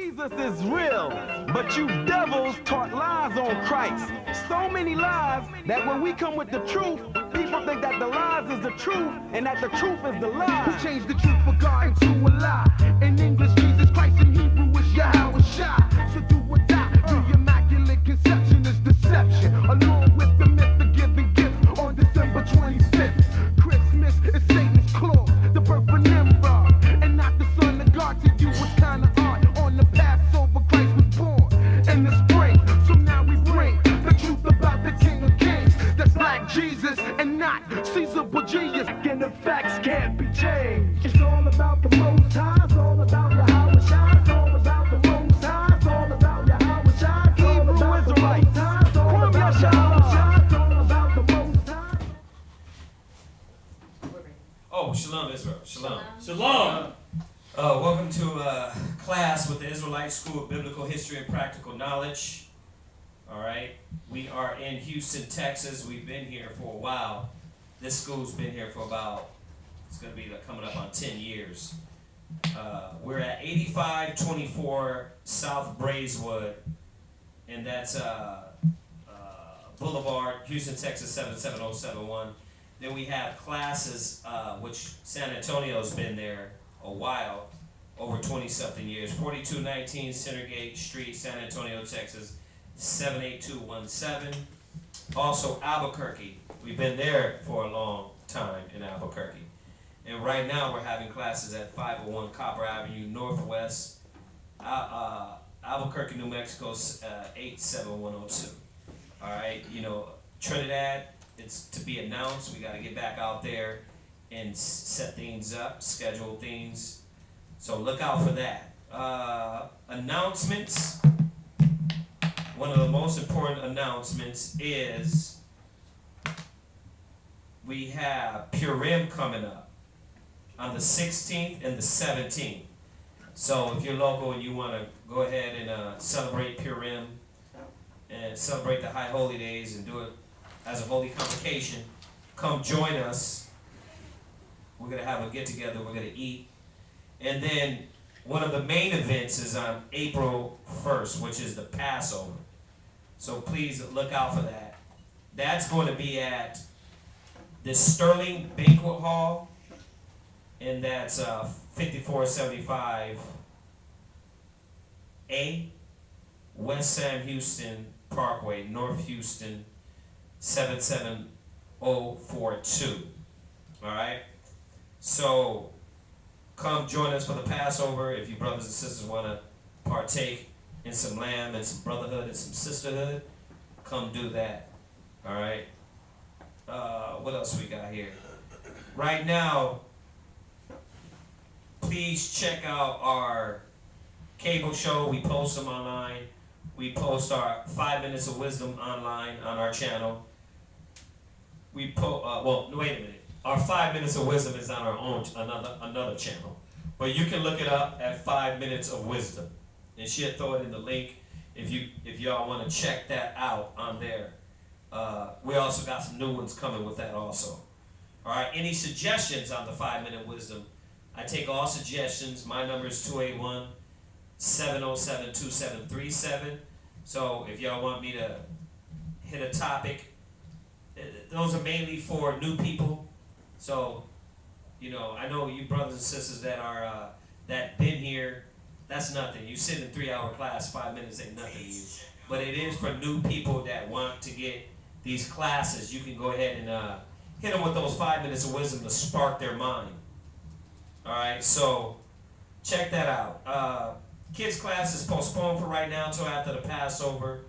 Jesus is real, but you devils taught lies on Christ. So many lies that when we come with the truth, people think that the lies is the truth and that the truth is the lie. Who changed the truth for God into a lie? In English, Jesus Christ, in Hebrew, is Yahweh Shai. So do or die. The immaculate conception is deception, along with the myth of giving gifts on December 25th. Christmas is Satan's claws, the birth of Nimrod, and not the son of God. To you was kind of odd. On the Passover, Christ was born in the spring. So now we bring the truth about the King of Kings. That's like Jesus and not Caesar Borgias. And the facts can't be changed. It's all about the Most High. It's all about Yahweh Shai. It's all about the Most High. It's all about Yahweh Shai. It's all about the Most High. It's all about Yahweh Shai. It's all about the Most High. Oh, Shalom, Israel. Shalom. Shalom. Welcome to class with the Israelite School of Biblical History and Practical Knowledge. All right. We are in Houston, Texas. We've been here for a while. This school's been here for about, it's going to be coming up on 10 years. We're at 8524 South Braeswood, and that's Boulevard, Houston, Texas 77071. Then we have classes, which San Antonio's been there a while, over 20-something years. 4219 Centergate Street, San Antonio, Texas 78217. Also Albuquerque. We've been there for a long time in Albuquerque. And right now we're having classes at 501 Copper Avenue Northwest, Albuquerque, New Mexico 87102. All right, you know, Trinidad, it's to be announced. We got to get back out there and set things up, schedule things. So look out for that. Announcements. One of the most important announcements is we have Purim coming up on the 16th and the 17th. So if you're local and you want to go ahead and celebrate Purim and celebrate the High Holy Days and do it as a holy convocation, come join us. We're going to have a get-together. We're going to eat. And then one of the main events is on April 1st, which is the Passover. So please look out for that. That's going to be at the Sterling Banquet Hall, and that's 5475 A West Sam Houston Parkway, North Houston 77042. All right? So come join us for the Passover. If you brothers and sisters want to partake in some lamb and some brotherhood and some sisterhood, come do that. All right? What else we got here? Right now, please check out our cable show. We post them online. We post our 5 Minutes of Wisdom online on our channel. Wait a minute. Our 5 Minutes of Wisdom is on our own, another channel. But you can look it up at 5 Minutes of Wisdom. And she'll throw it in the link if y'all want to check that out on there. We also got some new ones coming with that also. All right, any suggestions on the 5 Minute Wisdom? I take all suggestions. My number is 281-707-2737. So if y'all want me to hit a topic, those are mainly for new people. So, you know, I know you brothers and sisters that are that been here. That's nothing. You sit in a 3-hour class, 5 minutes ain't nothing to you. But it is for new people that want to get these classes. You can go ahead and hit them with those 5 minutes of wisdom to spark their mind. All right, so check that out. Kids class is postponed for right now until after the Passover.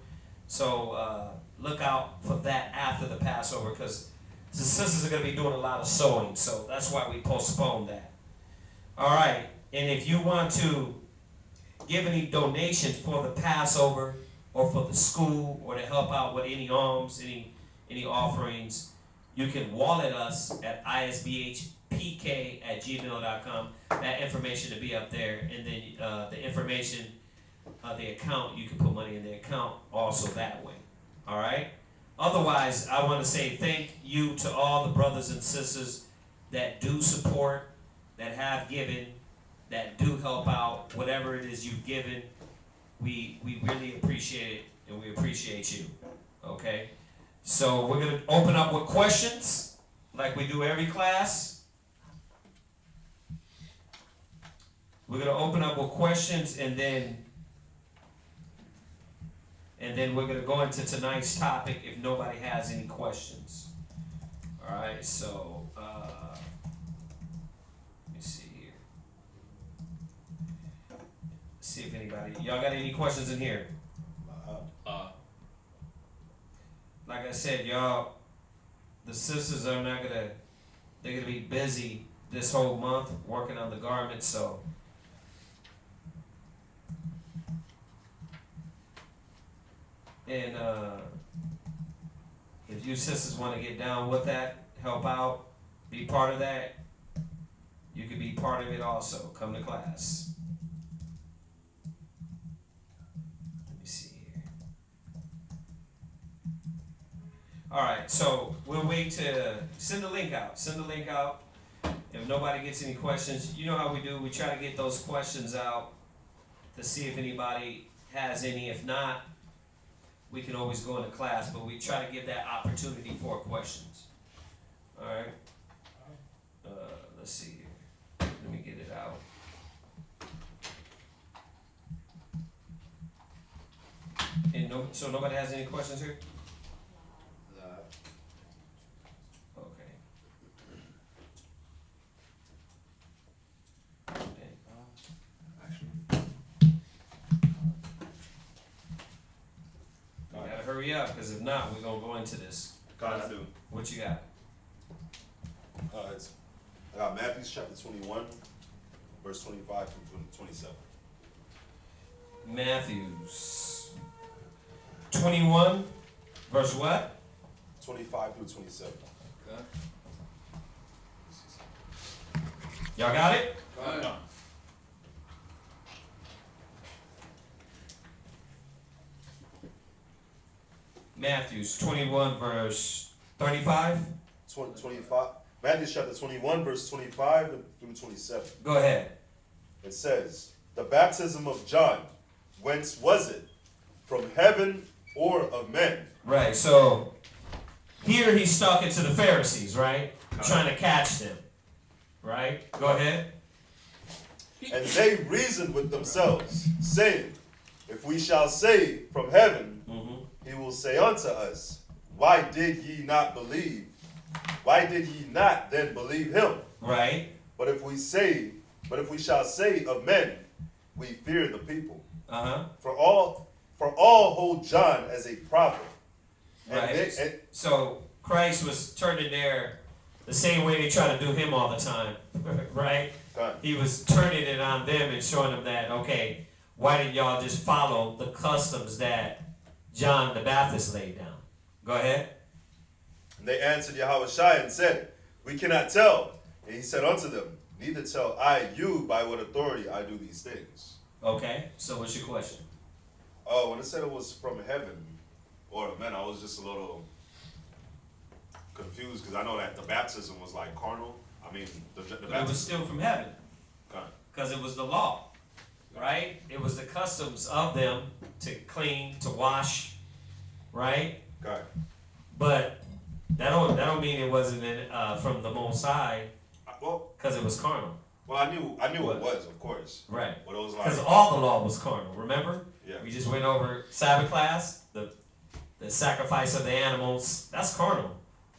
So look out for that after the Passover, because the sisters are going to be doing a lot of sewing. So that's why we postponed that. All right, and if you want to give any donations for the Passover or for the school or to help out with any alms, any offerings, you can wallet us at isbhpk@gmail.com. That information to be up there, and then the information, the account, you can put money in the account also that way. All right? Otherwise, I want to say thank you to all the brothers and sisters that do support, that have given, that do help out, whatever it is you've given. we really appreciate it, and we appreciate you. Okay? So we're going to open up with questions, like we do every class. We're going to open up with questions, and then we're going to go into tonight's topic if nobody has any questions. All right, so let me see here. See if anybody, y'all got any questions in here? Like I said, y'all, the sisters are not gonna, they're gonna be busy this whole month working on the garments, so. And if you sisters want to get down with that, help out, be part of that, you can be part of it also. Come to class. Let me see here. All right, so we'll wait to send the link out. Send the link out. If nobody gets any questions, you know how we do. We try to get those questions out to see if anybody has any. If not, we can always go into class, but we try to give that opportunity for questions. All right. Let's see here. Let me get it out. And so nobody has any questions here? Okay. You gotta hurry up, because if not, we're gonna go into this. God, I do. What you got? I got Matthew chapter 21, verse 25 through 27. Matthews 21, verse what? 25 through 27. Okay. Y'all got it? No. Matthews 21, verse 35. 25. Matthew chapter 21, verse 25 through 27. Go ahead. It says, "The baptism of John, whence was it? From heaven or of men?" Right, so here he's talking to the Pharisees, right? Trying to catch them. Right? Go ahead. And they reasoned with themselves, saying, "If we shall say from heaven, he will say unto us, Why did ye not believe? Why did ye not then believe him? Right. But if we shall say of men, we fear the people. For all hold John as a prophet." Right. So Christ was turning there the same way they try to do him all the time. Right? He was turning it on them and showing them that, okay, why didn't y'all just follow the customs that John the Baptist laid down? Go ahead. And they answered Yahushua and said, "We cannot tell." And he said unto them, "Neither tell I you by what authority I do these things." Okay, so what's your question? Oh, when it said it was from heaven or of men, I was just a little confused because I know that the baptism was like carnal. I mean, the baptism. But it was still from heaven. Okay. Because it was the law, right? It was the customs of them to clean, to wash, right? Okay. But that don't mean it wasn't from the Most High, Well, because it was carnal. well, I knew What? it was, of course. Right. But it was Because like, all the law was carnal, remember? Yeah. We just went over Sabbath class, the sacrifice of the animals, that's carnal.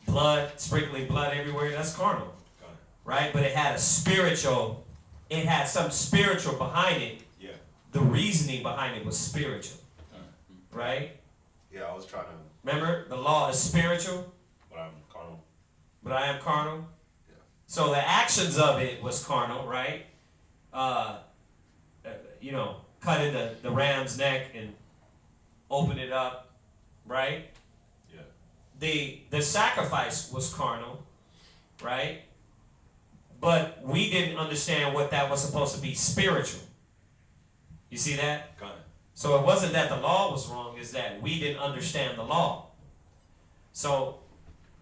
Blood, sprinkling blood everywhere, that's carnal. okay. Right? But it had some spiritual behind it. Yeah. The reasoning behind it was spiritual. Right? Yeah, I was trying to, Remember, the law is spiritual, but I'm carnal. but I am carnal. Yeah. So the actions of it was carnal, right? Cutting the ram's neck and open it up, right? Yeah. The sacrifice was carnal, right? But we didn't understand what that was supposed to be spiritual. You see that? Got it. So it wasn't that the law was wrong, it's that we didn't understand the law. So,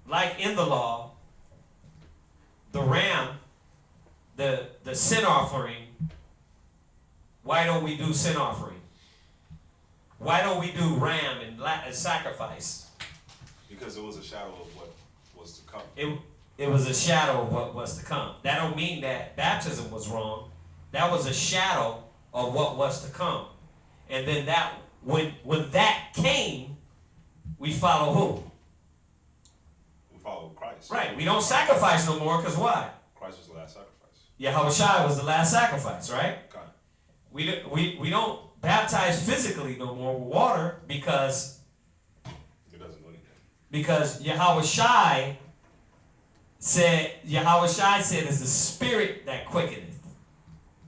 like in the law, the ram, the sin offering, why don't we do sin offering? Why don't we do ram and sacrifice? Because it was a shadow of what was to come. It was a shadow of what was to come. That don't mean that baptism was wrong. That was a shadow of what was to come. And then that when that came, we follow who? We follow Christ. Right. We don't sacrifice no more, because why? Christ was the last sacrifice. Yahushua was the last sacrifice, right? God. We don't baptize physically no more with water because It doesn't do anything. because Yahushua said is the spirit that quickeneth,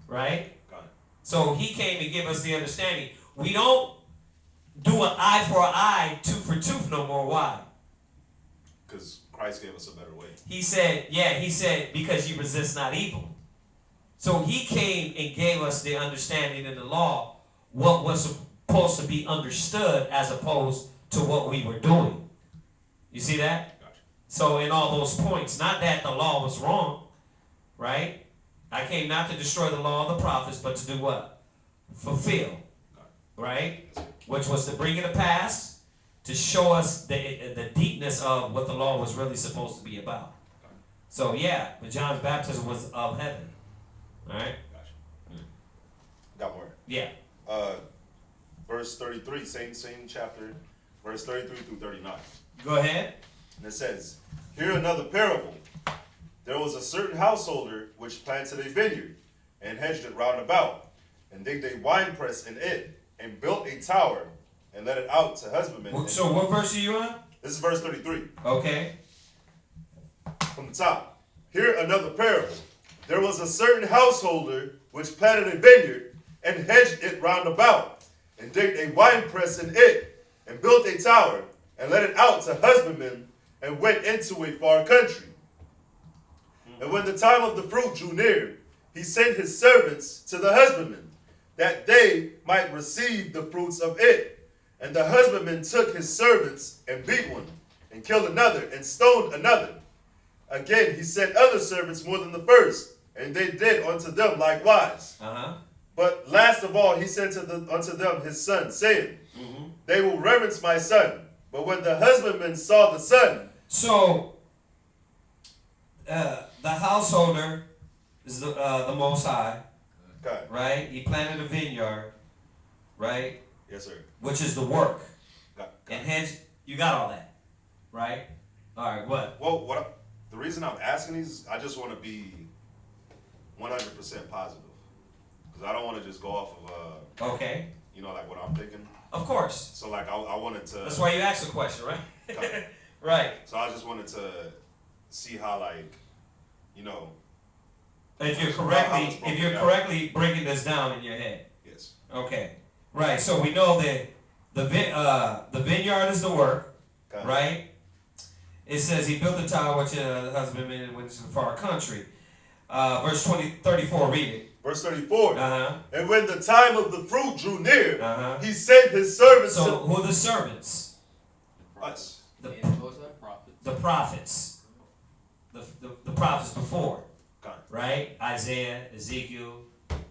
right? God. So he came to give us the understanding. We don't do an eye for an eye, tooth for tooth no more. Why? Because Christ gave us a better way. He said, because you resist not evil. So he came and gave us the understanding in the law, what was supposed to be understood as opposed to what we were doing. You see that? Gotcha. So in all those points, not that the law was wrong, right? I came not to destroy the law of the prophets, but to do what? Fulfill, right? Which was to bring it to pass, to show us the deepness of what the law was really supposed to be about. So yeah, but John's baptism was of heaven. All right? Gotcha. Got more. Yeah. Verse 33, same chapter, verse 33 through 39. Go ahead. And it says, "Hear another parable. There was a certain householder which planted a vineyard, and hedged it round about, and digged a winepress in it, and built a tower, and let it out to husbandmen." So what verse are you on? This is verse 33. Okay. From the top. "Hear another parable. There was a certain householder which planted a vineyard, and hedged it round about, and digged a winepress in it, and built a tower, and let it out to husbandmen, and went into a far country. And when the time of the fruit drew near, he sent his servants to the husbandmen, that they might receive the fruits of it. And the husbandman took his servants, and beat one, and killed another, and stoned another. Again he sent other servants more than the first, and they did unto them likewise. But last of all he sent unto them his son, saying, They will reverence my son. But when the husbandman saw the son..." So, the householder is the Most High, Okay. right? He planted a vineyard, right? Yes, sir. Which is the work. Got And it. hence, you got all that, right? All right, what? Well, the reason I'm asking these, I just want to be 100% positive. Because I don't want to just go off of, Okay. like what I'm thinking. Of course. So, like, I wanted to... That's why you asked the question, right? Okay. Right. So I just wanted to see how, like, If you're broken down. correctly breaking this down in your head. Yes. Okay. Right. So we know that the vineyard is the work, Okay. right? It says he built a tower which husbandman and went to the far country. Verse 34, read it. Verse 34. Uh-huh. "And when the time of the fruit drew near, Uh-huh. he sent his servants So to..." who are the servants? Us. The Prophets. prophets. The prophets before. Okay. Right? Isaiah, Ezekiel,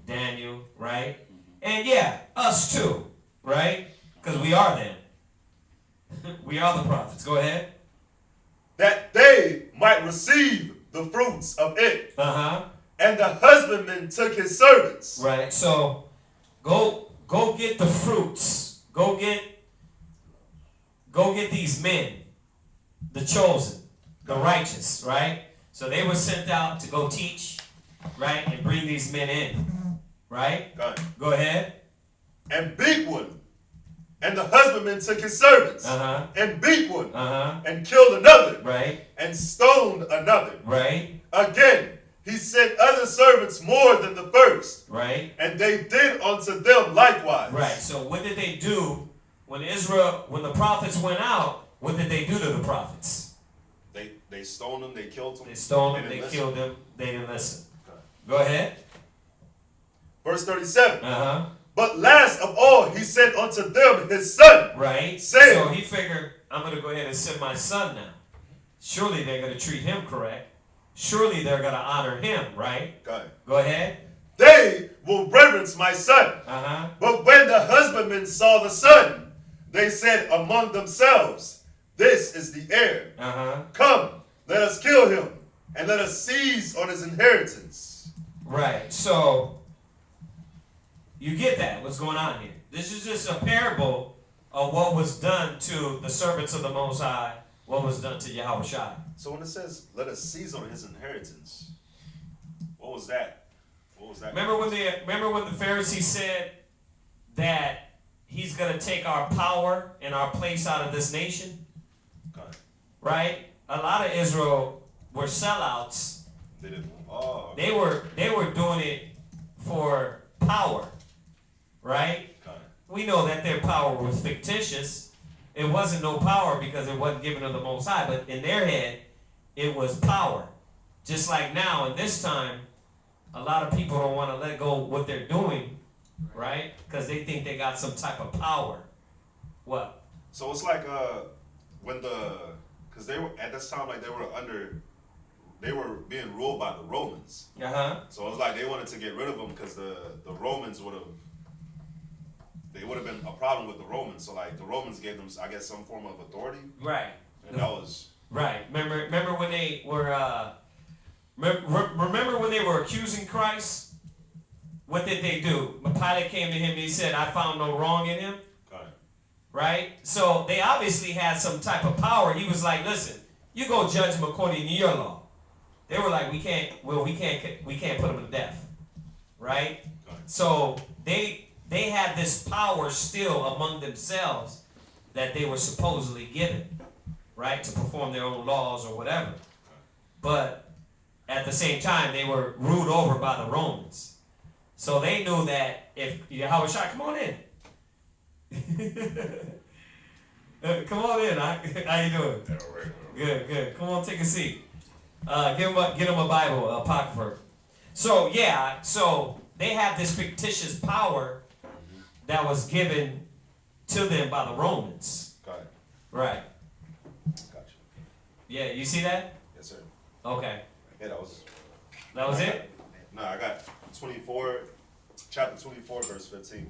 Daniel, right? And yeah, us too, right? Because we are them. We are the prophets. Go ahead. "That they might receive the fruits of it. Uh-huh. And the husbandman took his servants." Right. So go get the fruits. Go get these men, the chosen, the righteous, right? So they were sent out to go teach, right? And bring these men in. Right? Okay. Go ahead. "And beat one. And the husbandman took his servants. Uh-huh. And beat one. Uh-huh. And killed another. Right. And stoned another. Right. Again he sent other servants more than the first. Right. And they did unto them likewise." Right. So what did they do when the prophets went out? What did they do to the prophets? They stoned them, they killed them. They stoned them, didn't they listen. killed them, they didn't listen. Okay. Go ahead. Verse 37. Uh-huh. "But last of all he sent unto them his son." Right. Say So it. he figured, I'm going to go ahead and send my son now. Surely they're going to treat him correct. Surely they're going to honor him, right? Okay. Go ahead. they will reverence my son. But when the husbandmen saw the son, they said among themselves, this is the heir. Come, let us kill him, and let us seize on his inheritance. Right. So, you get that, what's going on here. This is just a parable of what was done to the servants of the Most High, what was done to Yahweh Shai. So when it says, let us seize on his inheritance, what was that? What was that? Remember when the Pharisees said that he's going to take our power and our place out of this nation? Okay. Right? A lot of Israel were sellouts. They didn't. Oh. Okay. They were doing it for power. Right? Okay. We know that their power was fictitious. It wasn't no power because it wasn't given to the Most High, but in their head, it was power. Just like now, in this time, a lot of people don't want to let go of what they're doing, right? Because they think they got some type of power. What? So it's like because they were at this time, like they were being ruled by the Romans. So it was like they wanted to get rid of them because the Romans would have been a problem with the Romans. So like the Romans gave them, I guess, some form of authority. Right. And that was right. Remember when they were remember when they were accusing Christ? What did they do? Pilate came to him and he said, I found no wrong in him. Okay. Right? So they obviously had some type of power. He was like, listen, you go judge him according to your law. They were like, we can't put him to death. Right? Okay. So they had this power still among themselves that they were supposedly given, right, to perform their own laws or whatever. But at the same time, they were ruled over by the Romans. So they knew that if Yahweh Shai, come on in. Come on in. How you doing? Good. Come on, take a seat. Get him a Bible, apocrypha. So they had this fictitious power that was given to them by the Romans. Got it. Right. Gotcha. Yeah, you see that? Yes, sir. Okay. Yeah, That was it? No, I got 24, chapter 24, verse 15.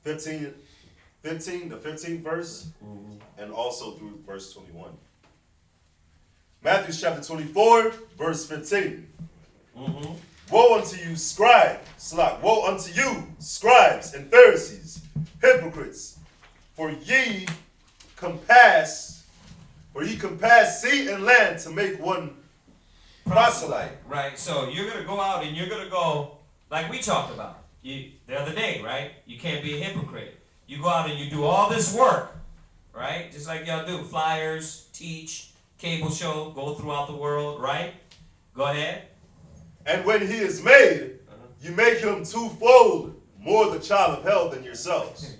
15, the 15th verse, and also through verse 21. Matthew chapter 24, verse 15. Woe unto you, woe unto you, scribes and Pharisees, hypocrites, for ye compass sea and land to make one proselyte. Right. So you're gonna go out and you're gonna go like we talked about the other day, right? You can't be a hypocrite. You go out and you do all this work, right? Just like y'all do, flyers, teach, cable show, go throughout the world, right? Go ahead. And when he is made, you make him twofold more the child of hell than yourselves.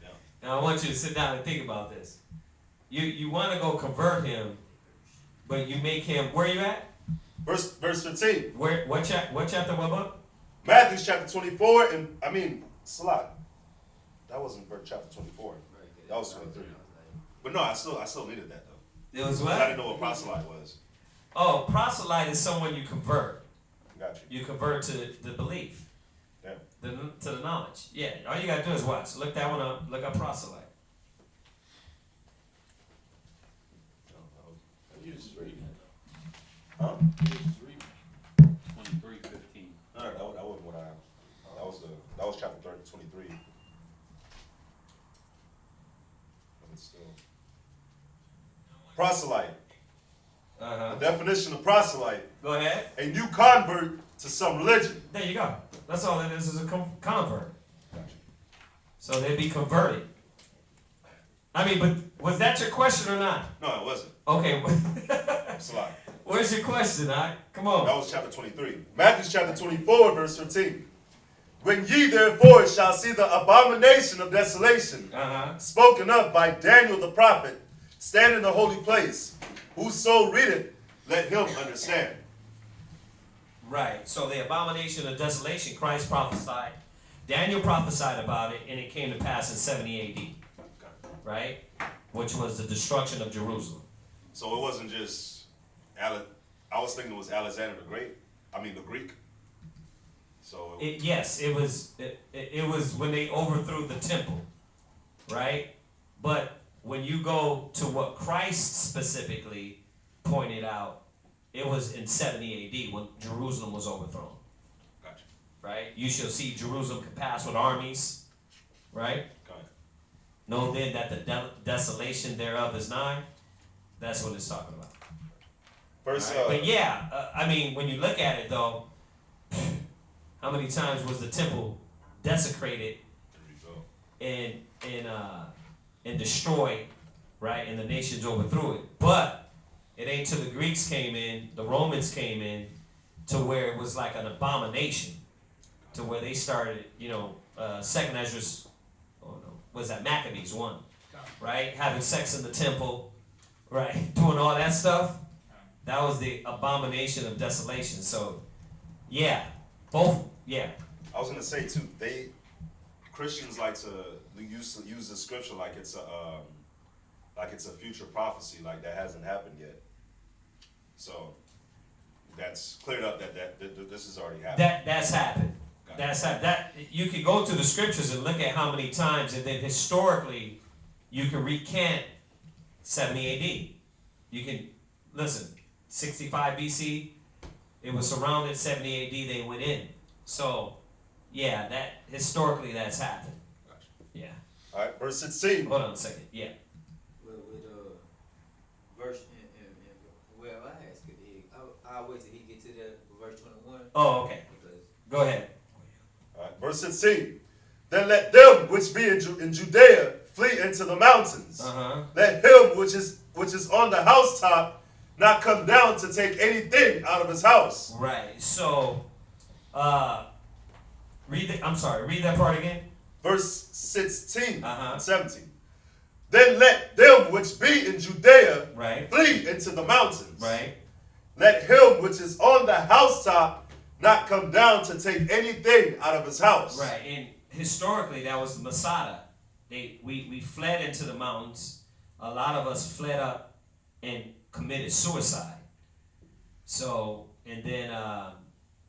Yeah. Now I want you to sit down and think about this. You want to go convert him, but you make him, where you at? Verse 15. What chapter, what book? Matthew chapter 24, Salat. That wasn't chapter 24. That was 23. But no, I still needed that though. It was what? I didn't know what proselyte was. Oh, proselyte is someone you convert. Got you. You convert to the belief. Yeah. To the knowledge. Yeah. All you gotta do is watch. Look that one up. Look up proselyte. You just read. Huh? You just read. 23:15. No, that wasn't what that was chapter 23. But still. Proselyte. The definition of proselyte. Go ahead. A new convert to some religion. There you go. That's all it is a convert. Gotcha. So they'd be converted. But was that your question or not? No, it wasn't. Okay. Proselyte. Where's your question, all right? Come on. That was chapter 23. Matthew chapter 24, verse 15. When ye therefore shall see the abomination of desolation, spoken of by Daniel the prophet, stand in the holy place. Whoso readeth, let him understand. Right. So the abomination of desolation, Christ prophesied. Daniel prophesied about it, and it came to pass in 70 A.D. Right? Which was the destruction of Jerusalem. So it wasn't just I was thinking it was Alexander the Great. The Greek. So Yes, it was. It was when they overthrew the temple, right? But when you go to what Christ specifically pointed out, it was in 70 A.D. when Jerusalem was overthrown. Gotcha. Right? You shall see Jerusalem compassed with armies. Right? Gotcha. Know then that the desolation thereof is nigh. That's what it's talking about. verse Right? But yeah, I mean, when you look at it though, how many times was the temple desecrated and destroyed, right? And the nations overthrew it. But it ain't till the Greeks came in, the Romans came in, to where it was like an abomination, to where they started, second Ezra's, was that Maccabees 1, right? Having sex in the temple, right? Doing all that stuff. That was the abomination of desolation. So, yeah, both, yeah. I was gonna say too. Christians like to use the scripture like it's a future prophecy, like that hasn't happened yet. So that's cleared up that this has already happened. That's happened. That you can go to the scriptures and look at how many times, and then historically, you can recant 70 A.D. You can listen. 65 BC, it was surrounded. 70 A.D. they went in. So, yeah, that historically that's happened. Gotcha. Yeah. All right, verse 16. Hold on a second. Yeah. With verse well, I ask it. I'll wait till he get to the verse 21. Oh, okay. Because Go ahead. All right, verse 16. Then let them which be in Judea flee into the mountains. Let him which is on the housetop not come down to take anything out of his house. Right. So, read that part again. Verse 16 Uh-huh. and 17. Then let them which be in Judea Right. flee into the mountains. Right. Let him which is on the housetop not come down to take anything out of his house. Right. And historically, that was the Masada. We fled into the mountains. A lot of us fled up and committed suicide. So, and then a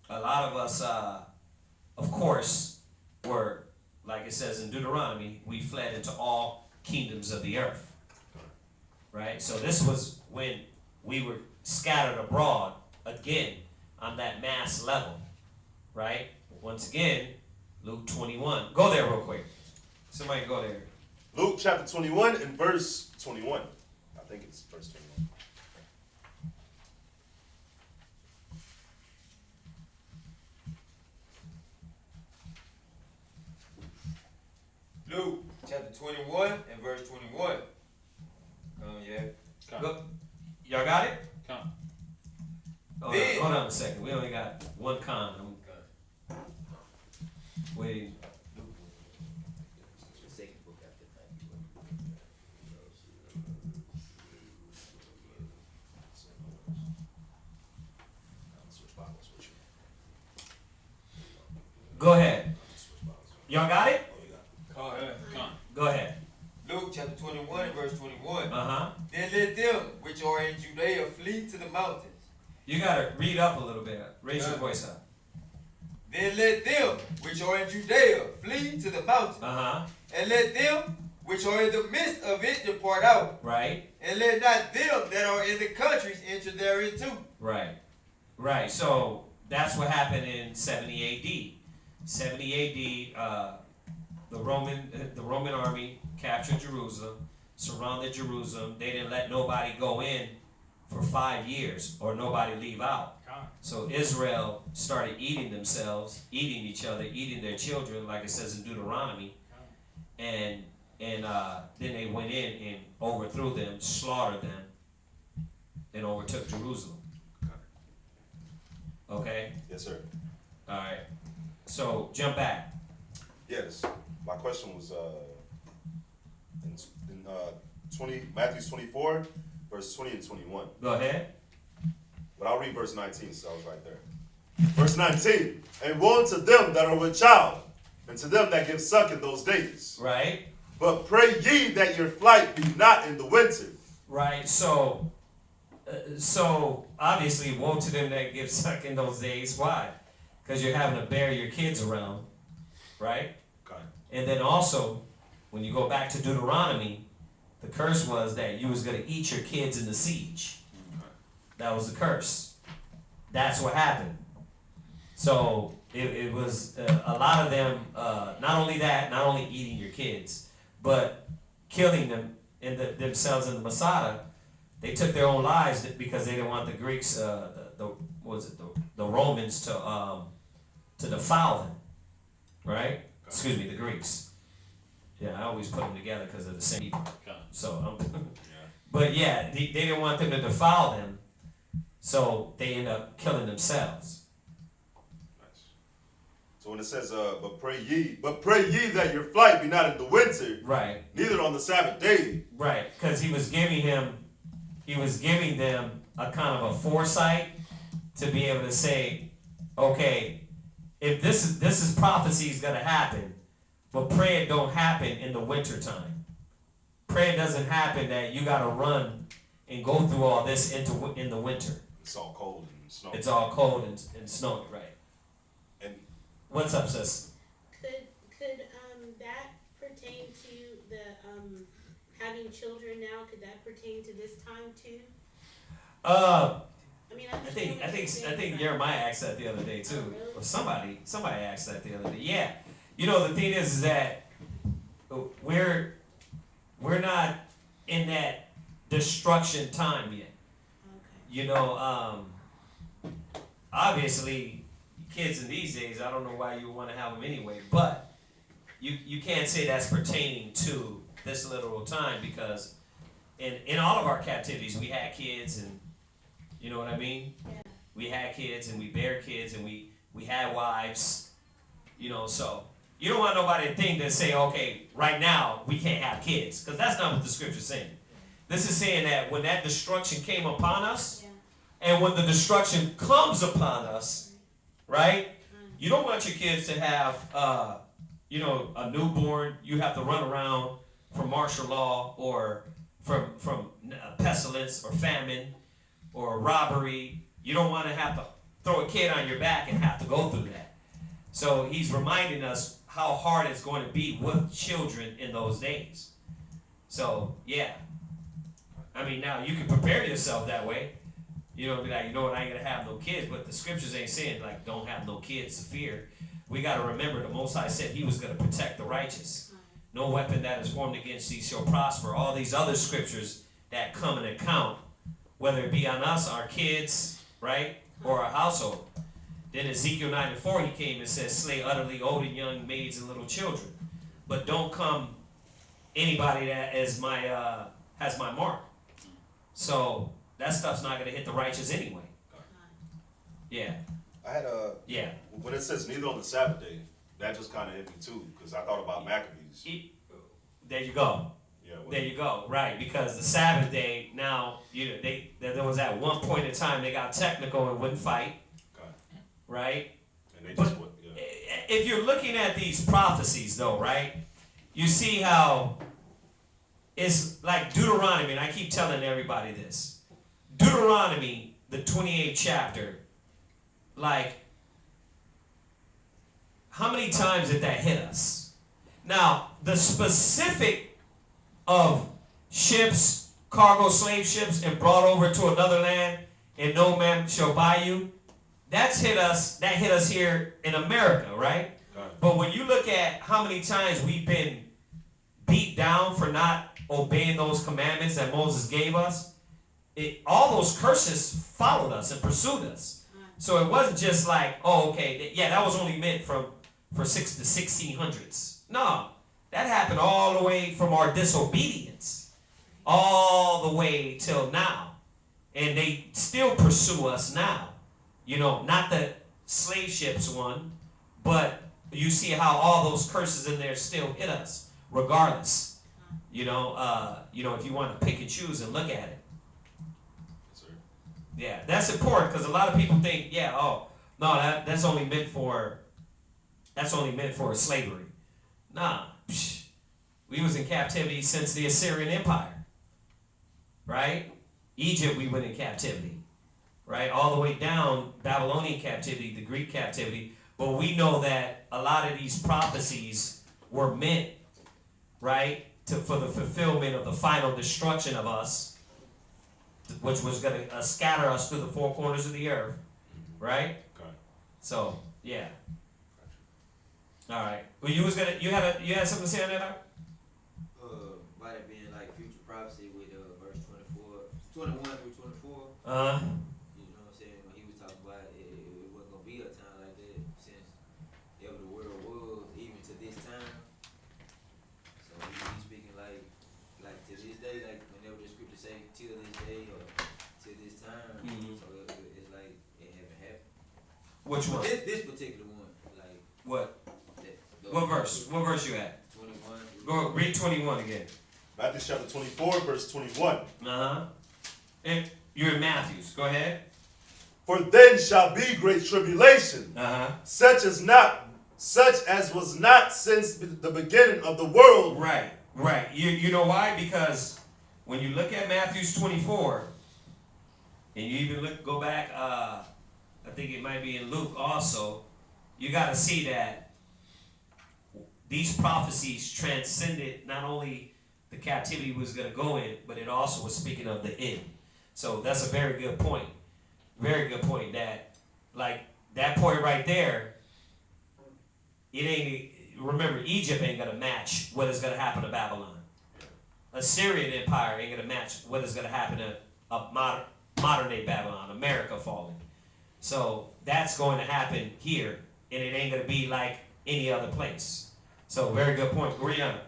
lot of us, of course, were, like it says in Deuteronomy, we fled into all kingdoms of the earth. Right? So this was when we were scattered abroad again on that mass level. Right? Once again, Luke 21. Go there real quick. Somebody go there. Luke chapter 21 and verse 21. I think it's verse 21. Luke chapter 21 and verse 21. Yeah. Go. Y'all got it? Come. Hold on a second. We only got one con. Wait. The second book after that. Go ahead. Y'all got it? Come. Go ahead. Luke chapter 21 and verse 21. Uh-huh. Then let them which are in Judea flee to the mountains. You gotta read up a little bit. Raise your voice up. Then let them which are in Judea flee to the mountains. Uh-huh. And let them which are in the midst of it depart out. Right? And let not them that are in the countries enter therein too. Right. Right. So that's what happened in 70 AD. 70 AD, the Roman army captured Jerusalem, surrounded Jerusalem. They didn't let nobody go in for 5 years or nobody leave out. So Israel started eating themselves, eating each other, eating their children, like it says in Deuteronomy. And then they went in and overthrew them, slaughtered them, and overtook Jerusalem. Okay? Yes, sir. All right. So jump back. Yes. My question was in Matthew 24, verse 20 and 21. Go ahead. But I'll read verse 19, so I was right there. Verse 19. And woe unto them that are with child, and to them that give suck in those days. Right. But pray ye that your flight be not in the winter. Right. So obviously, woe to them that give suck in those days. Why? because you're having to bear your kids around, right? Okay. And then also, when you go back to Deuteronomy, the curse was that you was going to eat your kids in the siege. That was the curse. That's what happened. So it was a lot of them, not only that, not only eating your kids, but killing them themselves in the Masada. They took their own lives because they didn't want the Greeks, the Romans to defile them, right? Excuse me, the Greeks. Yeah, I always put them together because they're the same people. So, but yeah, they didn't want them to defile them, so they end up killing themselves. Nice. So when it says, but pray ye that your flight be not in the winter, Right. neither on the Sabbath day. Right, because he was giving them a kind of a foresight to be able to say, okay, if this is prophecy is gonna happen, but pray it don't happen in the winter time. Pray it doesn't happen that you gotta run and go through all this in the winter. It's all cold and snow. It's all cold and snowy, right? And What's up, sis? Could that pertain to the having children now? Could that pertain to this time too? I mean, I think Jeremiah asked that the other day too. Oh, really? Or somebody asked that the other day. Yeah. You know, the thing is that we're not in that destruction time yet. Okay. You know, obviously, kids in these days, I don't know why you want to have them anyway, but you can't say that's pertaining to this literal time because in all of our captivities, we had kids and, you know what I mean? Yeah. We had kids and we bare kids and we had wives, you know, so you don't want nobody to think that say, okay, right now we can't have kids, because that's not what the scripture's saying. This is saying that when that destruction came upon us, Yeah. and when the destruction comes upon us, right? You don't want your kids to have, you know, a newborn. You have to run around from martial law or from pestilence or famine or robbery. You don't want to have to throw a kid on your back and have to go through that. So he's reminding us how hard it's going to be with children in those days. So, yeah. I mean, now you can prepare yourself that way. You know, be like, you know what, I ain't gonna have no kids, but the scriptures ain't saying like don't have no kids to fear. We gotta remember the Most High said he was gonna protect the righteous. No weapon that is formed against thee shall prosper. All these other scriptures that come in account, whether it be on us, our kids, right, or our household. Then Ezekiel 9:4 he came and said, slay utterly old and young maids and little children, but don't come anybody that is my has my mark. So that stuff's not going to hit the righteous anyway. Yeah. I had Yeah. when it says neither on the Sabbath day, that just kind of hit me too, because I thought about Maccabees. There you go. Yeah. There you go. Right, because the Sabbath day now, you know, there was at one point in time they got technical and wouldn't fight. Okay. Right. And they just would. Yeah. If you're looking at these prophecies, though, right, you see how it's like Deuteronomy, and I keep telling everybody this. Deuteronomy, the 28th chapter, like, how many times did that hit us? Now, the specific of ships, cargo slave ships, and brought over to another land, and no man shall buy you, that hit us here in America, right? But when you look at how many times we've been beat down for not obeying those commandments that Moses gave us, all those curses followed us and pursued us. So it wasn't just like, oh, okay, yeah, that was only meant for the 1600s. No, that happened all the way from our disobedience, all the way till now. And they still pursue us now. You know, not the slave ships one, but you see how all those curses in there still hit us, regardless. You know, if you want to pick and choose and look at it. Yeah, that's important because a lot of people think, yeah, oh, no, that's only meant for slavery. Nah, we was in captivity since the Assyrian Empire, right? Egypt, we went in captivity. right? All the way down Babylonian captivity, the Greek captivity. But we know that a lot of these prophecies were meant, right, for the fulfillment of the final destruction of us, which was going to scatter us through the four corners of the earth, right? Okay. So, yeah. All right. Well, you had something to say on that? Might have been like future prophecy with verse 21 through 24. Uh-huh. You know what I'm saying? When he was talking about it wasn't gonna be a time like that since ever the world was, even to this time. So he's speaking like to this day, like whenever the scripture say till this day or till this time. Mhm. So it's like it haven't happened. Which one? This particular one, like What? the What verse? What verse you at? 21. Go read 21 again. Matthew chapter 24, verse 21. Uh-huh. And you're in Matthews. Go ahead. For then shall be great tribulation, Uh-huh. such as was not since the beginning of the world. Right. You know why? Because when you look at Matthews 24, and you even go back, I think it might be in Luke also, you got to see that these prophecies transcended not only the captivity was going to go in, but it also was speaking of the end. So that's a very good point. Very good point. That, like, that point right there, it ain't, remember, Egypt ain't going to match what is going to happen to Babylon. Assyrian Empire ain't going to match what is going to happen to modern day Babylon, America falling. So that's going to happen here, and it ain't going to be like any other place. So very good point. Brianna.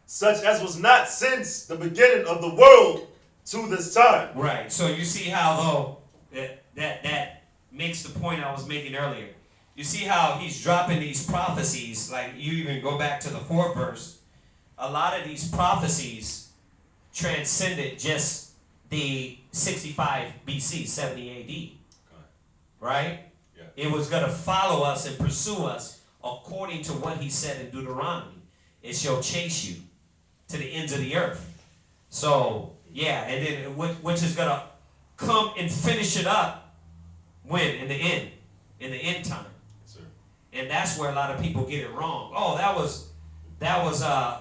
Such as was not since the beginning of the world to this time. Right. So you see how though that makes the point I was making earlier. You see how he's dropping these prophecies, like you even go back to the 4th verse. A lot of these prophecies transcended just the 65 BC, 70 AD. Right? Yeah. It was going to follow us and pursue us according to what he said in Deuteronomy. It shall chase you to the ends of the earth. So, yeah, and then which is going to come and finish it up when? In the end. In the end time. Yes, sir. And that's where a lot of people get it wrong. Oh, that was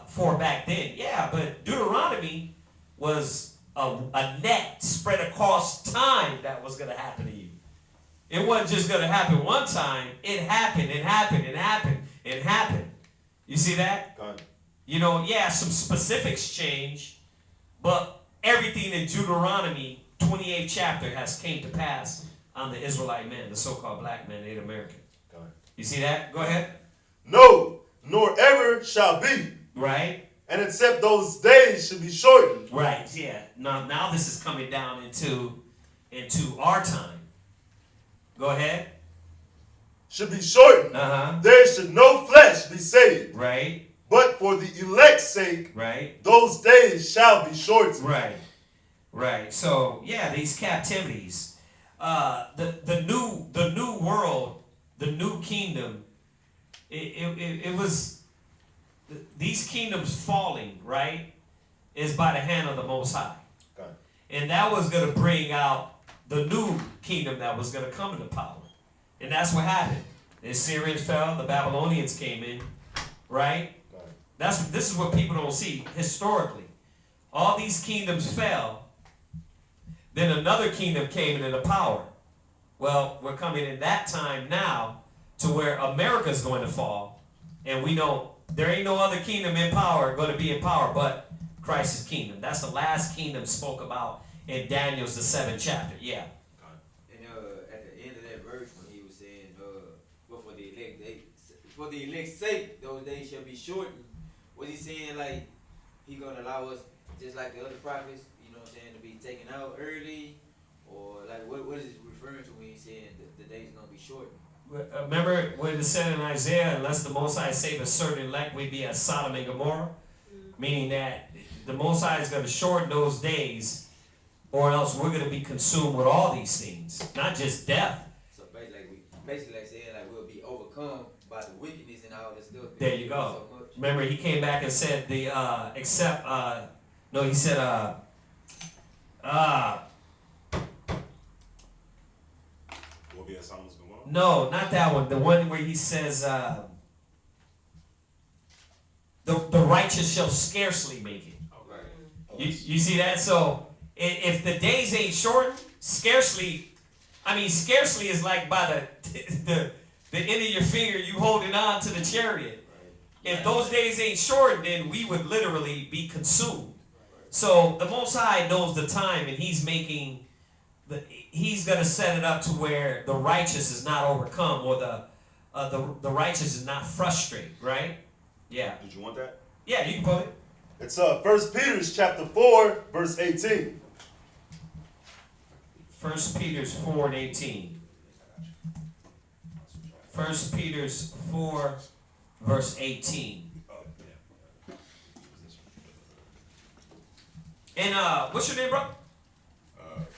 for back then. Yeah, but Deuteronomy was a net spread across time that was going to happen to you. It wasn't just going to happen one time. It happened, it happened, it happened, it happened. You see that? God. You know, yeah, some specifics change, but everything in Deuteronomy 28th chapter has came to pass on the Israelite man, the so-called black man, Native American. God. You see that? Go ahead. No, nor ever shall be. Right? And except those days should be shortened. Right, yeah. Now this is coming down into our time. Go ahead. Should be shortened. Uh-huh. There should no flesh be saved. Right. But for the elect's sake, Right. those days shall be shortened. Right. Right. So yeah, these captivities. The new world, the new kingdom, it was these kingdoms falling, right, is by the hand of the Most High. Okay. And that was going to bring out the new kingdom that was going to come into power. And that's what happened. The Assyrians fell, the Babylonians came in, right? Okay. This is what people don't see historically. All these kingdoms fell, then another kingdom came into power. Well, we're coming in that time now to where America's going to fall. And we know there ain't no other kingdom in power going to be in power but Christ's kingdom. That's the last kingdom spoke about in Daniel's the 7th chapter. Yeah. And at the end of that verse when he was saying, but for the elect's sake, those days shall be shortened. Was he saying like he gonna allow us just like the other prophets, you know what I'm saying, to be taken out early? Or like what is it referring to when he's saying the day's gonna be shortened? Remember what it said in Isaiah, unless the Most High save a certain elect, we be as Sodom and Gomorrah? Meaning that the Most High is going to shorten those days, or else we're going to be consumed with all these things, not just death. So basically like saying like we'll be overcome by the wickedness and all this stuff. There you go. So much. Remember, he came back and said he said yeah, Solomon's Gomorrah. No, not that one. The one where he says, the righteous shall scarcely make it. You see that? So if the days ain't shortened, scarcely is like by the end of your finger, you holding on to the chariot. If those days ain't shortened, then we would literally be consumed. So the Most High knows the time, and He's making He's gonna set it up to where the righteous is not overcome, or the righteous is not frustrated, right? Yeah. Did you want that? Yeah, you can put it. It's 1 Peter chapter 4, verse 18. 1 Peter 4 and 18. 1 Peter 4, verse 18. And what's your name, bro?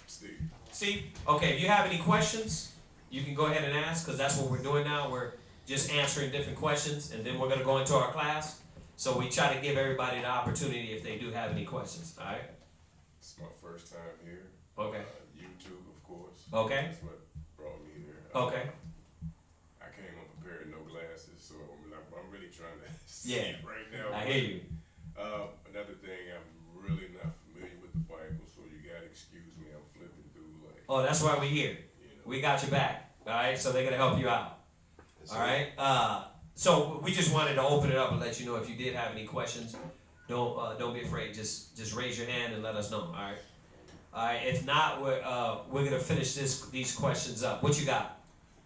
Steve. Steve? Okay, if you have any questions, you can go ahead and ask, because that's what we're doing now. We're just answering different questions, and then we're going to go into our class. So we try to give everybody the opportunity if they do have any questions, all right? It's my first time here. Okay. YouTube, of course. Okay. That's what brought me here. Okay. I came unprepared, no glasses, so I'm really trying to see Yeah. right now. I hear you. Another thing, I'm really not familiar with the Bible, so you gotta excuse me. I'm flipping through like. Oh, that's why we're here. You know. We got your back, all right? So they're going to help you out, all right? So we just wanted to open it up and let you know if you did have any questions. Don't be afraid. Just raise your hand and let us know, all right? All right. If not, we're gonna finish these questions up. What you got?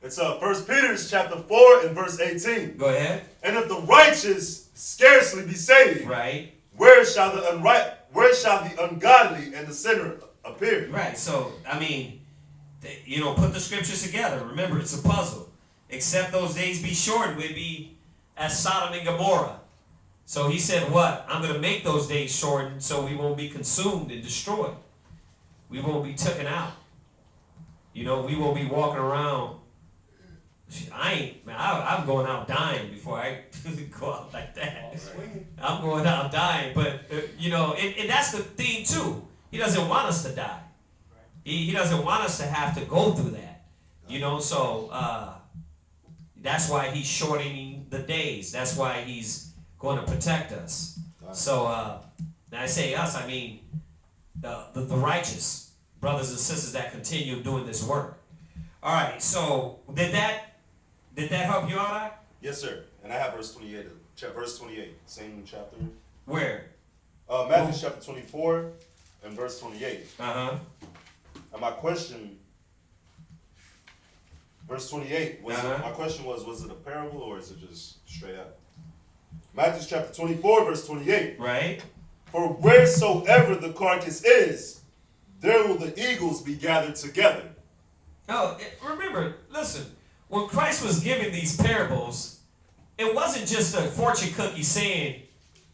It's 1 Peter chapter 4 and verse 18. Go ahead. And if the righteous scarcely be saved, Right. where shall the ungodly and the sinner appear? Right. So I mean, put the scriptures together. Remember, it's a puzzle. Except those days be shortened, we'd be as Sodom and Gomorrah. So he said, what? I'm going to make those days shortened so we won't be consumed and destroyed. We won't be taken out. We won't be walking around. I'm going out dying before I go out like that. I'm going out dying. But, and that's the thing too. He doesn't want us to die. He doesn't want us to have to go through that. So that's why he's shortening the days. That's why he's going to protect us. So, now I say us, I mean the righteous brothers and sisters that continue doing this work. All right, so did that help you out? Yes, sir. And I have verse 28. Verse 28, same chapter. Where? Matthew chapter 24 and verse 28. Uh-huh. And my question, verse 28, my question was it a parable or is it just straight up? Matthew chapter 24, verse 28. Right. For wheresoever the carcass is, there will the eagles be gathered together. Oh, remember, listen, when Christ was giving these parables, it wasn't just a fortune cookie saying,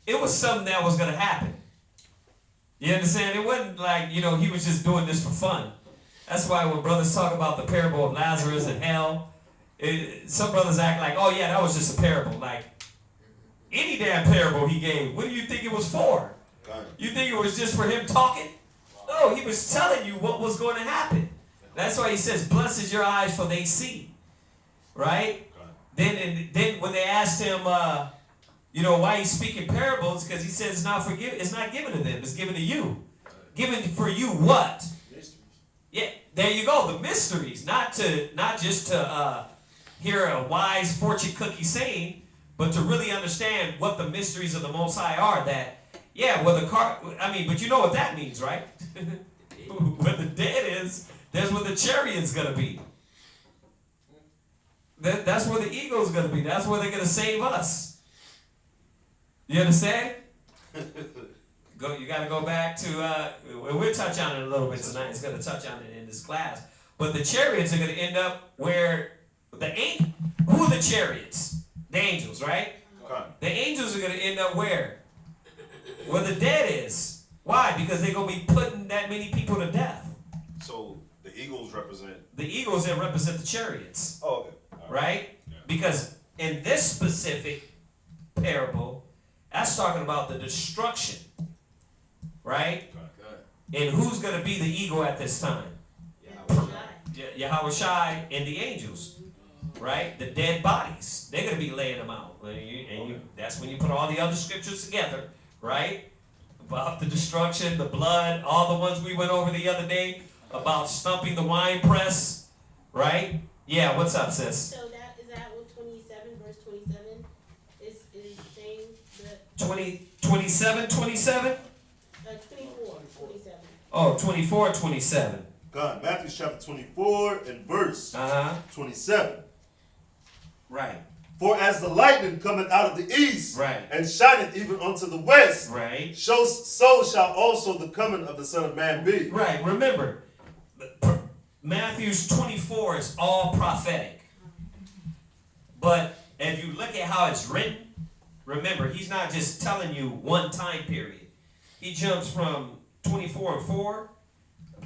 it was something that was going to happen. You understand? It wasn't like, he was just doing this for fun. That's why when brothers talk about the parable of Lazarus and hell, some brothers act like, oh yeah, that was just a parable. Like, any damn parable he gave, what do you think it was for? You think it was just for him talking? No, he was telling you what was going to happen. That's why he says, blessed is your eyes for they see. Right? Then when they asked him, why he's speaking parables, because he says it's not given to them, it's given to you. Given for you what? Mysteries. Yeah, there you go, the mysteries. Not just to hear a wise fortune cookie saying, but to really understand what the mysteries of the Most High are. But you know what that means, right? Where the dead is, that's where the chariot's going to be. That's where the eagle's going to be. That's where they're going to save us. You understand? You got to go back to, we'll touch on it a little bit tonight. It's going to touch on it in this class. But the chariots are going to end up where who are the chariots? The angels, right? The angels are going to end up where? Where the dead is. Why? Because they're going to be putting that many people to death. So the eagles represent? The eagles that represent the chariots. Oh, okay. Right? Yeah. Because in this specific parable, that's talking about the destruction. Right? And who's going to be the eagle at this time? Yahweh Shai and the angels, right? The dead bodies. They're going to be laying them out. That's when you put all the other scriptures together, right? About the destruction, the blood, all the ones we went over the other day, about stumping the wine press, right? Yeah, what's up, sis? So is that what 27, verse 27 is saying? The 27? 24, 27. Oh, 24, 27. God, Matthew chapter 24 and verse 27. Right. For as the lightning cometh out of the east, Right. and shineth even unto the west, Right. so shall also the coming of the Son of Man be. Right. Remember, Matthew's 24 is all prophetic. But if you look at how it's written, remember, he's not just telling you one time period. He jumps from 24 and 4,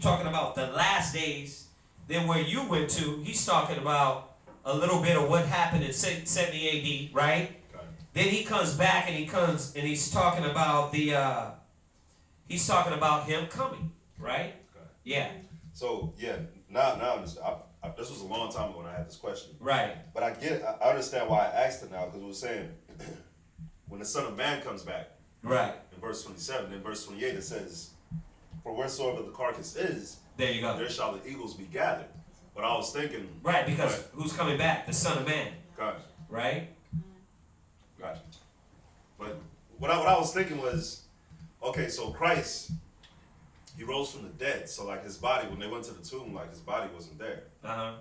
talking about the last days. Then where you went to, he's talking about a little bit of what happened in 70 AD, right? Okay. Then he comes back and he's talking about he's talking about him coming, right? Okay. Yeah. So yeah, now I understand. This was a long time ago when I had this question. Right. But I get it. I understand why I asked it now, because it was saying when the Son of Man comes back. Right. In verse 27, in verse 28 it says, "For wheresoever the carcass is, There you go. there shall the eagles be gathered." But I was thinking. Right, because who's coming back? The Son of Man. Gotcha. Right? Gotcha. But what I was thinking was, okay, so Christ, he rose from the dead. So like his body, when they went to the tomb, like his body wasn't there. Uh-huh.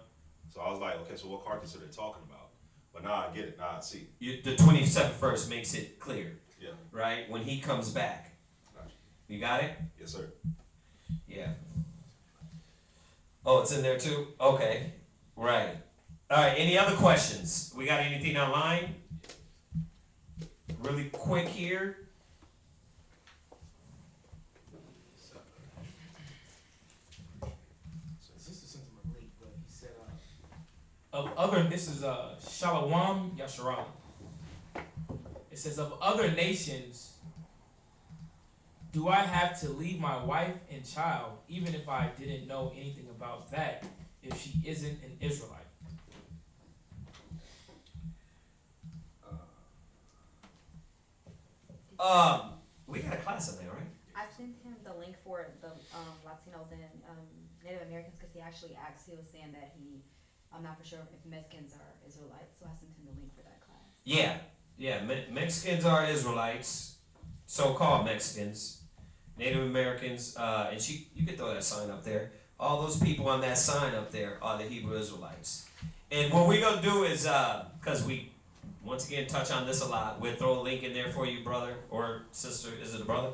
So I was like, okay, so what carcass are they talking about? But now I get it. Now I see. The 27th verse makes it clear. Yeah. Right? When he comes back. Gotcha. You got it? Yes, sir. Yeah. Oh, it's in there too? Okay. Right. All right. Any other questions? We got anything online? Really quick here. This is Shalom Yasharam. It says, of other nations, do I have to leave my wife and child, even if I didn't know anything about that, if she isn't an Israelite? We got a class in there, right? I sent him the link for the Latinos and Native Americans because he actually asked. He was saying that I'm not for sure if Mexicans are Israelites, so I sent him the link for that class. Yeah. Mexicans are Israelites, so-called Mexicans, Native Americans, and you can throw that sign up there. All those people on that sign up there are the Hebrew Israelites. And what we're gonna do is, because we once again touch on this a lot, we'll throw a link in there for you, brother or sister. Is it a brother?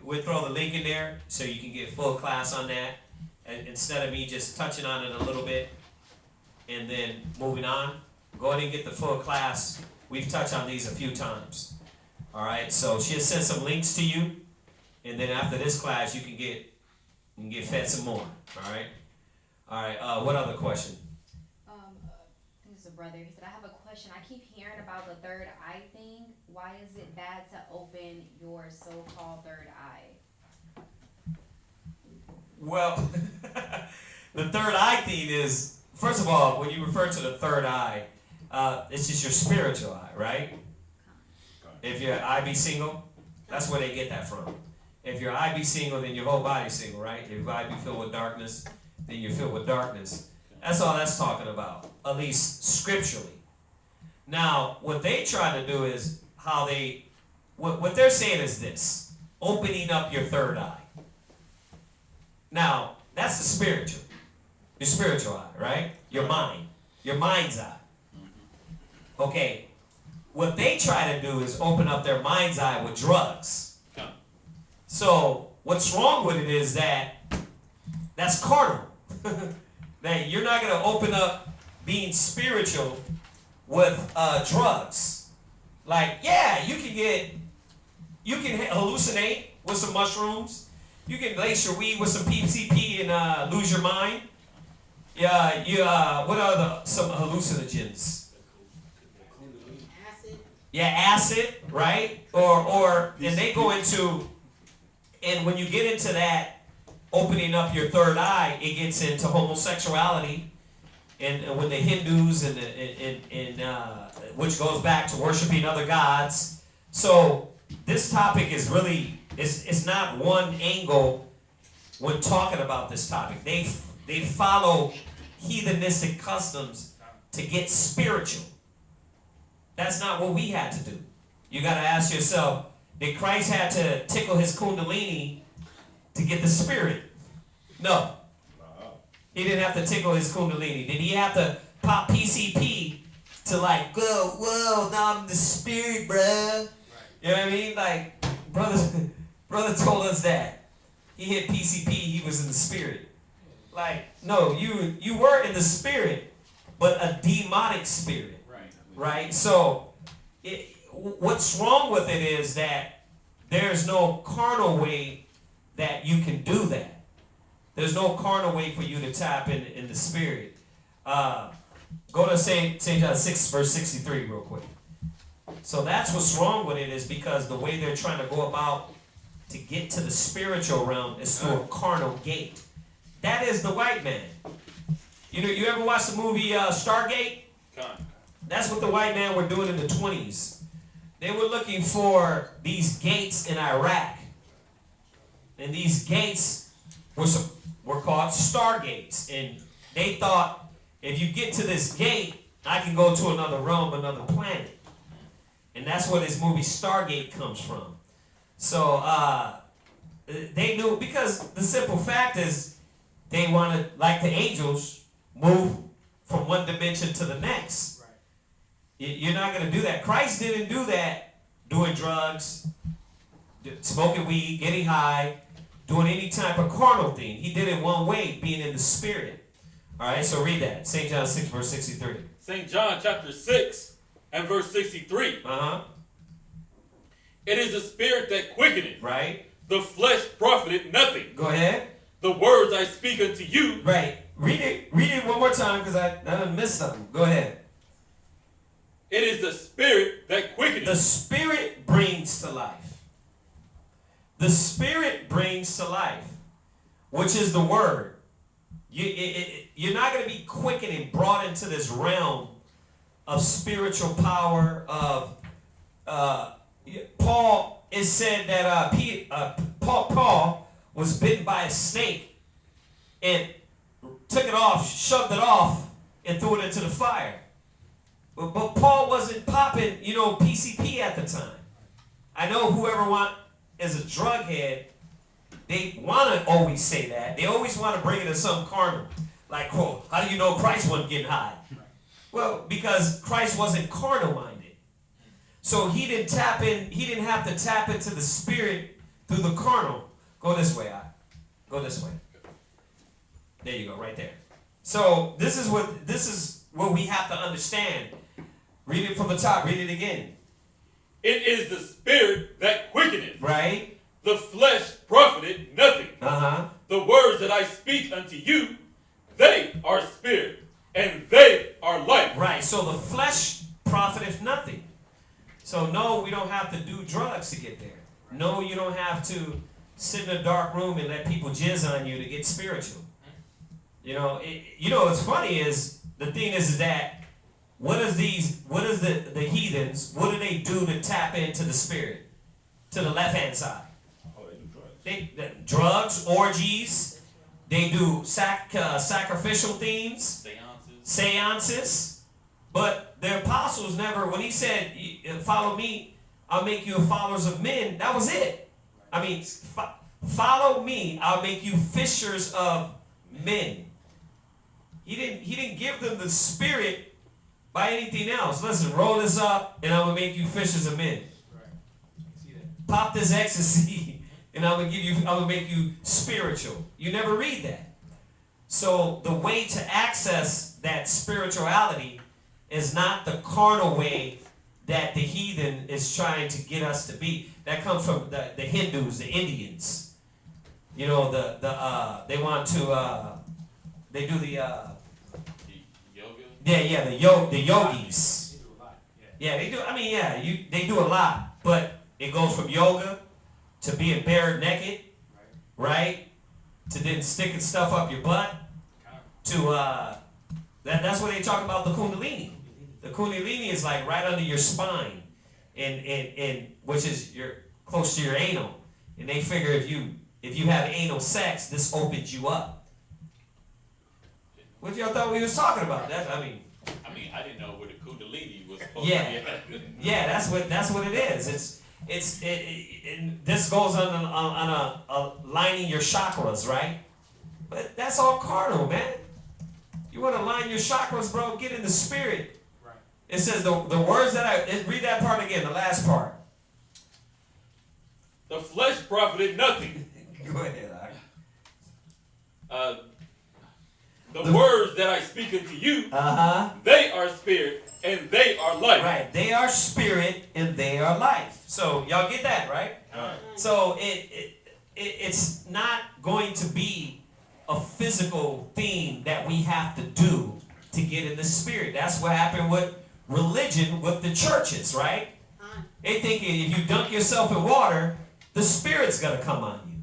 We'll throw the link in there so you can get full class on that. And instead of me just touching on it a little bit and then moving on, go ahead and get the full class. We've touched on these a few times. All right, so she'll send some links to you, and then after this class, you can get fed some more. All right. What other question? This is a brother. He said, I have a question. I keep hearing about the third eye thing. Why is it bad to open your so-called third eye? Well, the third eye thing is, first of all, when you refer to the third eye, it's just your spiritual eye, right? If your eye be single, that's where they get that from. If your eye be single, then your whole body's single, right? If your eye be filled with darkness, then you're filled with darkness. That's all that's talking about, at least scripturally. Now, what they try to do is what they're saying is this, opening up your third eye. Now, that's the spiritual, your spiritual eye, right? Your mind, your mind's eye. Okay, what they try to do is open up their mind's eye with drugs. So, what's wrong with it is that's carnal. That you're not going to open up being spiritual with drugs. Like, yeah, you can hallucinate with some mushrooms. You can lace your weed with some PCP and lose your mind. Yeah, what are some hallucinogens? Acid. Yeah, acid, right? And they go into, and when you get into that, opening up your third eye, it gets into homosexuality, and when the Hindus and which goes back to worshiping other gods. So this topic is really it's not one angle when talking about this topic. They follow heathenistic customs to get spiritual. That's not what we had to do. You got to ask yourself, did Christ had to tickle his kundalini to get the spirit? No. He didn't have to tickle his kundalini. Did he have to pop PCP to like, whoa, now I'm the spirit, bruh? You know what I mean? Like, brother told us that. He hit PCP, he was in the spirit. Like, no, you were in the spirit, but a demonic spirit. Right? So, what's wrong with it is that there's no carnal way that you can do that. There's no carnal way for you to tap in the spirit. Go to St. John 6, verse 63 real quick. So that's what's wrong with it, is because the way they're trying to go about to get to the spiritual realm is through a carnal gate. That is the white man. You ever watch the movie Stargate? That's what the white man were doing in the 20s. They were looking for these gates in Iraq. And these gates were called stargates. And they thought, if you get to this gate, I can go to another realm, another planet. And that's where this movie Stargate comes from. So they knew, because the simple fact is, they want to, like the angels, move from one dimension to the next. You're not going to do that. Christ didn't do that doing drugs, smoking weed, getting high, doing any type of carnal thing. He did it one way, being in the spirit. All right, so read that. St. John 6, verse 63. St. John chapter 6 and verse 63. It is the spirit that quickeneth. Right. The flesh profited nothing. Go ahead. The words I speak unto you. Right. Read it one more time, because I done missed something. Go ahead. It is the spirit that quickeneth. The spirit brings to life. The spirit brings to life, which is the word. You're not going to be quickened and brought into this realm of spiritual power. Of Paul, it said that Paul was bitten by a snake and took it off, shoved it off, and threw it into the fire. But Paul wasn't popping, PCP at the time. I know whoever is a drug head, they want to always say that. They always want to bring it to some carnal. Like, quote, how do you know Christ wasn't getting high? Well, because Christ wasn't carnal-minded. So he didn't have to tap into the spirit through the carnal. Go this way, Go this way. There you go, right there. So this is what we have to understand. Read it from the top. Read it again. It is the spirit that quickeneth. Right. The flesh profited nothing. The words that I speak unto you, they are spirit, and they are life. Right. So the flesh profiteth nothing. So no, we don't have to do drugs to get there. No, you don't have to sit in a dark room and let people jizz on you to get spiritual. What's funny is, the thing is that what is the heathens, what do they do to tap into the spirit? To the left-hand side. They do drugs. Drugs, orgies. They do sacrificial things. Seances. But the apostles never, when he said, follow me, I'll make you followers of men, that was it. I mean, follow me, I'll make you fishers of men. He didn't give them the spirit by anything else. Listen, roll this up, and I'm gonna make you fishers of men. Pop this ecstasy, and I'm gonna make you spiritual. You never read that. So the way to access that spirituality is not the carnal way that the heathen is trying to get us to be. That comes from the Hindus, the Indians. They want to. They do the yoga. Yeah, the yogis. Yeah, they do. I mean, they do a lot, but it goes from yoga to being bare naked, right? to then sticking stuff up your butt, to that's what they talk about the kundalini. The kundalini is like right under your spine, and which is close to your anal. And they figure if you have anal sex, this opens you up. What y'all thought we was talking about? I didn't know where the kundalini was supposed to be. Yeah, that's what it is. And this goes on lining your chakras, right? But that's all carnal, man. You want to line your chakras, bro? Get in the spirit. Right. It says the words that read that part again, the last part. The flesh profited nothing. Go ahead. The words that I speak unto you, they are spirit and they are life. Right. They are spirit and they are life. So y'all get that, right? So it's not going to be a physical thing that we have to do to get in the spirit. That's what happened with religion, with the churches, right? They thinking if you dunk yourself in water, the spirit's gonna come on you,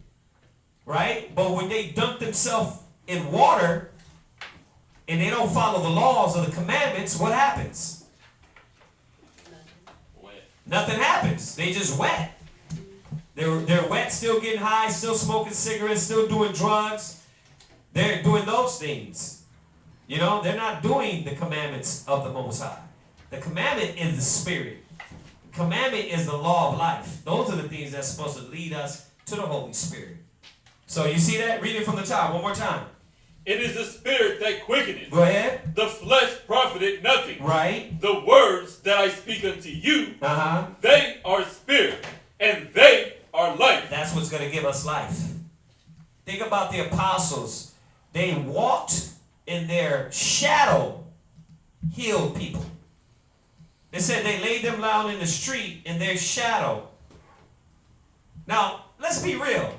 right? But when they dunk themselves in water and they don't follow the laws or the commandments, what happens? Wet. Nothing happens. They just wet. They're wet, still getting high, still smoking cigarettes, still doing drugs. They're doing those things. You know, they're not doing the commandments of the Most High. The commandment is the spirit. The commandment is the law of life. Those are the things that's supposed to lead us to the Holy Spirit. So you see that? Read it from the top one more time. It is the spirit that quickeneth. Go ahead. The flesh profited nothing. Right. The words that I speak unto you, Uh-huh. they are spirit and they are life. That's what's going to give us life. Think about the apostles. They walked in their shadow, healed people. They said they laid them down in the street in their shadow. Now, let's be real.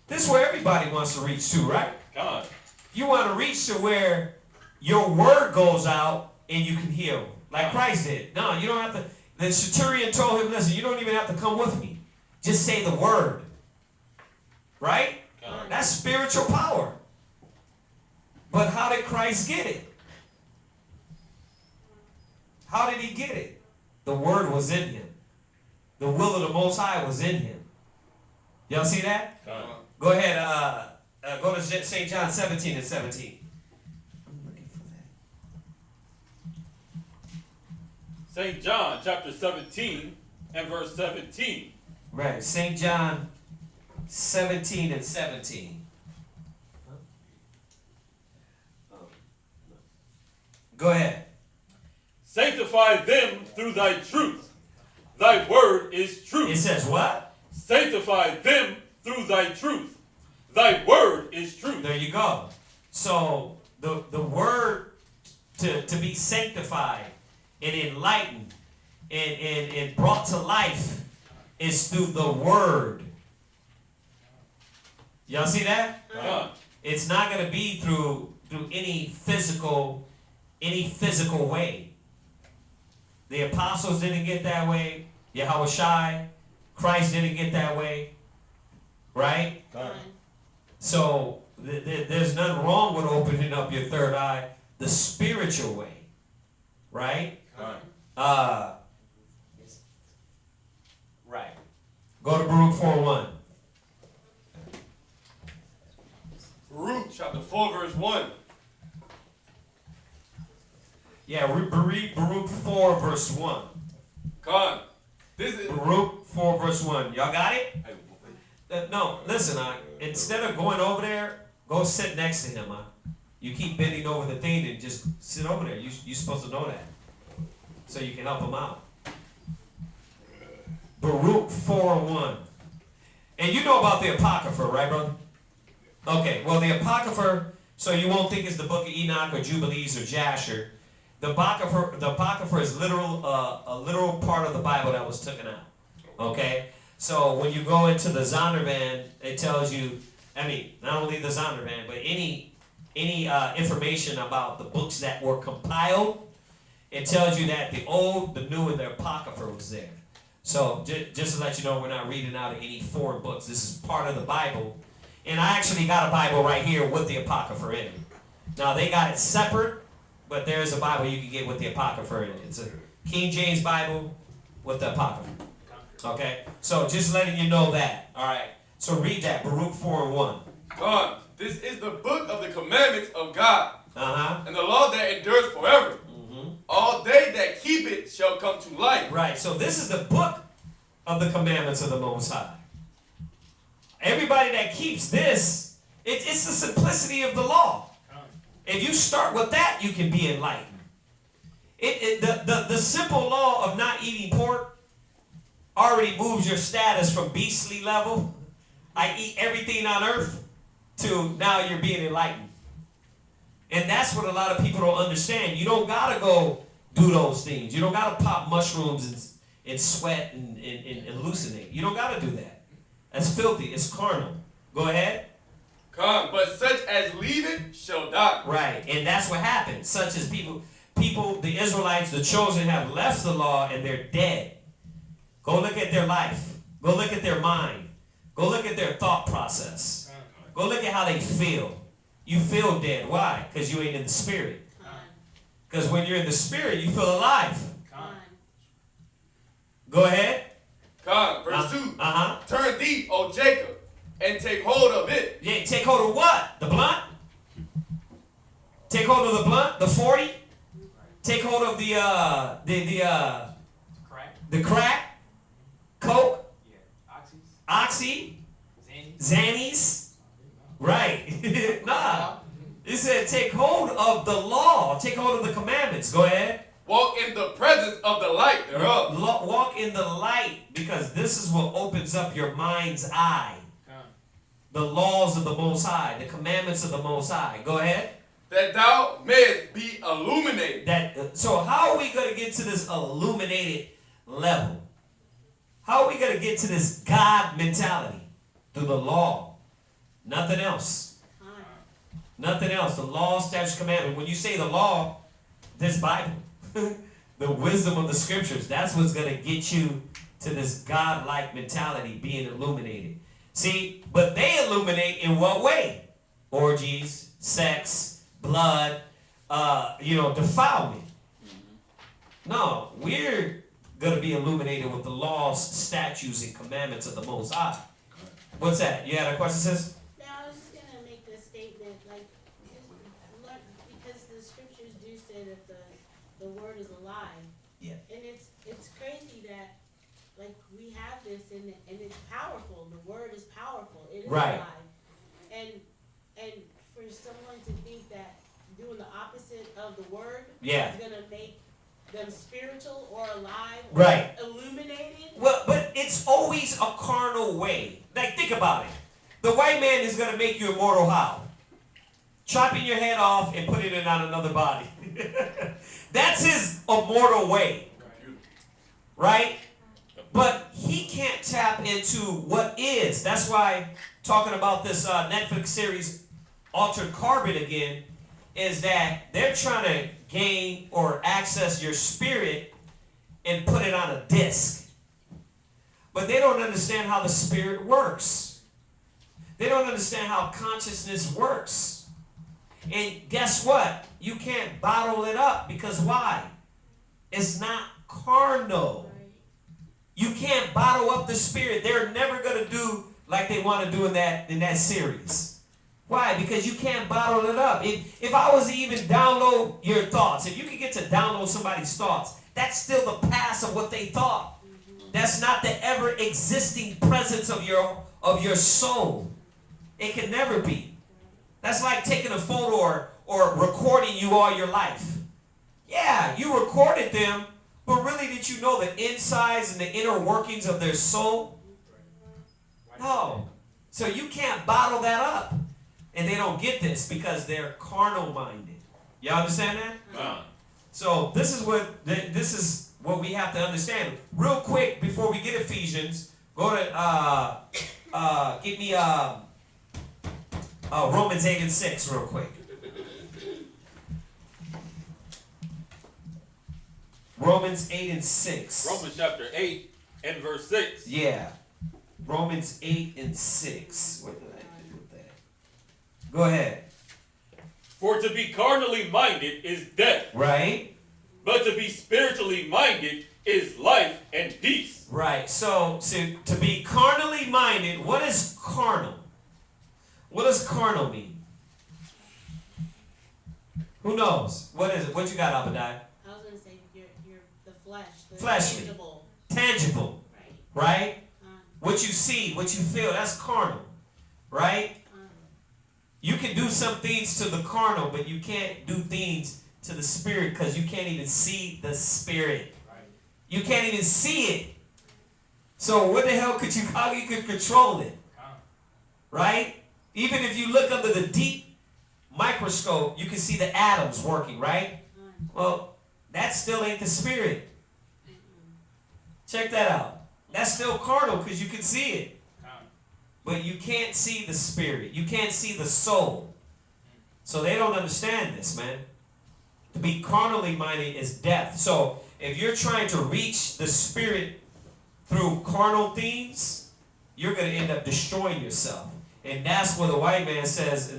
This is where everybody wants to reach to, right? God. You want to reach to where your word goes out and you can heal, like Christ did. No, you don't have to. The centurion told him, listen, you don't even have to come with me. Just say the word. Right? God. That's spiritual power. But how did Christ get it? How did he get it? The word was in him. The will of the Most High was in him. Y'all see that? Go ahead. Go to St. John 17 and 17. I'm looking for that. St. John chapter 17 and verse 17. Right. St. John 17 and 17. Go ahead. Sanctify them through thy truth. Thy word is truth. It says what? Sanctify them through thy truth. Thy word is truth. There you go. So the word to be sanctified and enlightened and brought to life is through the word. Y'all see that? It's not going to be through any physical way. The apostles didn't get that way. Yahweh Shai, Christ didn't get that way. Right? So there's nothing wrong with opening up your third eye the spiritual way. Right? Right. Go to Baruch 4:1. Baruch chapter 4 verse 1. Yeah, read Baruch 4 verse 1. God, this is Baruch 4 verse 1. Y'all got it? No, listen, instead of going over there, go sit next to him. You keep bending over the thing and just sit over there. You're supposed to know that. So you can help him out. Baruch 4:1. And you know about the Apocrypha, right, brother? Okay, well, the Apocrypha, so you won't think it's the book of Enoch or Jubilees or Jasher. The Apocrypha is a literal part of the Bible that was taken out. Okay? So when you go into the Zondervan, it tells you, not only the Zondervan, but any information about the books that were compiled, it tells you that the Old, the New, and the Apocrypha was there. So just to let you know, we're not reading out of any foreign books. This is part of the Bible, And I actually got a Bible right here with the Apocrypha in it. Now, they got it separate, but there is a Bible you can get with the Apocrypha in it. It's a King James Bible with the Apocrypha. Okay? So, just letting you know that. All right? So, read that. Baruch 4:1. God, this is the book of the commandments of God, Uh-huh. and the law that endures forever. All they that keep it shall come to life. Right. So, this is the book of the commandments of the Most High. Everybody that keeps this, it's the simplicity of the law. If you start with that, you can be enlightened. The simple law of not eating pork already moves your status from beastly level, I eat everything on earth, to now you're being enlightened. And that's what a lot of people don't understand. You don't got to go do those things. You don't got to pop mushrooms and sweat and hallucinate. You don't got to do that. That's filthy. It's carnal. Go ahead. Come, but such as leave it shall die. Right, and that's what happened. Such as people, the Israelites, the chosen, have left the law and they're dead. Go look at their life. Go look at their mind. Go look at their thought process. Go look at how they feel. You feel dead. Why? Because you ain't in the spirit. Because when you're in the spirit, you feel alive. Go ahead. God, verse 2. Uh-huh. Turn thee, O Jacob, and take hold of it. Yeah, take hold of what? The blunt? Take hold of the blunt? The 40? Take hold of the crack? Coke? Yeah. Oxy? Xannies? Right. Nah. It said take hold of the law. Take hold of the commandments. Go ahead. Walk in the presence of the light thereof. Walk in the light, because this is what opens up your mind's eye. The laws of the Most High, the commandments of the Most High. Go ahead. That thou mayest be illuminated. So how are we going to get to this illuminated level? How are we going to get to this God mentality? Through the law. Nothing else. Nothing else. The law, statutes, commandment. When you say the law, this Bible. The wisdom of the scriptures. That's what's going to get you to this God-like mentality, being illuminated. See, but they illuminate in what way? Orgies, sex, blood, defilement. No, we're going to be illuminated with the laws, statutes, and commandments of the Most High. What's that? You had a question, sis? Now, I was just going to make the statement, because the scriptures do say that the word is alive. Yeah. And it's crazy that, we have this and it's powerful. The word is powerful. It is right. alive. And for someone to think that doing the opposite of the word is going to make them spiritual or alive or right. illuminated. Well, but it's always a carnal way. Think about it. The white man is going to make you immortal how? Chopping your head off and putting it on another body. That's his immortal way. Right? But he can't tap into what is. That's why talking about this Netflix series, Altered Carbon again, is that they're trying to gain or access your spirit and put it on a disc. But they don't understand how the spirit works. They don't understand how consciousness works. And guess what? You can't bottle it up, because why? It's not carnal. You can't bottle up the spirit. They're never going to do like they want to do in that series. Why? Because you can't bottle it up. If I was to even download your thoughts, if you could get to download somebody's thoughts, that's still the past of what they thought. That's not the ever existing presence of your soul. It can never be. That's like taking a photo or recording you all your life. Yeah, you recorded them, but really did you know the insides and the inner workings of their soul? No. So you can't bottle that up. And they don't get this because they're carnal minded. Y'all understand that? So this is what we have to understand. Real quick before we get Ephesians, go to give me Romans 8 and 6 real quick. Romans 8 and 6. Romans chapter 8 and verse 6. Yeah. Romans 8 and 6. What did I do with that? Go ahead. For to be carnally minded is death. Right. But to be spiritually minded is life and peace. Right. So to be carnally minded, what is carnal? What does carnal mean? Who knows? What is it? What you got, Abadai? I was gonna say you're the flesh, the Fleshly. tangible. Tangible. Right? What you see, what you feel, that's carnal. Right? You can do some things to the carnal, but you can't do things to the spirit because you can't even see the spirit. You can't even see it. So what the hell could you, how you could control it? Right? Even if you look under the deep microscope, you can see the atoms working, right? Well, that still ain't the spirit. Check that out. That's still carnal because you can see it. But you can't see the spirit. You can't see the soul. So they don't understand this, man. To be carnally minded is death. So if you're trying to reach the spirit through carnal things, you're going to end up destroying yourself. And that's what the white man says.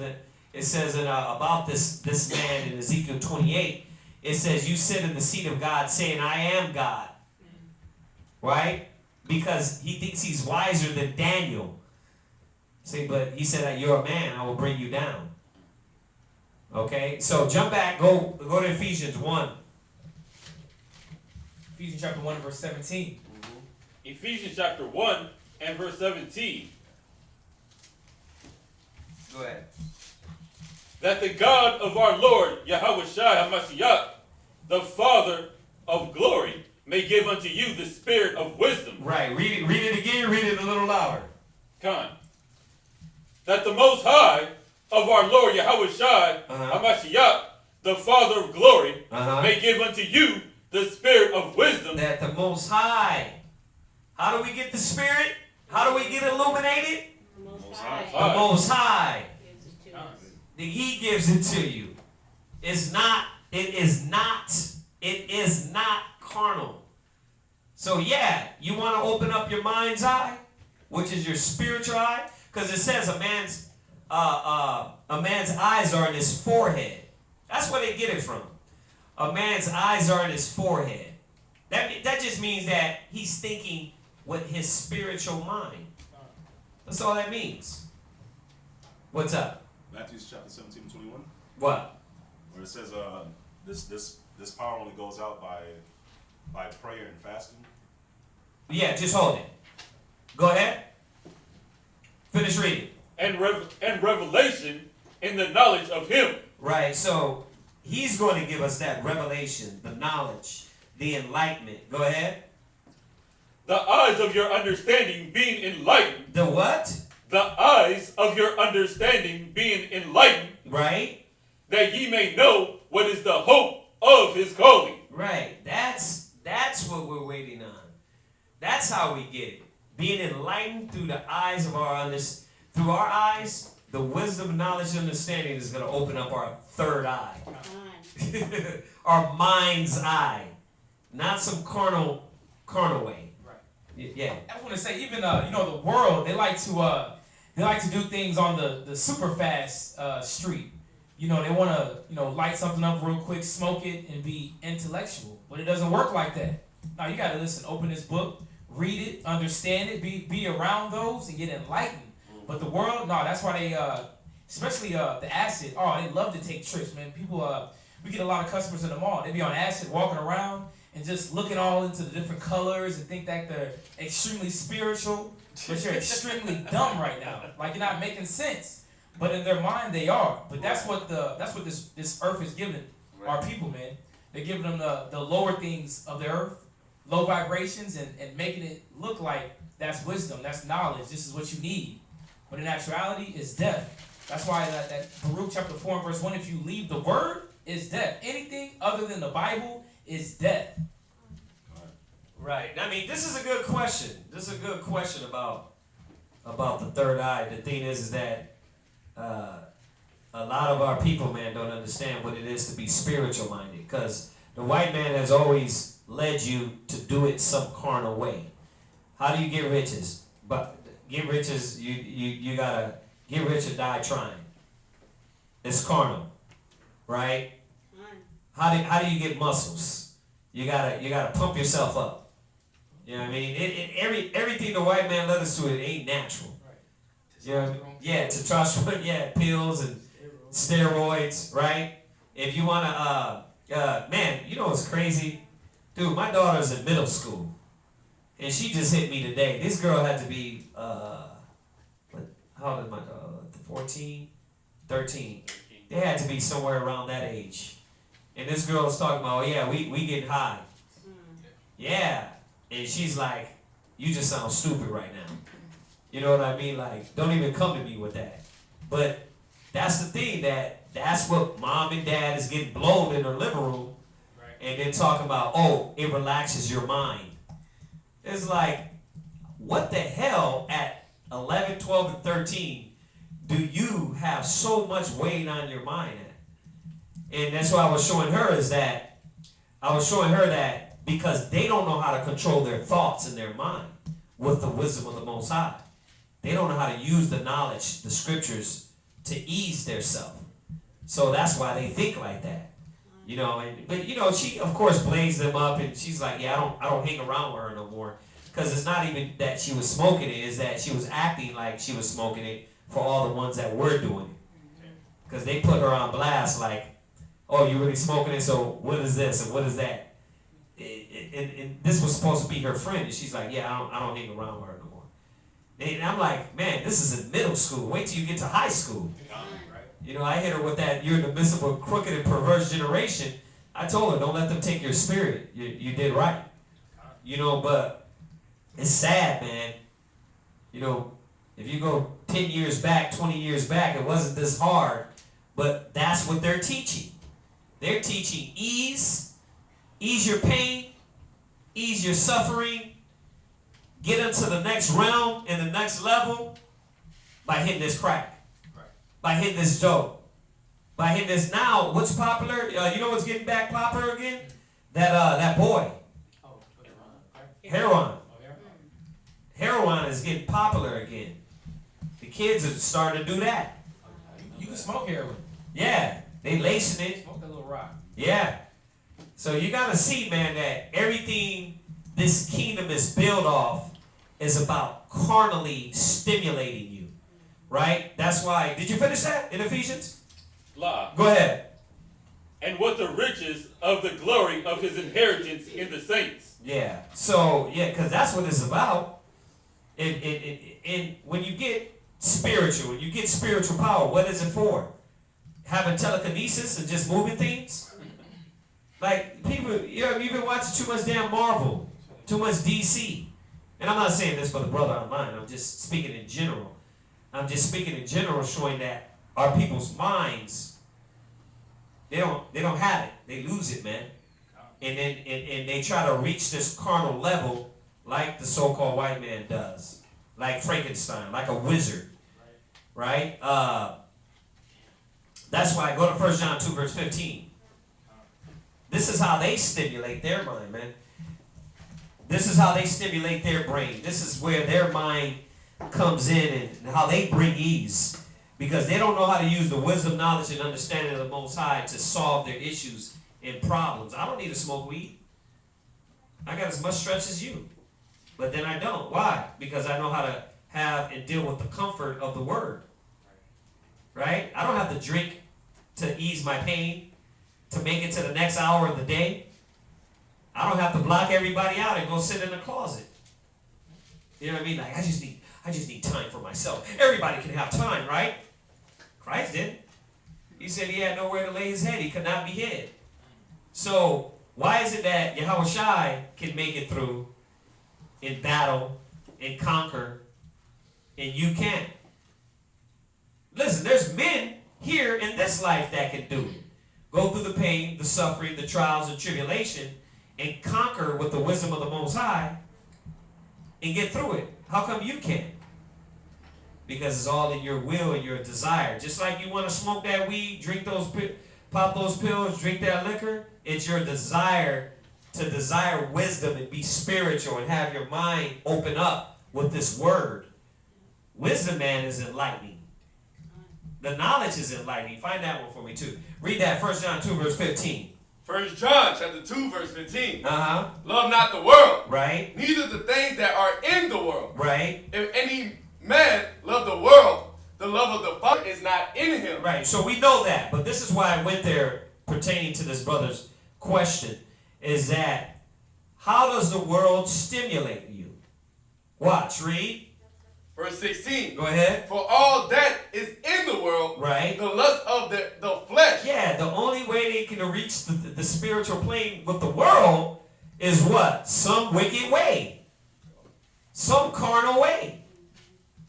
It says about this man in Ezekiel 28. It says, you sit in the seat of God saying, I am God. Right? Because he thinks he's wiser than Daniel. See, but he said, you're a man, I will bring you down. Okay? So jump back, go to Ephesians 1. Ephesians chapter 1 verse 17. Ephesians chapter 1 and verse 17. Go ahead. That the God of our Lord, Yahweh Shai HaMashiach, the Father of glory, may give unto you the spirit of wisdom. Right. Read it again. Read it a little louder. Con. That the Most High of our Lord Yahweh Shai HaMashiach, the Father of glory, may give unto you the spirit of wisdom. That the Most High. How do we get the spirit? How do we get illuminated? The Most High. The Most High. Gives it to us. He gives it to you. It is not carnal. So yeah, you want to open up your mind's eye, which is your spiritual eye, because it says a man's eyes are in his forehead. That's where they get it from. A man's eyes are in his forehead. That just means that he's thinking with his spiritual mind. That's all that means. What's up? Matthew chapter 17:21. What? Where it says this power only goes out by prayer and fasting. Yeah, just hold it. Go ahead. Finish reading. And revelation in the knowledge of him. Right, so he's going to give us that revelation, the knowledge, the enlightenment. Go ahead. The eyes of your understanding being enlightened. The what? The eyes of your understanding being enlightened. Right. That ye may know what is the hope of his calling. Right. That's what we're waiting on. That's how we get it. Being enlightened through the eyes of through our eyes, the wisdom, knowledge, and understanding is going to open up our third eye. Our mind's eye. Not some carnal way. Right. Yeah. I want to say, even the world, they like to do things on the super fast street. They want to light something up real quick, smoke it, and be intellectual. But it doesn't work like that. No, you got to listen, open this book, read it, understand it, be around those, and get enlightened. But the world, no, that's why they, especially the acid. Oh, they love to take trips, man. People, we get a lot of customers in the mall. They be on acid, walking around and just looking all into the different colors and think that they're extremely spiritual, but you're extremely dumb right now. Like, you're not making sense. But in their mind, they are. But that's what this earth is giving our people, man. They're giving them the lower things of the earth, low vibrations, and making it look like that's wisdom, that's knowledge, this is what you need. But in actuality, it's death. That's why that Baruch chapter 4 and verse 1, if you leave the word, it's death. Anything other than the Bible is death. Right. I mean, this is a good question. This is a good question about the third eye. The thing is that a lot of our people, man, don't understand what it is to be spiritual minded, because the white man has always led you to do it some carnal way. How do you get riches? But get riches, you gotta get rich or die trying. It's carnal, right? How do you get muscles? You gotta pump yourself up. You know what I mean? Everything the white man led us to, it ain't natural. You know, yeah, testosterone, yeah, pills and steroids, right? If you wanna, man, you know what's crazy? Dude, my daughter's in middle school, and she just hit me today. This girl had to be, how old is my daughter? 14, 13. They had to be somewhere around that age. And this girl was talking about, oh yeah, we getting high. Yeah. And she's like, you just sound stupid right now. You know what I mean? Like, don't even come to me with that. But that's the thing, that's what mom and dad is getting blown in their living room. And then talking about, oh, it relaxes your mind. It's like, what the hell at 11, 12, and 13 do you have so much weight on your mind at? And that's what I was showing her that because they don't know how to control their thoughts in their mind with the wisdom of the Most High. They don't know how to use the knowledge, the scriptures, to ease their self. So that's why they think like that. You know, but you know, she of course blazed them up, and she's like, yeah, I don't hang around with her no more. Because it's not even that she was smoking it, it's that she was acting like she was smoking it for all the ones that were doing it. Because they put her on blast like, oh, you really smoking it, so what is this and what is that? And this was supposed to be her friend, and she's like, yeah, I don't hang around with her no more. And I'm like, man, this is in middle school. Wait till you get to high school. You know, I hit her with that, you're in the midst of a crooked and perverse generation. I told her, don't let them take your spirit. You did right. You know, but it's sad, man. You know, if you go 10 years back, 20 years back, it wasn't this hard. But that's what they're teaching. They're teaching ease your pain, ease your suffering, get into the next realm and the next level by hitting this crack. By hitting this dope. By hitting this now, what's popular? You know what's getting back popular again? That boy. Heroin. Heroin is getting popular again. The kids are starting to do that. You can smoke heroin. Yeah, they lacing it. Smoke that little rock. Yeah. So you gotta see, man, that everything this kingdom is built off is about carnally stimulating you. Right? That's why. Did you finish that in Ephesians? La. Go ahead. And what the riches of the glory of his inheritance in the saints. Yeah. So, yeah, because that's what it's about. And when you get spiritual, when you get spiritual power, what is it for? Having telekinesis and just moving things? Like, people, you know, you've been watching too much damn Marvel, too much DC. And I'm not saying this for the brother online. I'm just speaking in general. I'm just speaking in general, showing that our people's minds, they don't have it. They lose it, man. And then and they try to reach this carnal level like the so-called white man does. Like Frankenstein, like a wizard. Right? That's why I go to 1 John 2 verse 15. This is how they stimulate their mind, man. This is how they stimulate their brain. This is where their mind comes in and how they bring ease, because they don't know how to use the wisdom, knowledge, and understanding of the Most High to solve their issues and problems. I don't need to smoke weed. I got as much stretch as you, but then I don't. Why? Because I know how to have and deal with the comfort of the word. Right? I don't have to drink to ease my pain, to make it to the next hour of the day. I don't have to block everybody out and go sit in the closet. You know what I mean? Like, I just need time for myself. Everybody can have time, right? Christ didn't. He said he had nowhere to lay his head. He could not be hid. So why is it that Yahushua can make it through in battle and conquer and you can't? Listen, there's men here in this life that can do it. Go through the pain, the suffering, the trials and tribulation, and conquer with the wisdom of the Most High and get through it. How come you can't? Because it's all in your will and your desire. Just like you want to smoke that weed, drink those, pop those pills, drink that liquor, it's your desire to desire wisdom and be spiritual and have your mind open up with this word. Wisdom, man, is enlightening. The knowledge is enlightening. Find that one for me too. Read that 1 John 2 verse 15. 1 John chapter 2 verse 15. Uh-huh. Love not the world. Right. Neither the things that are in the world. Right. If any man love the world, the love of the Father is not in him. Right. So we know that. But this is why I went there pertaining to this brother's question. Is that how does the world stimulate you? Watch. Read. Verse 16. Go ahead. For all that is in the world, right, the lust of the flesh. Yeah, the only way they can reach the spiritual plane with the world is what? Some wicked way. Some carnal way.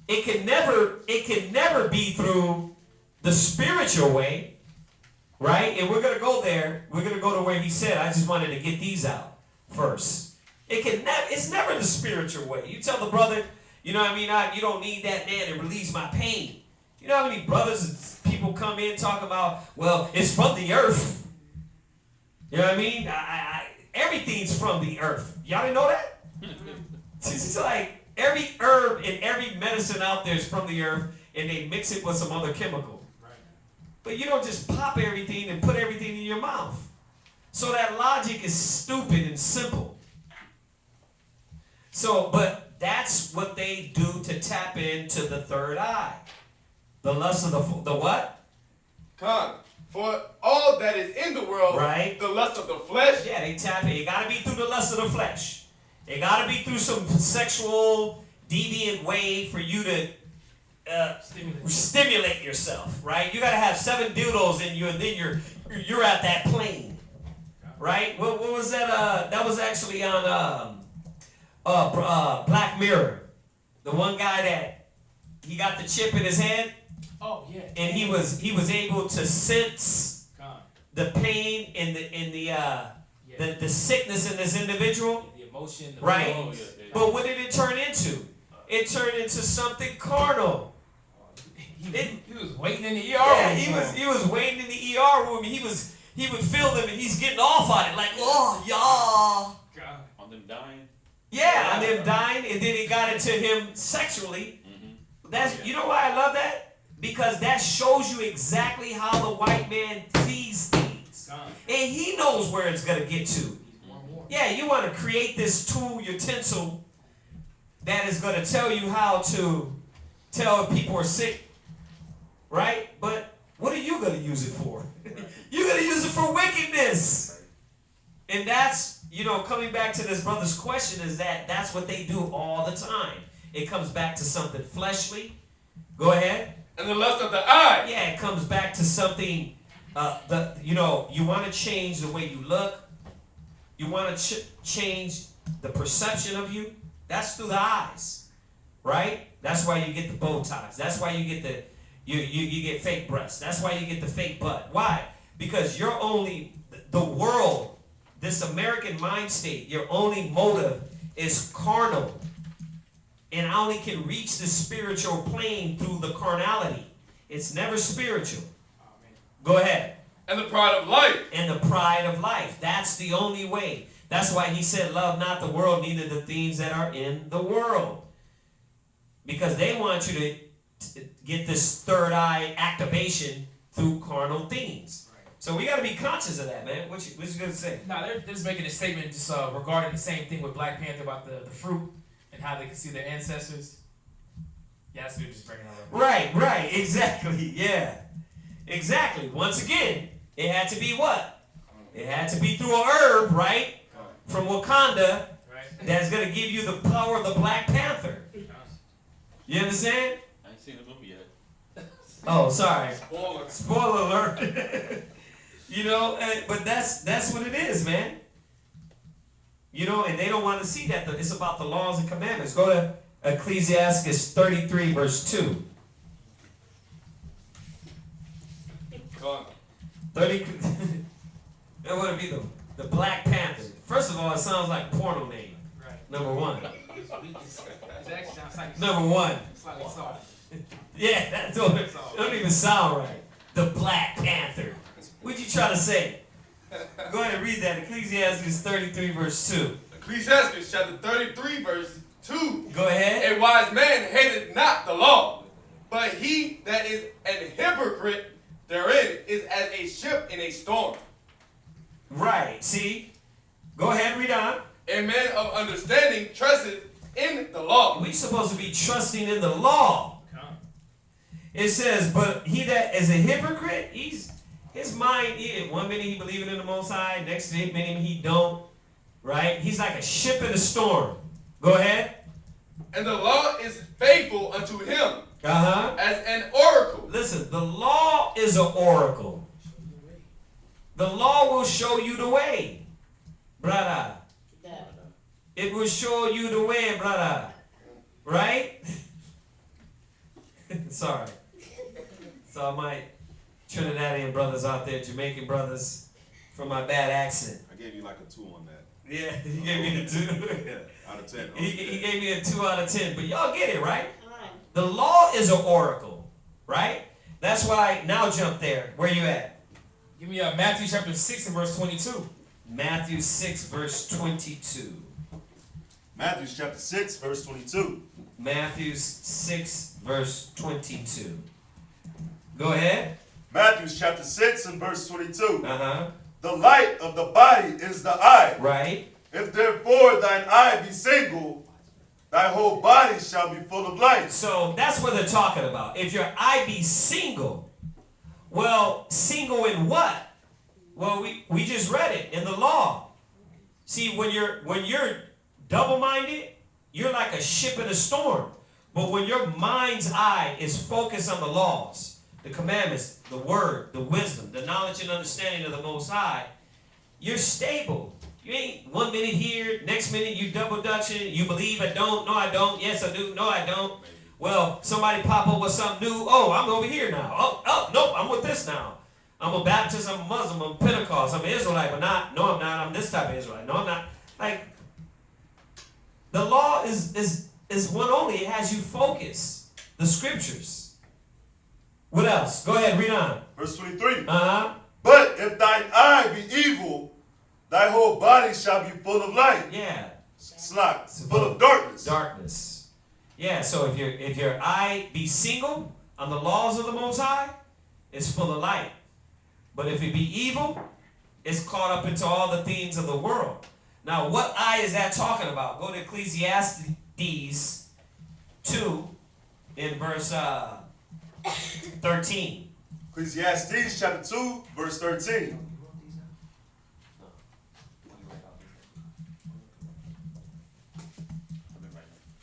It can never be through the spiritual way. Right? And we're gonna go there. We're gonna go to where he said, I just wanted to get these out first. It's never the spiritual way. You tell the brother, you know what I mean? You don't need that man to release my pain. You know how many brothers and people come in talking about, well, it's from the earth. You know what I mean? Everything's from the earth. Y'all didn't know that? It's like every herb and every medicine out there is from the earth, and they mix it with some other chemical. Right. But you don't just pop everything and put everything in your mouth. So that logic is stupid and simple. So, but that's what they do to tap into the third eye. The lust of the what? Con. For all that is in the world, right, the lust of the flesh. Yeah, they tap in. It got to be through the lust of the flesh. It got to be through some sexual deviant way for you to stimulate yourself, right? You got to have 7 dildos in you, and then you're at that plane, right? What was that? That was actually on Black Mirror. The one guy that he got the chip in his head. Oh yeah. And he was able to sense the pain and the sickness in this individual. The emotion. Right? But what did it turn into? It turned into something carnal. He was waiting in the ER Yeah, room. he was waiting in the ER room. He would feel them, and he's getting off on it like, oh y'all. God. On them dying. Yeah, on them dying, and then it got into him sexually. That's, you know why I love that? Because that shows you exactly how the white man sees things. And he knows where it's going to get to. Yeah, you want to create this tool, utensil, that is going to tell you how to tell if people are sick. Right? But what are you going to use it for? You're going to use it for wickedness. And that's, coming back to this brother's question, is that's what they do all the time. It comes back to something fleshly. Go ahead. And the lust of the eye. Yeah, it comes back to something, you want to change the way you look. You want to change the perception of you. That's through the eyes, right? That's why you get the Botox. That's why you get you get fake breasts. That's why you get the fake butt. Why? Because you're only, the world, this American mind state, your only motive is carnal. And I only can reach the spiritual plane through the carnality. It's never spiritual. Go ahead. And the pride of life. And the pride of life. That's the only way. That's why he said, love not the world, neither the things that are in the world. Because they want you to get this third eye activation through carnal things. Right. So we got to be conscious of that, man. What you going to say? No, they're just making a statement just regarding the same thing with Black Panther about the fruit. And how they can see their ancestors. Yeah, that's what you're just bringing up. Right, exactly, yeah. Exactly. Once again, it had to be what? It had to be through a herb, right? From Wakanda, that's going to give you the power of the Black Panther. You understand? I ain't seen the movie yet. Oh, sorry. Spoiler alert. But that's what it is, man. And they don't want to see that. It's about the laws and commandments. Go to Ecclesiastes 33, verse 2. 30. That would be the Black Panther. First of all, it sounds like a porno name. Right. Number one. Number one. Yeah, that don't even sound right. The Black Panther. What'd you try to say? Go ahead and read that. Ecclesiastes 33, verse 2. Ecclesiastes chapter 33, verse 2. Go ahead. A wise man hated not the law, But he that is an hypocrite therein is as a ship in a storm. Right. See? Go ahead, read on. A man of understanding trusteth in the law. We supposed to be trusting in the law. It says, but he that is a hypocrite, his mind, one minute he believing in the Most High, next minute he don't. Right? He's like a ship in a storm. Go ahead. And the law is faithful unto him as an oracle. Listen, the law is an oracle. The law will show you the way, brother. It will show you the way, brother. Right? Sorry. So my Trinidadian brothers out there, Jamaican brothers, for my bad accent. I gave you like a 2 on that. Yeah, he gave me a 2. Yeah, out of 10. He gave me a 2 out of 10. But y'all get it, right? The law is an oracle, right? That's why now jump there. Where you at? Give me Matthew chapter 6 and verse 22. Matthew 6 verse 22. Matthew chapter 6 verse 22. Matthew 6 verse 22. Go ahead. Matthew chapter 6 and verse 22. Uh-huh. The light of the body is the eye. Right. If therefore thine eye be single, thy whole body shall be full of light. So that's what they're talking about. If your eye be single, well, single in what? Well, we just read it in the law. See, when you're double-minded, you're like a ship in a storm. But when your mind's eye is focused on the laws, the commandments, the word, the wisdom, the knowledge and understanding of the Most High, you're stable. You ain't 1 minute here, next minute you double dutching, you believe I don't, no I don't, yes I do, no I don't. Well, somebody pop up with something new, oh, I'm over here now. Oh, nope, I'm with this now. I'm a Baptist, I'm a Muslim, I'm a Pentecost, I'm an Israelite, but no I'm not, I'm this type of Israelite. No, I'm not. Like, the law is one only, it has you focus. The scriptures. What else? Go ahead, read on. Verse 23. Uh-huh. But if thine eye be evil, thy whole body shall be full of light. Yeah. Slack. Full of darkness. Darkness. Yeah, so if your eye be single on the laws of the Most High, it's full of light. But if it be evil, it's caught up into all the things of the world. Now, what eye is that talking about? Go to Ecclesiastes 2 in verse 13. Ecclesiastes chapter 2, verse 13.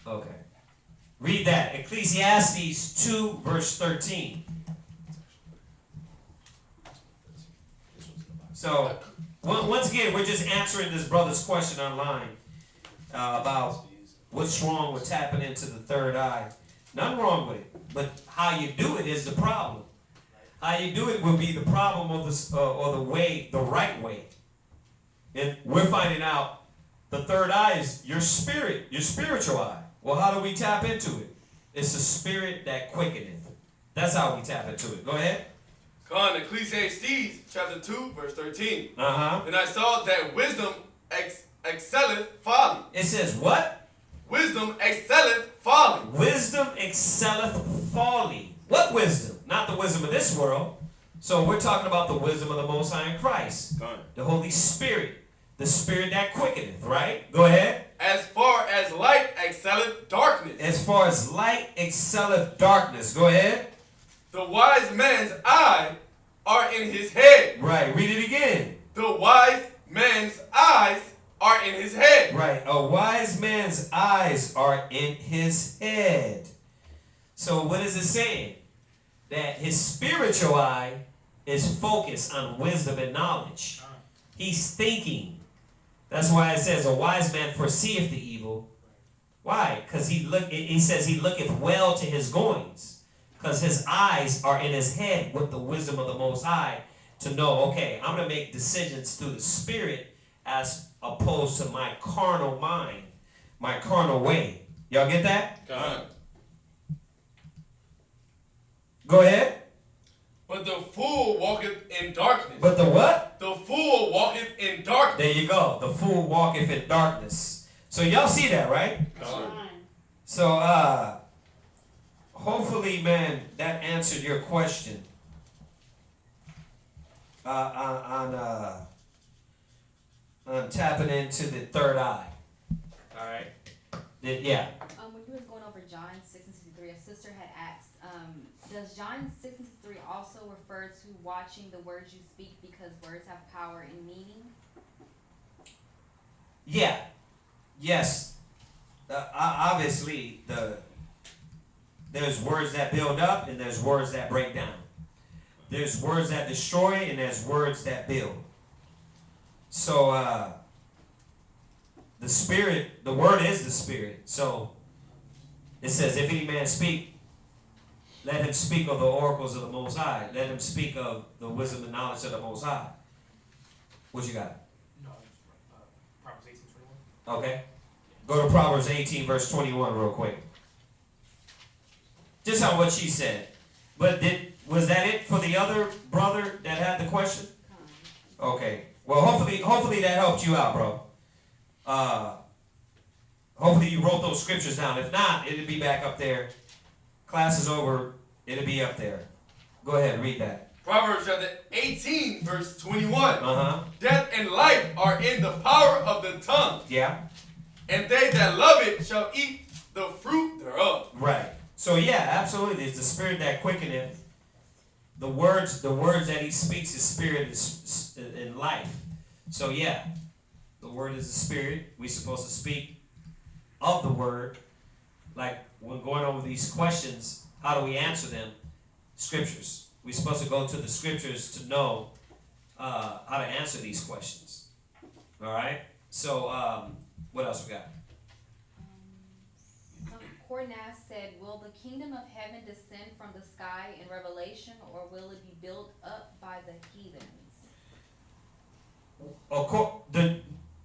Okay. Read that. Ecclesiastes 2, verse 13. So, once again, we're just answering this brother's question online about what's wrong with tapping into the third eye. Nothing wrong with it, but how you do it is the problem. How you do it will be the problem or the right way. And we're finding out the third eye is your spirit, your spiritual eye. Well, how do we tap into it? It's the spirit that quickeneth. That's how we tap into it. Go ahead. Come on, Ecclesiastes chapter 2, verse 13. Uh-huh. And I saw that wisdom excelleth folly. It says what? Wisdom excelleth folly. Wisdom excelleth folly. What wisdom? Not the wisdom of this world. So we're talking about the wisdom of the Most High in Christ. The Holy Spirit. The Spirit that quickeneth, right? Go ahead. As far as light excelleth darkness. As far as light excelleth darkness. Go ahead. The wise man's eye are in his head. Right. Read it again. The wise man's eyes are in his head. Right. A wise man's eyes are in his head. So what is it saying? That his spiritual eye is focused on wisdom and knowledge. He's thinking. That's why it says a wise man foreseeth the evil. Why? Because he says he looketh well to his goings. Because his eyes are in his head with the wisdom of the Most High to know, okay, I'm going to make decisions through the Spirit as opposed to my carnal mind, my carnal way. Y'all get that? Go ahead. But the fool walketh in darkness. But the what? The fool walketh in darkness. There you go. The fool walketh in darkness. So y'all see that, right? So, hopefully, man, that answered your question. On tapping into the third eye. All right. Yeah. When you was going over John 6:63, a sister had asked, does John 6:63 also refer to watching the words you speak because words have power and meaning? Yeah. Yes. Obviously, there's words that build up and there's words that break down. There's words that destroy and there's words that build. So the Spirit, the Word is the Spirit. So it says, if any man speak, let him speak of the oracles of the Most High. Let him speak of the wisdom and knowledge of the Most High. What you got? No, Proverbs 18:21. Okay. Go to Proverbs 18, verse 21 real quick. Just on what she said. But was that it for the other brother that had the question? Okay. Well, hopefully that helped you out, bro. Hopefully you wrote those scriptures down. If not, it'll be back up there. Class is over. It'll be up there. Go ahead, read that. Proverbs chapter 18, verse 21. Death and life are in the power of the tongue. Yeah. And they that love it shall eat the fruit thereof. Right. So yeah, absolutely. It's the Spirit that quickeneth. The words that he speaks, his Spirit is in life. So yeah, the Word is the Spirit. We're supposed to speak of the Word. Like when going over these questions, how do we answer them? Scriptures. We're supposed to go to the Scriptures to know how to answer these questions. All right. So what else we got? Cornas said, will the kingdom of heaven descend from the sky in Revelation, or will it be built up by the heathens?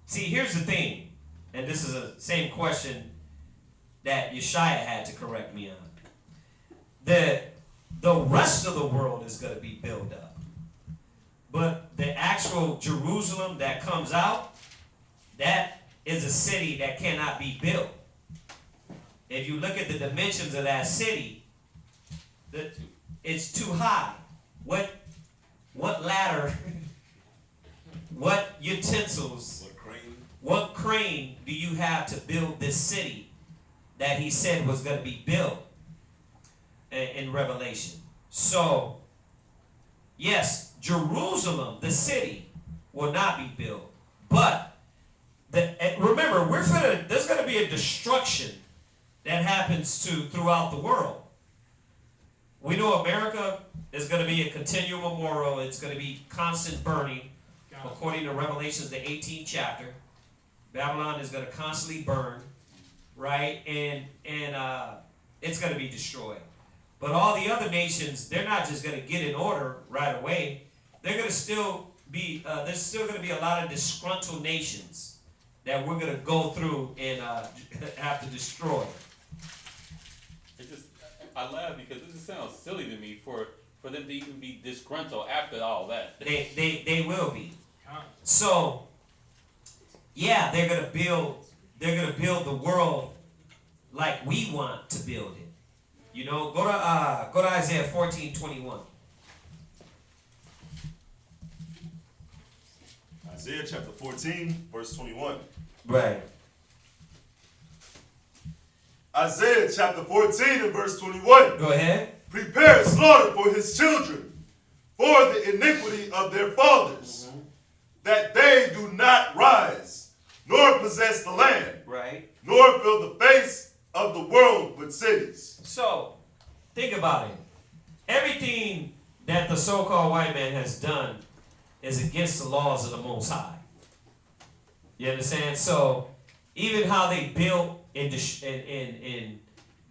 See, here's the thing, and this is the same question that Yeshaya had to correct me on. The rest of the world is going to be built up. But the actual Jerusalem that comes out, that is a city that cannot be built. If you look at the dimensions of that city, it's too high. What ladder, what utensils, what crane do you have to build this city that he said was going to be built in Revelation? So, yes, Jerusalem, the city, will not be built. But remember, there's going to be a destruction that happens throughout the world. We know America is going to be a continual memorial. It's going to be constant burning. According to Revelations, the 18th chapter, Babylon is going to constantly burn, right? And it's going to be destroyed. But all the other nations, they're not just going to get in order right away. They're going to still be, there's still going to be a lot of disgruntled nations that we're going to go through and have to destroy. I laugh because it just sounds silly to me for them to even be disgruntled after all that. They will be. So, yeah, they're gonna build the world like we want to build it. You know, go to Isaiah 14:21. Isaiah chapter 14, verse 21. Right. Isaiah chapter 14 and verse 21. Go ahead. Prepare slaughter for his children, for the iniquity of their fathers, that they do not rise, nor possess the land, right, nor fill the face of the world with cities. So, think about it. Everything that the so-called white man has done is against the laws of the Most High. You understand? So, even how they built and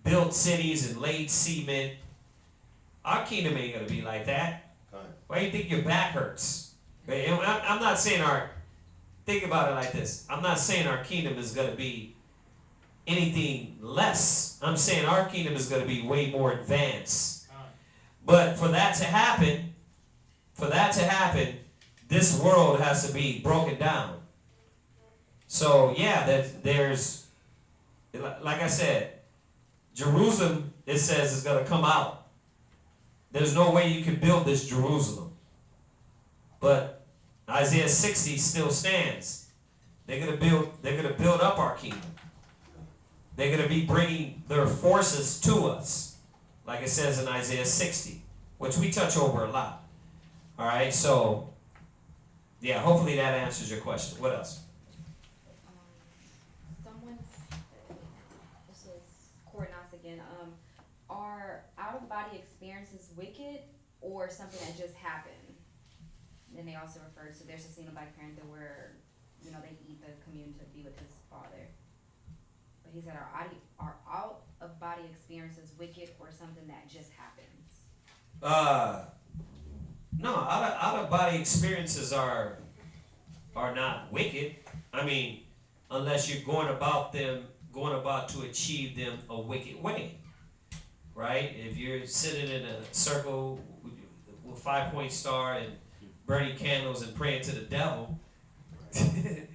built cities and laid cement, our kingdom ain't gonna be like that. Why do you think your back hurts? I'm not saying think about it like this. I'm not saying our kingdom is gonna be anything less. I'm saying our kingdom is gonna be way more advanced. But for that to happen, this world has to be broken down. So yeah, there's, like I said, Jerusalem it says is going to come out. There's no way you can build this Jerusalem. But Isaiah 60 still stands. They're going to build up our kingdom. They're going to be bringing their forces to us, like it says in Isaiah 60, which we touch over a lot. All right, so yeah, hopefully that answers your question. What else? This is Coordinates again. Are out-of-body experiences wicked or something that just happened? And they also refer to, there's a scene in Black Panther where, they eat the commune to be with his father. But he said, are out-of-body experiences wicked or something that just happens? No, out-of-body experiences are not wicked. I mean, unless you're going about to achieve them a wicked way, right? If you're sitting in a circle with 5-point star and burning candles and praying to the devil, then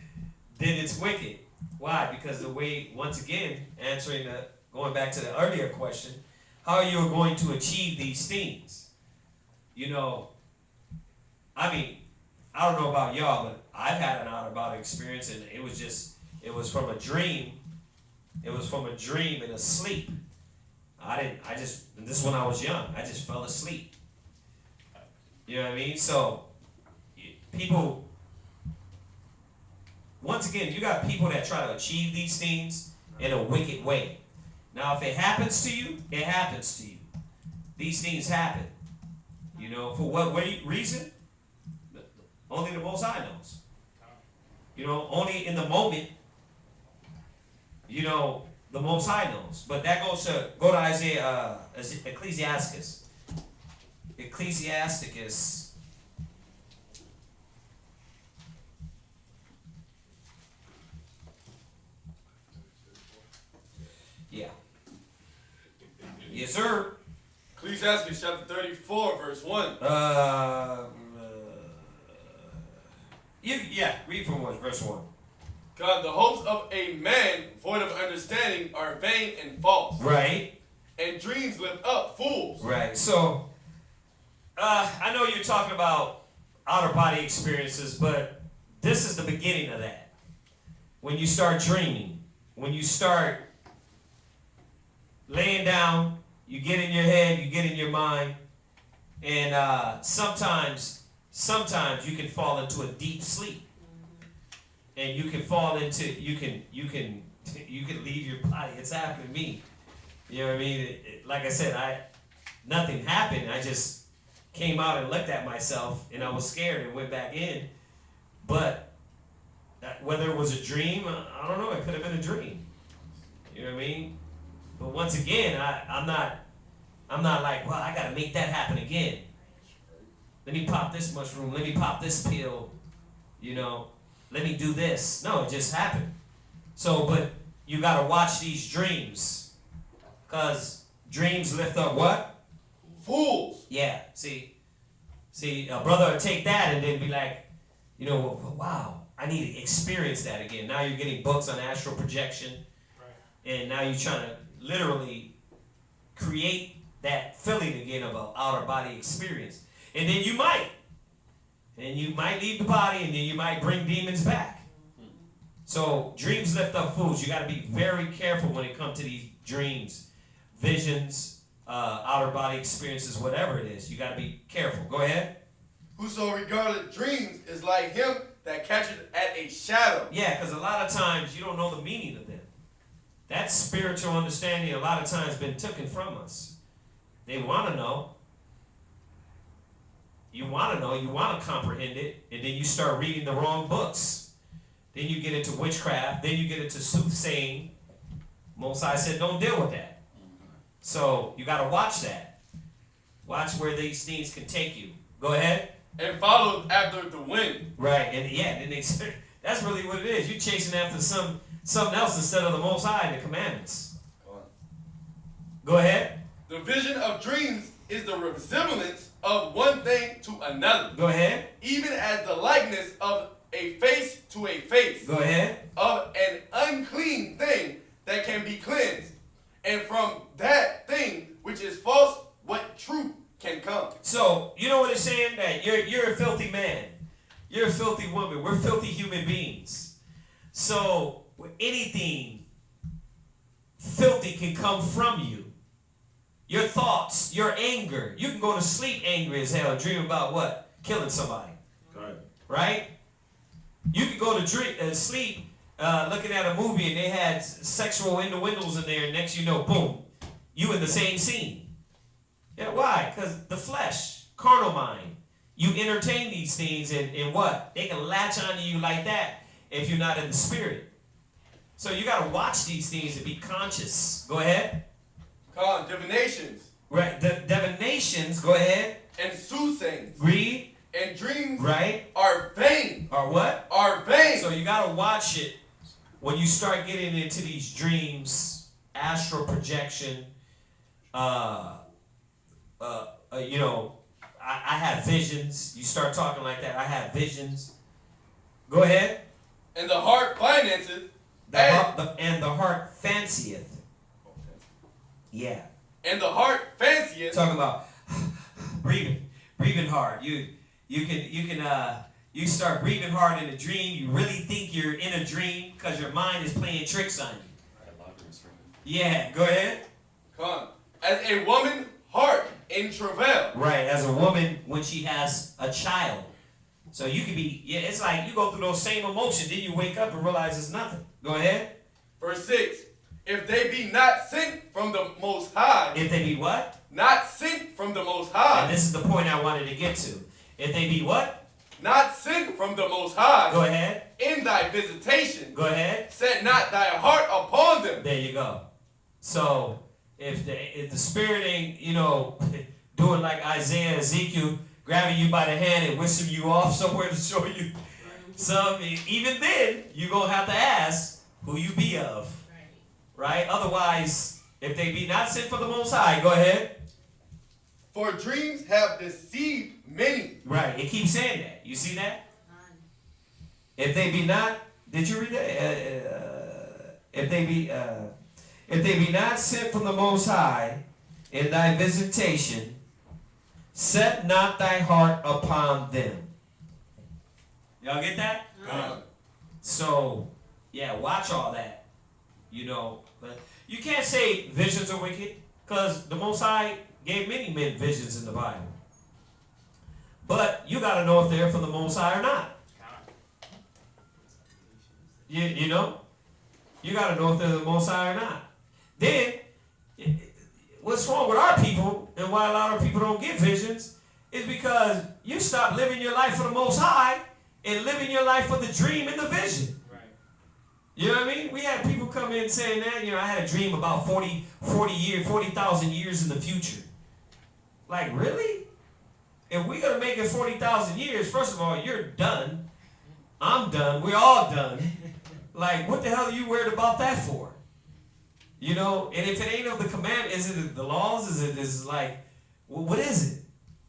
it's wicked. Why? Because the way, once again, going back to the earlier question, how are you going to achieve these things? I mean, I don't know about y'all, but I've had an out-of-body experience, and it was from a dream. It was from a dream and a sleep. And this is when I was young. I just fell asleep. You know what I mean? So, people, once again, you got people that try to achieve these things in a wicked way. Now, if it happens to you, it happens to you. These things happen. For what reason? Only the Most High knows. Only in the moment, the Most High knows. But that go to Isaiah, Ecclesiasticus. Ecclesiasticus. Yeah. Yes, sir. Ecclesiastes chapter 34, verse 1. Read from verse 1. God, the hopes of a man void of understanding are vain and false. Right. And dreams lift up fools. Right. So, I know you're talking about outer body experiences, but this is the beginning of that. When you start dreaming, when you start laying down, you get in your head, you get in your mind, and sometimes you can fall into a deep sleep, and you can fall into you can leave your body. It's happened to me. You know what I mean? Like I said, nothing happened. I just came out and looked at myself, and I was scared and went back in. But whether it was a dream, I don't know. It could have been a dream. You know what I mean? But once again, I'm not like, well, I got to make that happen again. Let me pop this mushroom. Let me pop this pill. Let me do this. No, it just happened. So, but you got to watch these dreams, because dreams lift up what? Fools. Yeah. See, a brother would take that and then be like, wow, I need to experience that again. Now you're getting books on astral projection, and now you're trying to literally create that feeling again of an outer body experience. And then you might leave the body, and then you might bring demons back. So dreams lift up fools. You got to be very careful when it comes to these dreams, visions, outer body experiences, whatever it is. You got to be careful. Go ahead. Whoso regardeth dreams is like him that catcheth at a shadow. Yeah, because a lot of times you don't know the meaning of them. That spiritual understanding a lot of times been taken from us. They want to know. You want to know, you want to comprehend it, and then you start reading the wrong books. Then you get into witchcraft, then you get into soothsaying. Most High said don't deal with that. So you got to watch that. Watch where these things can take you. Go ahead. And follow after the wind. Right, and then that's really what it is. You're chasing after something else instead of the Most High and the commandments. Go ahead. The vision of dreams is the resemblance of one thing to another. Go ahead. Even as the likeness of a face to a face. Go ahead. Of an unclean thing that can be cleansed. and from that thing which is false, what truth can come. So, you know what it's saying? That you're a filthy man. You're a filthy woman. We're filthy human beings. So, anything filthy can come from you. Your thoughts, your anger. You can go to sleep angry as hell and dream about what? Killing somebody. Right? You can go to sleep looking at a movie and they had sexual innuendos in there, and next you know, boom, you in the same scene. Yeah, why? Because the flesh, carnal mind, you entertain these things, and what? They can latch onto you like that if you're not in the spirit. So you got to watch these things and be conscious. Go ahead. Divinations. Right, divinations, go ahead. And soothsayings. Read. And dreams. Right. Are vain. Are what? Are vain. So you got to watch it when you start getting into these dreams, astral projection. You know, I have visions. You start talking like that. I have visions. Go ahead. And the heart finances. And the heart fancieth. Yeah. And the heart fancieth. Talking about breathing hard. You start breathing hard in a dream. You really think you're in a dream because your mind is playing tricks on you. Yeah, go ahead. As a woman heart in travail. Right, as a woman when she has a child. So you could be, it's like you go through those same emotions, then you wake up and realize it's nothing. Go ahead. Verse 6. If they be not sent from the Most High. If they be what? Not sent from the Most High. And this is the point I wanted to get to. If they be what? Not sent from the Most High. Go ahead. In thy visitation. Go ahead. Set not thy heart upon them. There you go. So if the spirit ain't, doing like Isaiah, Ezekiel, grabbing you by the hand and whisking you off somewhere to show you something, even then, you're going to have to ask who you be of. Right? Otherwise, if they be not sent from the Most High, go ahead. For dreams have deceived many. Right. It keeps saying that. You see that? If they be not, did you read that? If they be not sent from the Most High in thy visitation, set not thy heart upon them. Y'all get that? So, yeah, watch all that. But you can't say visions are wicked, because the Most High gave many men visions in the Bible. But you got to know if they're from the Most High or not. You know? You got to know if they're the Most High or not. Then, what's wrong with our people, and why a lot of people don't get visions, is because you stop living your life for the Most High and living your life for the dream and the vision. You know what I mean? We had people come in saying that, I had a dream about 40,000 years in the future. Like, really? If we're going to make it 40,000 years, first of all, you're done. I'm done. We're all done. Like, what the hell are you worried about that for? And if it ain't of the command, is it the laws? Is it like, what is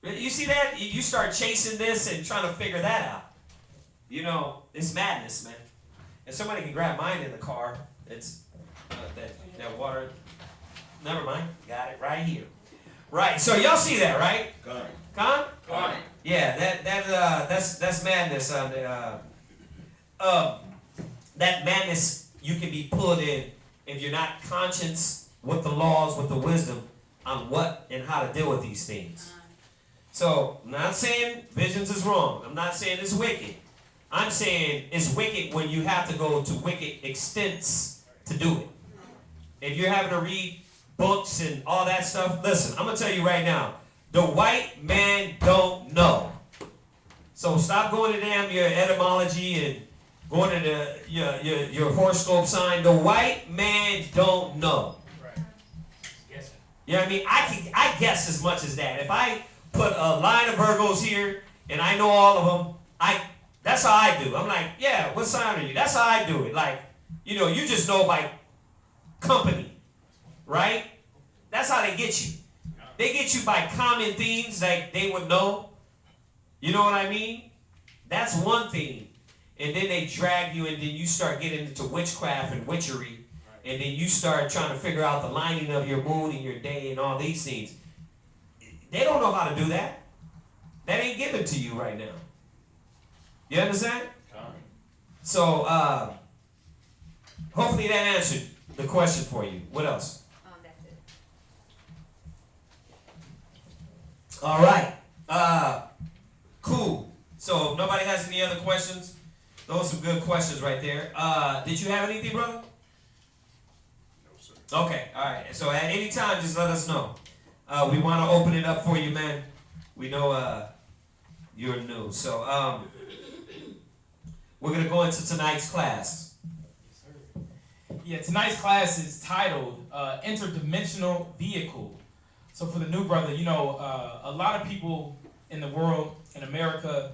it? You see that? You start chasing this and trying to figure that out. It's madness, man. And somebody can grab mine in the car. It's that water. Never mind. Got it right here. Right. So y'all see that, right? Con? Yeah. That's madness on the. That madness you can be pulled in if you're not conscious with the laws, with the wisdom on what and how to deal with these things. So I'm not saying visions is wrong. I'm not saying it's wicked. I'm saying it's wicked when you have to go to wicked extents to do it. If you're having to read books and all that stuff, listen, I'm going to tell you right now, the white man don't know. So stop going to your etymology and going to your horoscope sign. The white man don't know. You know what I mean? I guess as much as that. If I put a line of Virgos here and I know all of them, that's how I do. I'm like, yeah, what sign are you? That's how I do it. Like, you just know by company, right? That's how they get you. They get you by common things like they would know. You know what I mean? That's one thing. And then they drag you, and then you start getting into witchcraft and witchery. and then you start trying to figure out the lining of your moon and your day and all these things. They don't know how to do that. That ain't given to you right now. You understand? So, hopefully that answered the question for you. What else? That's it. All right. Cool. So, nobody has any other questions? Those are some good questions right there. Did you have anything, brother? No, sir. Okay. All right. So, at any time, just let us know. We want to open it up for you, man. We know you're new. So, we're going to go into tonight's class. Yeah, tonight's class is titled Interdimensional Vechicle. So for the new brother, you know, a lot of people in the world, in America,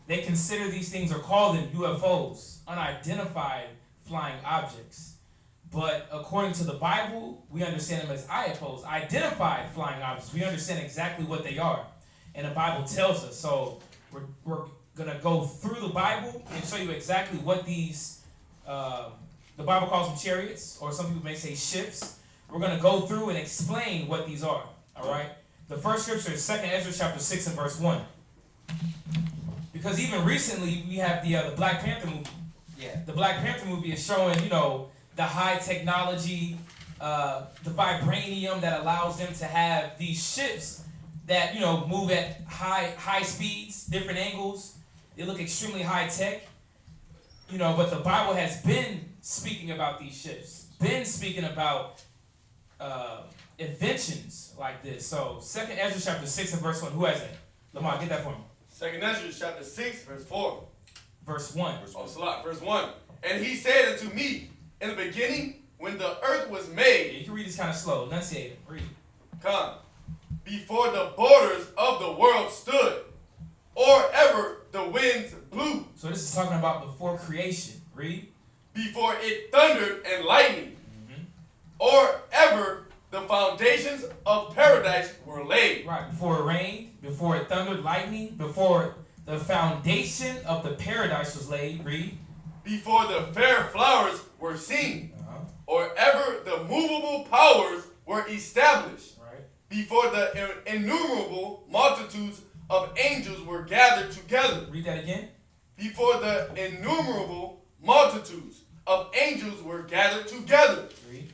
they consider these things or call them UFOs, unidentified flying objects. But according to the Bible, we understand them as IFOs, identified flying objects. We understand exactly what they are. And the Bible tells us. So we're going to go through the Bible and show you exactly what these, the Bible calls them chariots, or some people may say ships. We're going to go through and explain what these are, all right? The first scripture is 2 Ezra chapter 6 and verse 1. Because even recently, we have the Black Panther movie. Yeah. The Black Panther movie is showing, you know, the high technology, the vibranium that allows them to have these ships that, you know, move at high speeds, different angles. They look extremely high tech, you know, but the Bible has been speaking about these ships, been speaking about inventions like this. So 2 Ezra chapter 6 and verse 1, who has that? Lamar, get that for me. 2 Ezra chapter 6, verse 4. Verse 1. Verse 1. And he said unto me, in the beginning, when the earth was made. Yeah, you can read this kind of slow. Enunciate it. Read. Come. Before the borders of the world stood, or ever the winds blew. So this is talking about before creation. Read. Before it thundered and lightning, or ever the foundations of paradise were laid. Right, before it rained, before it thundered, lightning, before the foundation of the paradise was laid. Read. Before the fair flowers were seen, or ever the movable powers were established. Right. Before the innumerable multitudes of angels were gathered together. Read that again. Before the innumerable multitudes of angels were gathered together. Read.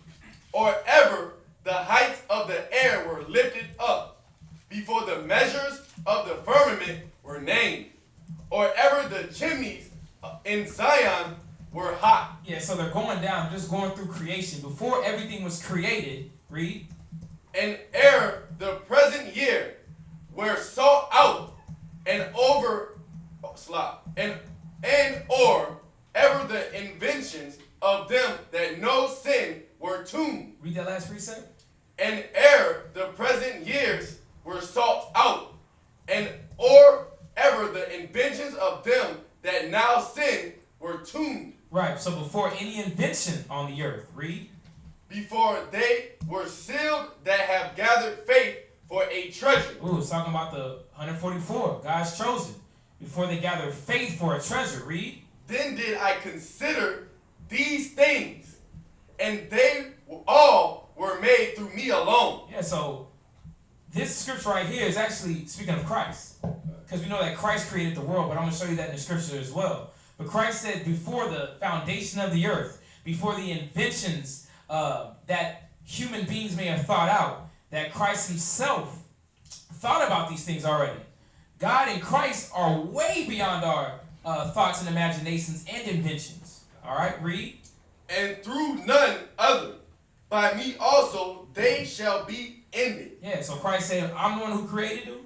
Or ever the heights of the air were lifted up. Before the measures of the firmament were named. Or ever the chimneys in Zion were hot. Yeah, so they're going down, just going through creation. Before everything was created, read. And ere the present year were sought out and over and or ever the inventions of them that no sin were tuned. Read that last precept. And ere the present years were sought out, and or ever the inventions of them that now sin were tuned. Right, so before any invention on the earth, read. Before they were sealed that have gathered faith for a treasure. Ooh, it's talking about the 144, God's chosen. Before they gathered faith for a treasure, read. Then did I consider these things, and they all were made through me alone. Yeah, so this scripture right here is actually speaking of Christ. Because we know that Christ created the world, but I'm going to show you that in the scripture as well. But Christ said before the foundation of the earth, before the inventions that human beings may have thought out, that Christ himself thought about these things already. God and Christ are way beyond our thoughts and imaginations and inventions. All right, read. And through none other, by me also they shall be ended. Yeah, so Christ said, I'm the one who created them,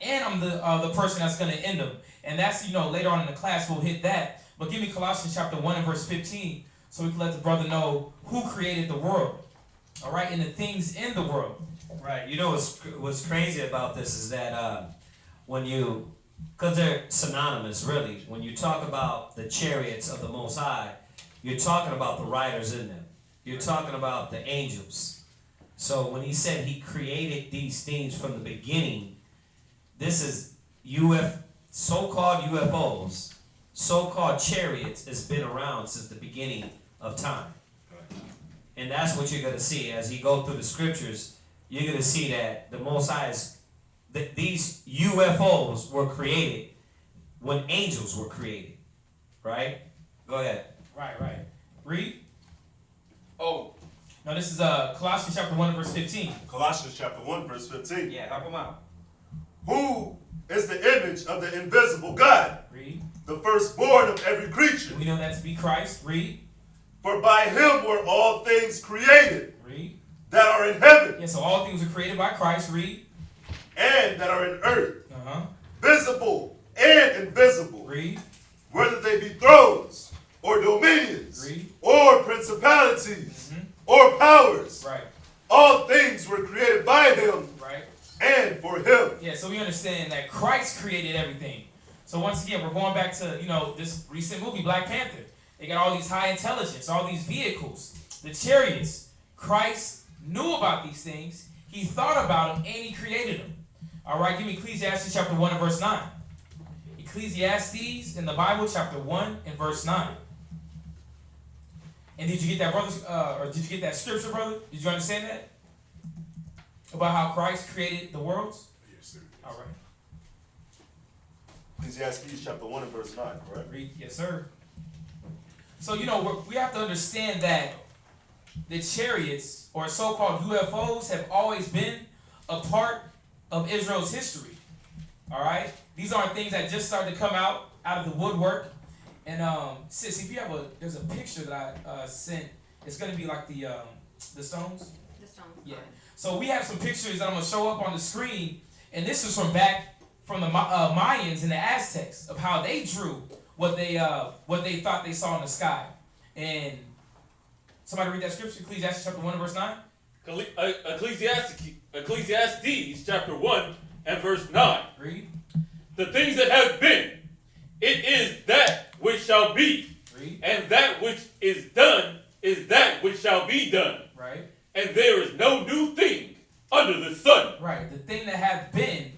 and I'm the person that's going to end them. And that's, you know, later on in the class we'll hit that. But give me Colossians chapter 1 and verse 15 so we can let the brother know who created the world. All right, and the things in the world. Right. You know what's crazy about this is that when you, because they're synonymous really, when you talk about the chariots of the Most High, you're talking about the riders in them. You're talking about the angels. So when he said he created these things from the beginning, this is so-called And that's what you're going to see as you go through the scriptures. You're going to see that the Most High is, that these UFOs were created when angels were created. Right? Go ahead. Right. Read. Oh. Now this is Colossians chapter 1 verse 15. Colossians chapter 1 verse 15. Yeah, help them out. Who is the image of the invisible God? Read. The firstborn of every creature. We know that to be Christ. Read. For by him were all things created. Read. That are in heaven. Yeah, so all things were created by Christ. Read. And that are in earth. Uh-huh. Visible and invisible. Read. Whether they be thrones or dominions. Read. Or principalities. Or powers. Right. All things were created by him. Right. And for him. Yeah, so we understand that Christ created everything. So once again, we're going back to, this recent movie, Black Panther. They got all these high intelligence, all these vehicles, the chariots. Christ knew about these things. He thought about them, and he created them. All right, give me Ecclesiastes chapter 1 and verse 9. Ecclesiastes in the Bible, chapter 1 and verse 9. And did you get that, brothers? Or did you get that scripture, brother? Did you understand that? About how Christ created the worlds? Yes, sir. All right. Ecclesiastes chapter 1 and verse 9, correct? Read. Yes, sir. So, we have to understand that the chariots, or so-called UFOs, have always been a part of Israel's history. All right? These aren't things that just started to come out of the woodwork. And, sis, if you have there's a picture that I sent. It's going to be like the stones. The stones. Yeah. So we have some pictures that I'm going to show up on the screen. And this is from the Mayans and the Aztecs of how they drew what they thought they saw in the sky. And somebody read that scripture, Ecclesiastes chapter 1 and verse 9. Ecclesiastes chapter 1 and verse 9. Read. The things that have been, it is that which shall be. Read. And that which is done is that which shall be done. Right. And there is no new thing under the sun. Right. The thing that have been,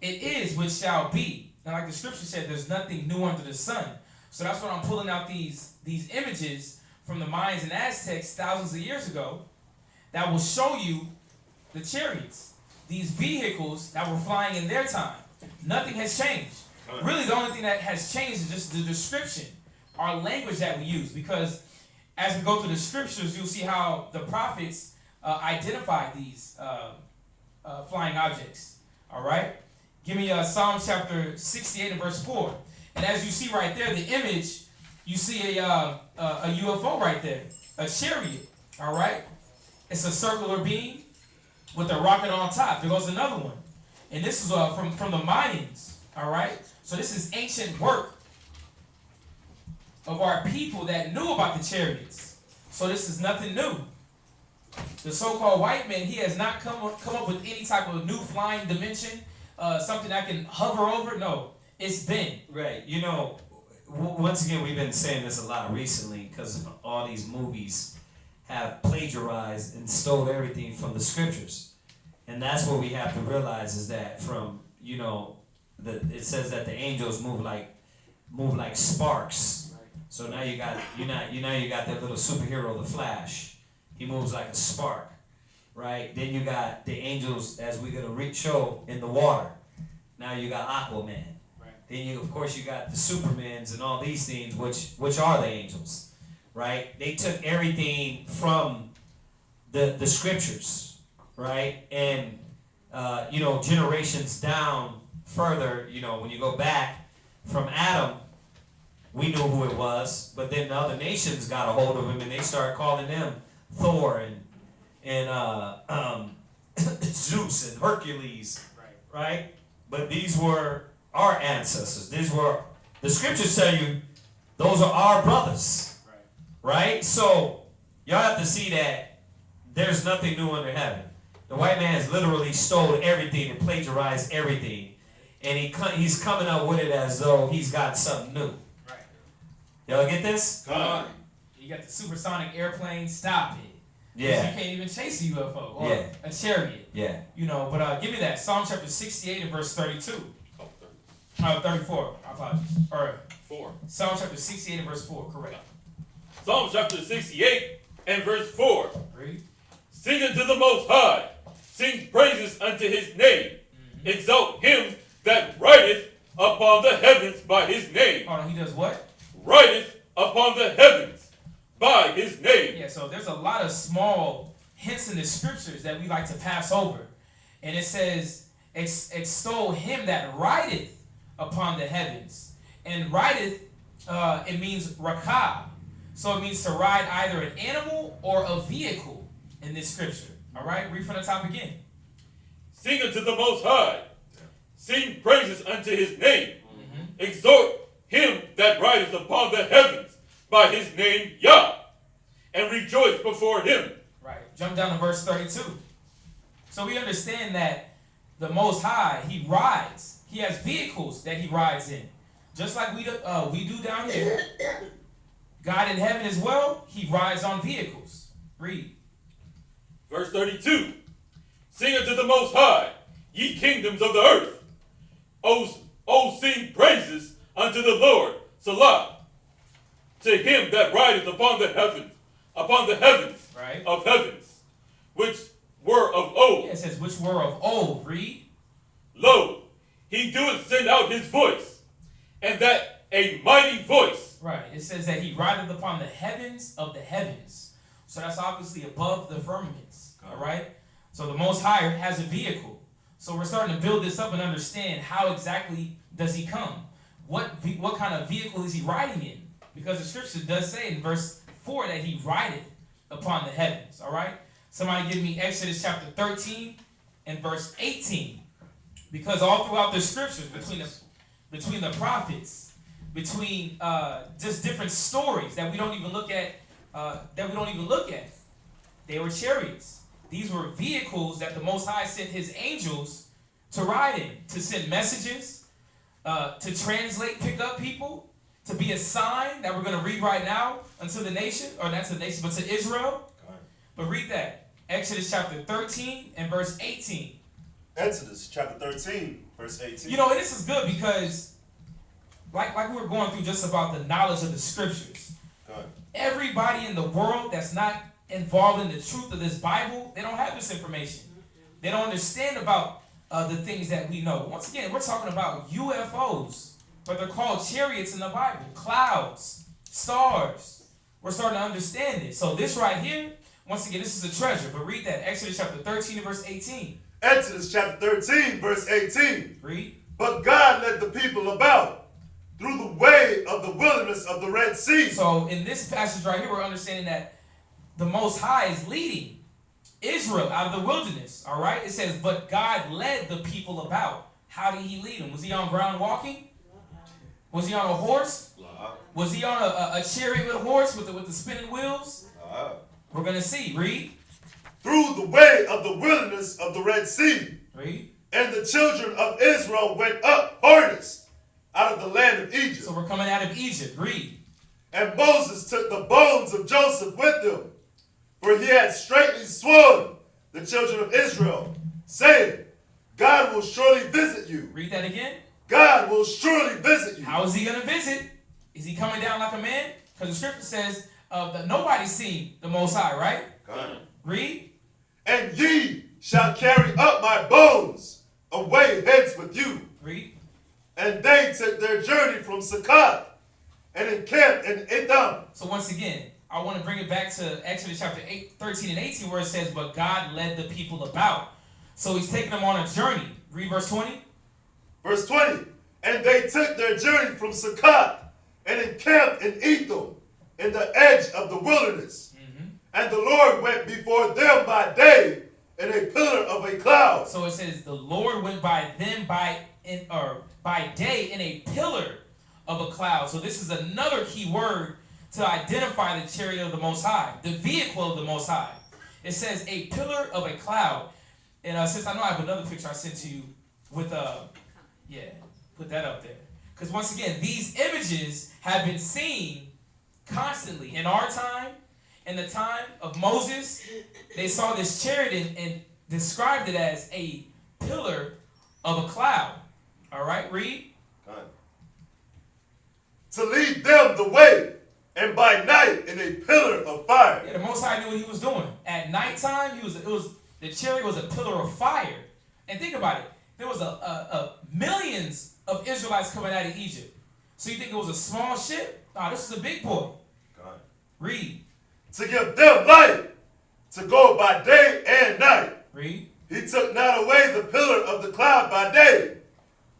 it is which shall be. Now, like the scripture said, there's nothing new under the sun. So that's why I'm pulling out these images from the Mayans and Aztecs thousands of years ago that will show you the chariots, these vehicles that were flying in their time. Nothing has changed. Really, the only thing that has changed is just the description, our language that we use. Because as we go through the scriptures, you'll see how the prophets identify these flying objects. All right? Give me Psalm chapter 68 and verse 4. And as you see right there, the image, you see a UFO right there, a chariot. All right? It's a circular beam with a rocket on top. There goes another one. And this is from the Mayans. All right? So this is ancient work of our people that knew about the chariots. So this is nothing new. The so-called white man, he has not come up with any type of new flying dimension, something that can hover over. No, it's been. Right. Once again, we've been saying this a lot recently because all these movies have plagiarized and stole everything from the scriptures. And that's what we have to realize is that from, it says that the angels move like sparks. Right. So now you got that little superhero, the Flash. He moves like a spark, right? Then you got the angels, as we're gonna show, in the water. Now you got Aquaman. Right. Then of course you got the Supermans and all these things, which are the angels, right? They took everything from the scriptures, right? And generations down further, when you go back from Adam, we knew who it was, but then the other nations got a hold of him and they started calling them Thor and Zeus and Hercules, right? But these were our ancestors. The scriptures tell you those are our brothers, right? So y'all have to see that there's nothing new under heaven. The white man has literally stole everything and plagiarized everything, and he's coming up with it as though he's got something new. Right. Y'all get this? Come on. You got the supersonic airplane. Stop it. Yeah. You can't even chase a UFO or a chariot. Yeah. But give me that. Psalm chapter 68 and verse 32. 34. I apologize. Or 4. Psalm chapter 68 and verse 4. Correct. Psalm chapter 68 and verse 4. Read. Sing unto the Most High. Sing praises unto his name. Exalt him that rideth upon the heavens by his name. Hold on, he does what? Rideth upon the heavens by his name. Yeah, so there's a lot of small hints in the scriptures that we like to pass over. And it says, extol him that rideth upon the heavens. And rideth, it means rakab. So it means to ride either an animal or a vehicle in this scripture. All right, read from the top again. Sing unto the Most High. Sing praises unto his name. Exhort him that rideth upon the heavens by his name Yah. And rejoice before him. Right. Jump down to verse 32. So we understand that the Most High, he rides. He has vehicles that he rides in. Just like we do down here. God in heaven as well, he rides on vehicles. Read. Verse 32. Sing unto the Most High, ye kingdoms of the earth. O sing praises unto the Lord, Salah. To him that rideth upon the heavens right. of heavens, which were of old. Yeah, it says, which were of old. Read. Lo, he doeth send out his voice, and that a mighty voice. Right. It says that he rideth upon the heavens of the heavens. So that's obviously above the firmaments. All right. So the Most High has a vehicle. So we're starting to build this up and understand how exactly does he come? What kind of vehicle is he riding in? Because the scripture does say in verse 4 that he rideth upon the heavens. All right. Somebody give me Exodus chapter 13 and verse 18. Because all throughout the scriptures, between the prophets, between just different stories that we don't even look at, they were chariots. These were vehicles that the Most High sent his angels to ride in, to send messages, to translate, pick up people, to be a sign that we're going to read right now unto the nation, or not to the nation, but to Israel. But read that. Exodus chapter 13 and verse 18. Exodus chapter 13, verse 18. You know, and this is good because, like we were going through just about the knowledge of the scriptures. Everybody in the world that's not involved in the truth of this Bible, they don't have this information. They don't understand about the things that we know. Once again, we're talking about UFOs, but they're called chariots in the Bible, clouds, stars. We're starting to understand it. So this right here, once again, this is a treasure. But read that, Exodus chapter 13 and verse 18. Exodus chapter 13, verse 18. Read. But God led the people about through the way of the wilderness of the Red Sea. So in this passage right here, we're understanding that the Most High is leading Israel out of the wilderness. All right? It says, but God led the people about. How did he lead them? Was he on ground walking? Was he on a horse? Was he on a chariot with a horse with the spinning wheels? We're going to see. Read. Through the way of the wilderness of the Red Sea. Read. And the children of Israel went up harnessed out of the land of Egypt. So we're coming out of Egypt. Read. And Moses took the bones of Joseph with him, for he had straitly sworn the children of Israel, saying, God will surely visit you. Read that again. God will surely visit you. How is he going to visit? Is he coming down like a man? Because the scripture says that nobody's seen the Most High, right? God. Read. And ye shall carry up my bones away hence with you. Read. And they took their journey from Sukkot and encamped in Edom. So once again, I want to bring it back to Exodus chapter 13 and 18 where it says, but God led the people about. So he's taking them on a journey. Read verse 20. Verse 20. And they took their journey from Sukkot and encamped in Edom in the edge of the wilderness. And the Lord went before them by day in a pillar of a cloud. So it says the Lord went by them by day in a pillar of a cloud. So this is another key word to identify the chariot of the Most High, the vehicle of the Most High. It says a pillar of a cloud. And since I know I have another picture I sent to you with, put that up there. Because once again, these images have been seen constantly in our time. In the time of Moses, they saw this chariot and described it as a pillar of a cloud. All right, read. To lead them the way and by night in a pillar of fire. Yeah, the Most High knew what he was doing. At nighttime, the chariot was a pillar of fire. And think about it. There was a millions of Israelites coming out of Egypt. So you think it was a small ship? Nah, this is a big boy. God. Read. To give them light, to go by day and night. Read. He took not away the pillar of the cloud by day,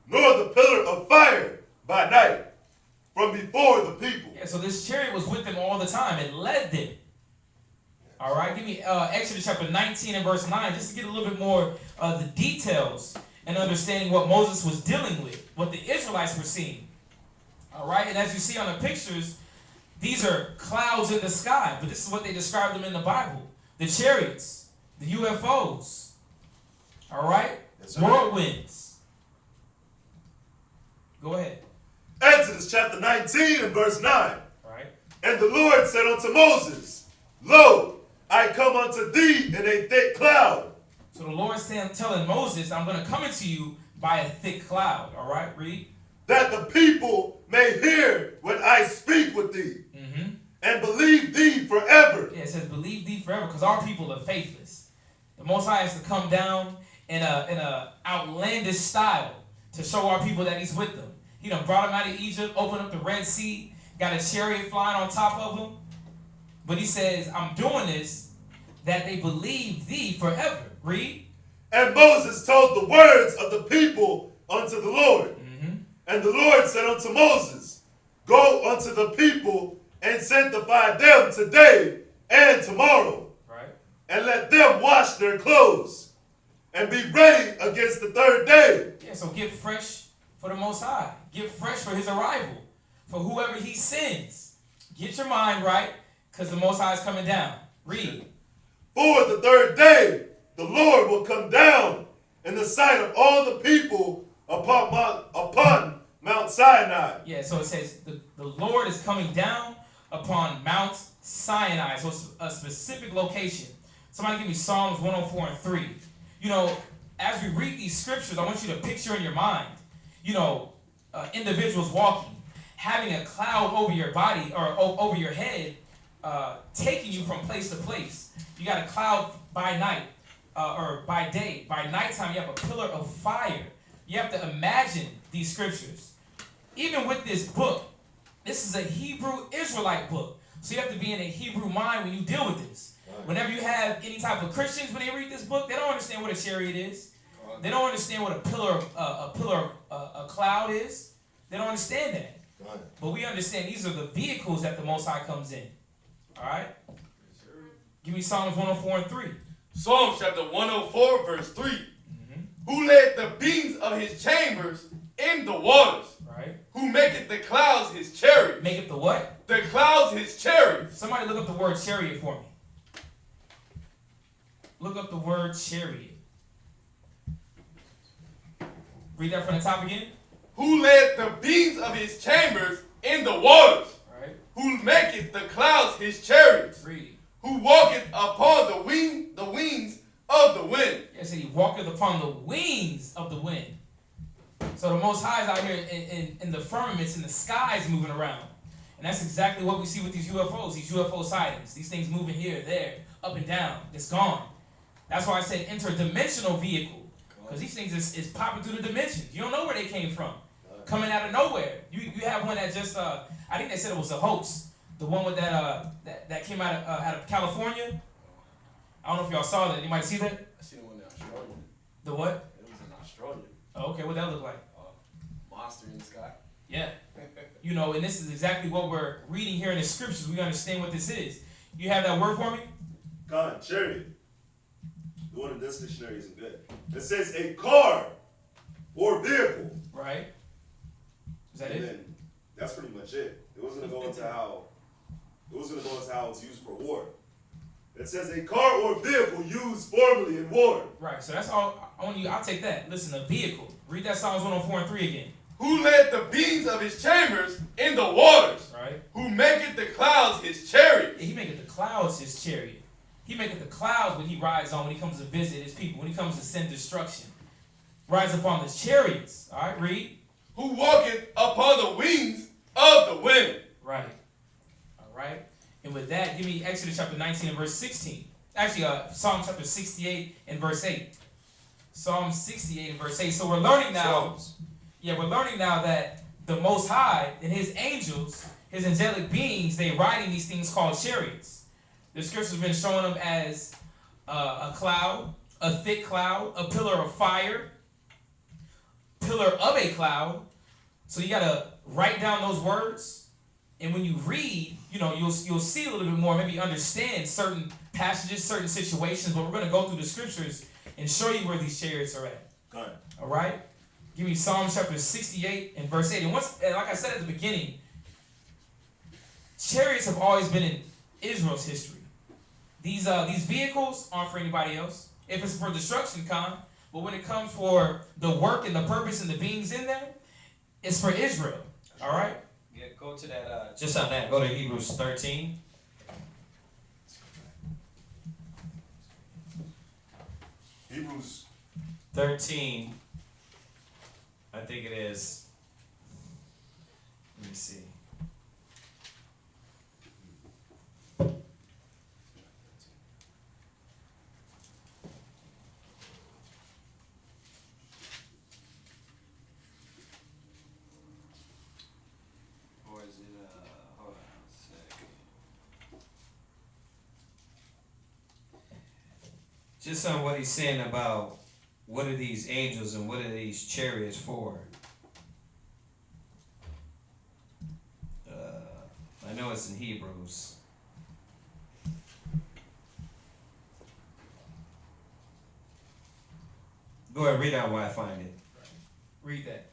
nor the pillar of fire by night, from before the people. Yeah, so this chariot was with them all the time. It led them. All right, give me Exodus chapter 19 and verse 9, just to get a little bit more of the details and understanding what Moses was dealing with, what the Israelites were seeing. All right, and as you see on the pictures, these are clouds in the sky, but this is what they describe them in the Bible. The chariots, the UFOs, all right, Yes, sir. whirlwinds. Go ahead. Exodus chapter 19 and verse 9. All right. And the Lord said unto Moses, Lo, I come unto thee in a thick cloud. So the Lord is telling Moses, I'm going to come into you by a thick cloud. All right, read. That the people may hear when I speak with thee, Mm-hmm. and believe thee forever. Yeah, it says believe thee forever, because our people are faithless. The Most High has to come down in a outlandish style to show our people that he's with them. He done brought them out of Egypt, opened up the Red Sea, got a chariot flying on top of them. But he says, I'm doing this that they believe thee forever. Read. And Moses told the words of the people unto the Lord. Mm-hmm. And the Lord said unto Moses, Go unto the people and sanctify them today and tomorrow. Right. And let them wash their clothes and be ready against the third day. Yeah, so get fresh for the Most High. Get fresh for his arrival. For whoever he sends. Get your mind right, because the Most High is coming down. Read. For the third day, the Lord will come down in the sight of all the people upon Mount Sinai. Yeah, so it says the Lord is coming down upon Mount Sinai. So it's a specific location. Somebody give me Psalms 104 and 3. You know, as we read these scriptures, I want you to picture in your mind, you know, individuals walking, having a cloud over your body or over your head, taking you from place to place. You got a cloud by night or by day. By nighttime, you have a pillar of fire. You have to imagine these scriptures. Even with this book, this is a Hebrew Israelite book. So you have to be in a Hebrew mind when you deal with this. Whenever you have any type of Christians, when they read this book, they don't understand what a chariot is. They don't understand what a cloud is. They don't understand that. But we understand these are the vehicles that the Most High comes in. All right? Give me Psalms 104 and 3. Psalms chapter 104 verse 3. Who led the beams of his chambers in the waters? Right. Who maketh the clouds his chariot? Make it the what? The clouds his chariot. Somebody look up the word chariot for me. Look up the word chariot. Read that from the top again. Who led the beams of his chambers in the waters? Right. Who maketh the clouds his chariots? Read. Who walketh upon the wings of the wind. Yes, and he walketh upon the wings of the wind. So the Most High is out here in the firmaments, in the skies moving around. And that's exactly what we see with these UFOs, these UFO sightings. These things moving here, there, up and down. It's gone. That's why I said interdimensional vehicle. Because these things is popping through the dimensions. You don't know where they came from. Coming out of nowhere. You have one that just, I think they said it was a hoax. The one with that came out of California. I don't know if y'all saw that. Anybody see that? I seen the one in Australia. The what? It was in Australia. Oh, okay, what that look like? Monster in the sky. Yeah. You know, and this is exactly what we're reading here in the scriptures. We understand what this is. You have that word for me? God, chariot. The one in this dictionary isn't good. It says a car or vehicle. Right. Is that And it? then that's pretty much it. It wasn't gonna go into how it's used for war. It says a car or vehicle used formerly in war. Right. So that's all. I'll take that. Listen, a vehicle. Read that Psalms 104 and 3 again. Who led the beams of his chambers in the waters? Right. Who maketh the clouds his chariot? He maketh the clouds his chariot. He maketh the clouds when he rides on, when he comes to visit his people, when he comes to send destruction. Rides upon the chariots. All right, read. Who walketh upon the wings of the wind. Right. All right? And with that, give me Exodus chapter 19 and verse 16. Actually, Psalm chapter 68 and verse 8. Psalm 68 and verse 8. So we're learning now. Psalms. Yeah, we're learning now that the Most High and his angels, his angelic beings, they ride in these things called chariots. The scripture's been showing them as a cloud, a thick cloud, a pillar of fire, pillar of a cloud. So you got to write down those words. And when you read, you'll see a little bit more, maybe understand certain passages, certain situations. But we're going to go through the scriptures and show you where these chariots are at. Go ahead. All right? Give me Psalm chapter 68 and verse 8. And like I said at the beginning, chariots have always been in Israel's history. These vehicles aren't for anybody else. If it's for destruction, but when it comes for the work and the purpose and the beings in there, it's for Israel. All right? Yeah, go to that, just on that, go to Hebrews 13. Hebrews 13, I think it is. Let me see. Or is it, hold on a sec. Just on what he's saying about what are these angels and what are these chariots for? I know it's in Hebrews. Go ahead, read out where I find it. Read that.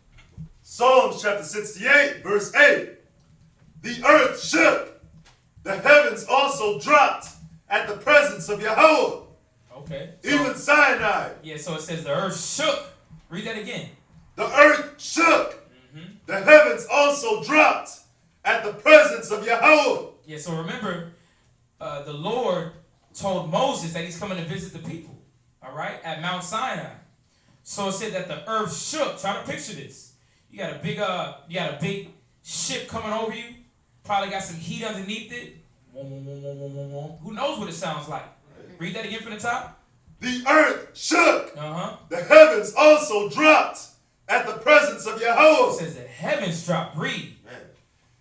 Psalms chapter 68, verse 8. The earth shook, the heavens also dropped at the presence of Yahweh. Okay. Even Sinai. Yeah, so it says the earth shook. Read that again. The earth shook. The heavens also dropped at the presence of Yahweh. Yeah, so remember, the Lord told Moses that he's coming to visit the people, all right, at Mount Sinai. So it said that the earth shook. Try to picture this. You got a big ship coming over you. Probably got some heat underneath it. Who knows what it sounds like? Read that again from the top. The earth shook. Uh-huh. The heavens also dropped at the presence of Yahweh. It says the heavens dropped. Read.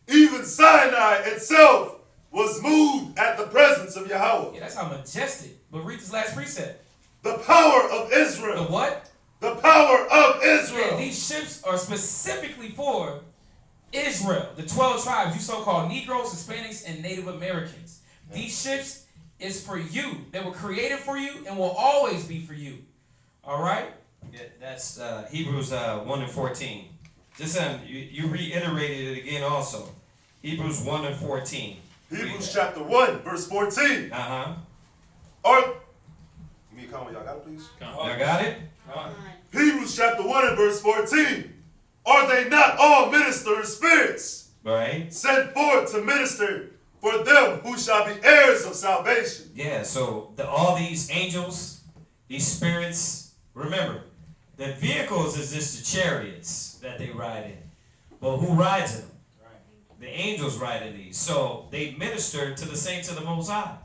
Even Sinai itself was moved at the presence of Yahweh. Yeah, that's how majestic. But read this last precept. The power of Israel. The what? The power of Israel. Yeah, these ships are specifically for Israel, the 12 tribes, you so-called Negroes, Hispanics, and Native Americans. These ships is for you. They were created for you and will always be for you. All right? Yeah, that's Hebrews 1 and 14. Just you reiterated it again also. Hebrews 1 and 14. Hebrews chapter 1, verse 14. Uh-huh. Or, give me a comment, y'all got it, please? Y'all got it? Hebrews chapter 1 and verse 14. Are they not all ministering spirits? Right. Sent forth to minister for them who shall be heirs of salvation. Yeah, so all these angels, these spirits, remember, the vehicles is just the chariots that they ride in. But who rides in them? Right. The angels ride in these. So they minister to the saints of the Most High.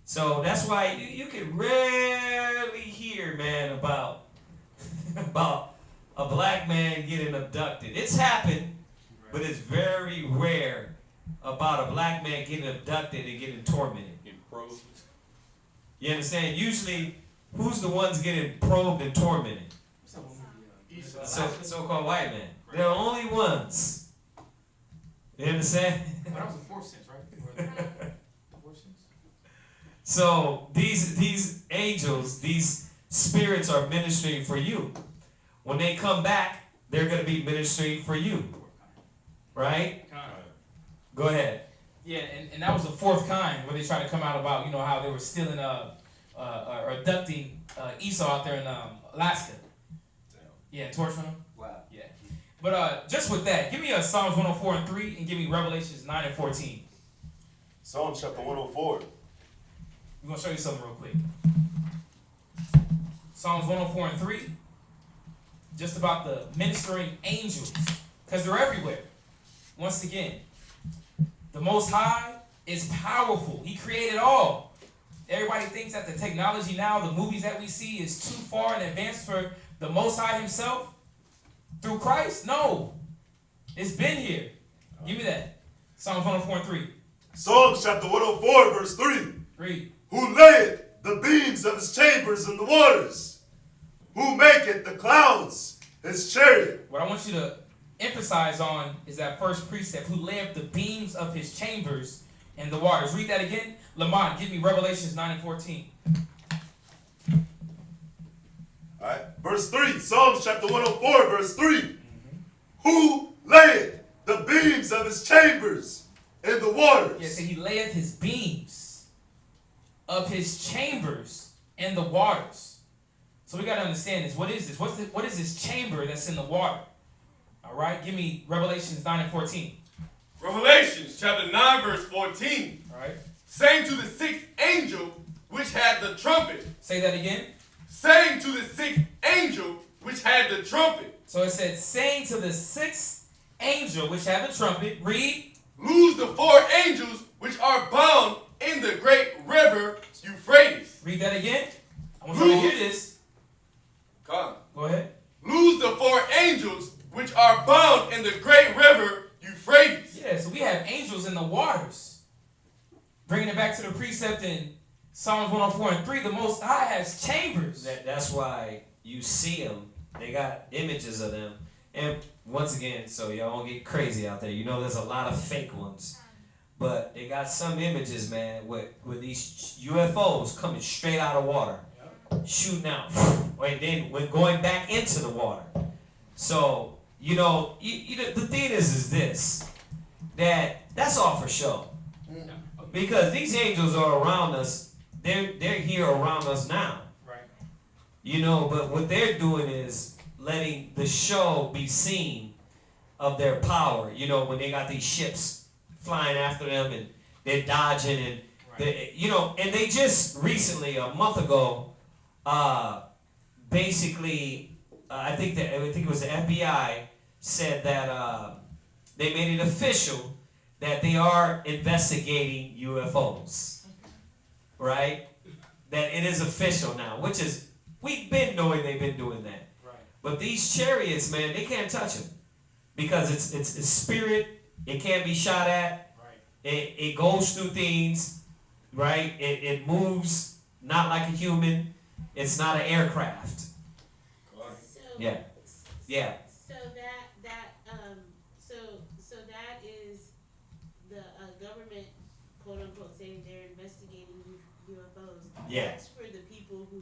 So that's why you can rarely hear, man, about a black man getting abducted. It's happened, but it's very rare about a black man getting abducted and getting tormented. You understand? Usually, who's the ones getting probed and tormented? So-called white men. They're the only ones. You understand? Well, that was the fourth sense, right? So these angels, these spirits are ministering for you. When they come back, they're going to be ministering for you. Right? Go ahead. Yeah, and that was the fourth kind where they tried to come out about, how they were stealing or abducting Esau out there in Alaska. Yeah, torturing him. Wow. Yeah. But just with that, give me Psalms 104 and 3 and give me Revelations 9 and 14. Psalms chapter 104. We're going to show you something real quick. Psalms 104 and 3. Just about the ministering angels. Because they're everywhere. Once again, the The Most High is powerful. He created all. Everybody thinks that the technology now, the movies that we see, is too far in advance for the Most High himself through Christ. No. It's been here. Give me that. Psalms 104:3. Psalms chapter 104, verse 3. Read. Who layeth the beams of his chambers in the waters? Who maketh the clouds his chariot? What I want you to emphasize on is that first precept, who layeth the beams of his chambers in the waters. Read that again. Lamont, give me Revelations 9:14. All right. Verse 3, Psalms chapter 104, verse 3. Who layeth the beams of his chambers in the waters? Yes, so he layeth his beams of his chambers in the waters. So we got to understand this. What is this? What is this chamber that's in the water? All right, give me Revelations 9:14. Revelations chapter 9, verse 14. All right. Saying to the sixth angel which had the trumpet. Say that again. Saying to the sixth angel which had the trumpet. So it said, saying to the sixth angel which had the trumpet, read. Loose the four angels which are bound in the great river Euphrates. Read that again. I want you to hear this. Come. Go ahead. Loose the four angels which are bound in the great river Euphrates. Yeah, so we have angels in the waters. Bringing it back to the precept in Psalms 104:3, the Most High has chambers. That's why you see them. They got images of them. And once again, so y'all don't get crazy out there. You know there's a lot of fake ones. But they got some images, man, with these UFOs coming straight out of water. Shooting out. And then when going back into the water. So, you know, the thing is this. That's all for show. Because these angels are around us. They're here around us now. Right. You know, but what they're doing is letting the show be seen of their power. You know, when they got these ships flying after them and they're dodging and and they just recently, a month ago, basically, I think it was the FBI said that they made it official that they are investigating UFOs, right? That it is official now, which is, we've been knowing they've been doing that. Right. But these chariots, man, they can't touch them because it's spirit. It can't be shot at. Right. It goes through things, right? It moves not like a human. It's not an aircraft. So, Yeah. Yeah. So that is the government, quote unquote, saying they're investigating UFOs. Yeah. That's for the people who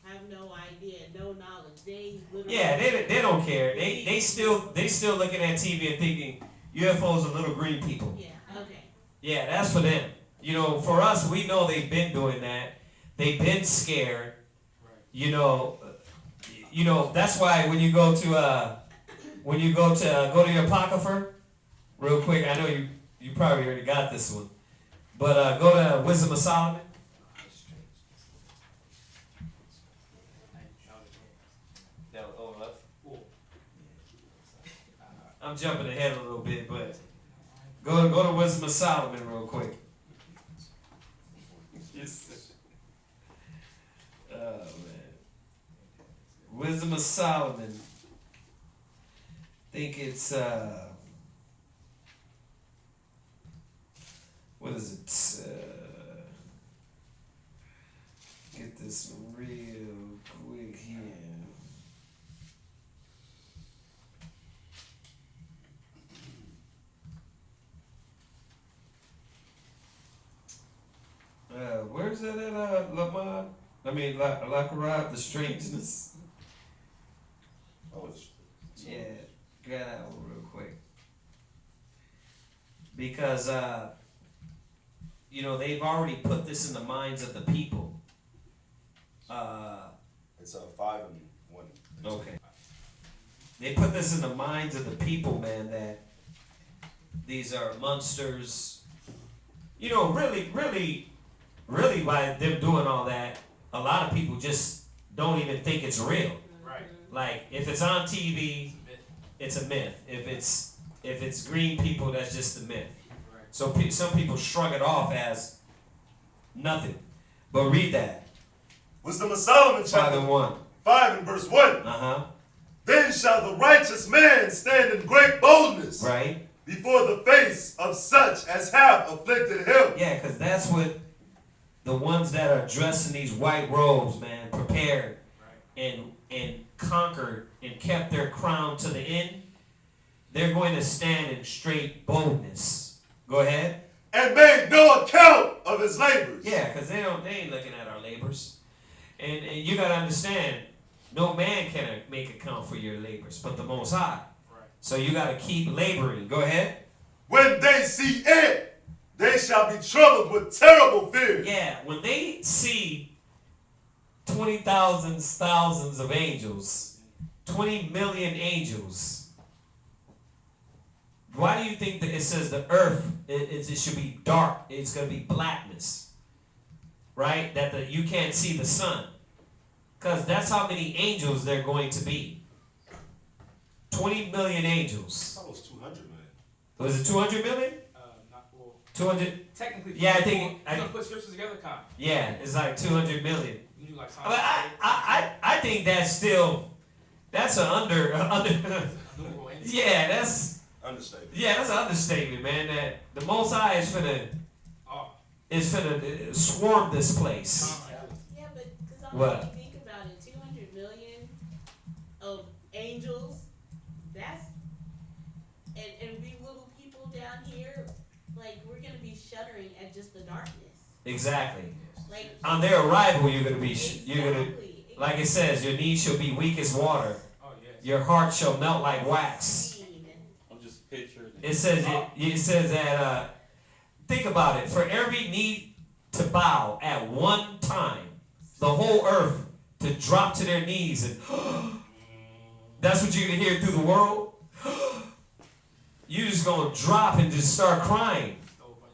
have no idea, no knowledge. They literally. Yeah, they don't care. They still looking at TV and thinking UFOs are little green people. Yeah. Okay. Yeah, that's for them. You know, for us, we know they've been doing that. They've been scared. You know, that's why when you go to your Apocrypha, real quick. I know you probably already got this one, but go to Wisdom of Solomon. I'm jumping ahead a little bit, but go to Wisdom of Solomon real quick. Oh man, Wisdom of Solomon. I think it's what is it? Get this real quick here. Where's that at, Lamont? I mean, Lakarab, the strangeness. Yeah, grab that one real quick. Because, they've already put this in the minds of the people. It's a 5 and 1. Okay. They put this in the minds of the people, man, that these are monsters. You know, really by them doing all that, a lot of people just don't even think it's real. Right. Like, if it's on TV, it's a myth. If it's green people, that's just a myth. Right. So some people shrug it off as nothing. But read that. Wisdom of Solomon, 5 chapter and 1. 5 and verse 1. Uh-huh. Then shall the righteous man stand in great boldness Right? before the face of such as have afflicted him. Yeah, because that's what the ones that are dressed in these white robes, man, prepared and conquered and kept their crown to the end, they're going to stand in straight boldness. Go ahead. And made no account of his labors. Yeah, because they ain't looking at our labors. And you got to understand, no man can make account for your labors, but the Most High. Right. So you got to keep laboring. Go ahead. When they see it, they shall be troubled with terrible fear. Yeah, when they see 20,000 of angels, 20 million angels, why do you think that it says the earth, it should be dark, it's going to be blackness, right? That you can't see the sun. Because that's how many angels there are going to be. 20 million angels. That was 200 million. Was it 200 million? Not well. 200? Technically, Yeah, I think. You're gonna put scriptures together, Con. Yeah, it's like 200 million. You do like But I think that's an under. Yeah, that's understatement. Yeah, that's an understatement, man. That the Most High is finna swarm this place. Yeah, but because What? when you think about it, 200 million of angels, that's and we little people down here, like we're gonna be shuddering at just the darkness. Exactly. Like On their arrival, you're gonna be exactly. like it says, your knees shall be weak as water. Oh yes. Your heart shall melt like wax. I'm just picturing It says that think about it. For every knee to bow at one time, the whole earth to drop to their knees and that's what you're gonna hear through the world. You're just gonna drop and just start crying.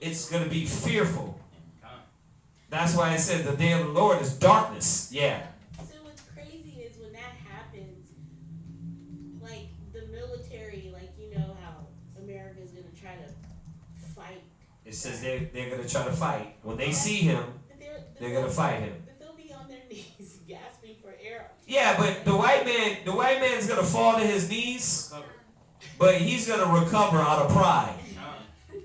It's gonna be fearful. That's why it said the day of the Lord is darkness. Yeah. So what's crazy is when that happens, like the military, like you know how America's gonna try to fight. It says they're gonna try to fight. When they see him, they're gonna fight him. But they'll be on their knees gasping for air. Yeah, but the white man's gonna fall to his knees, but he's gonna recover out of pride.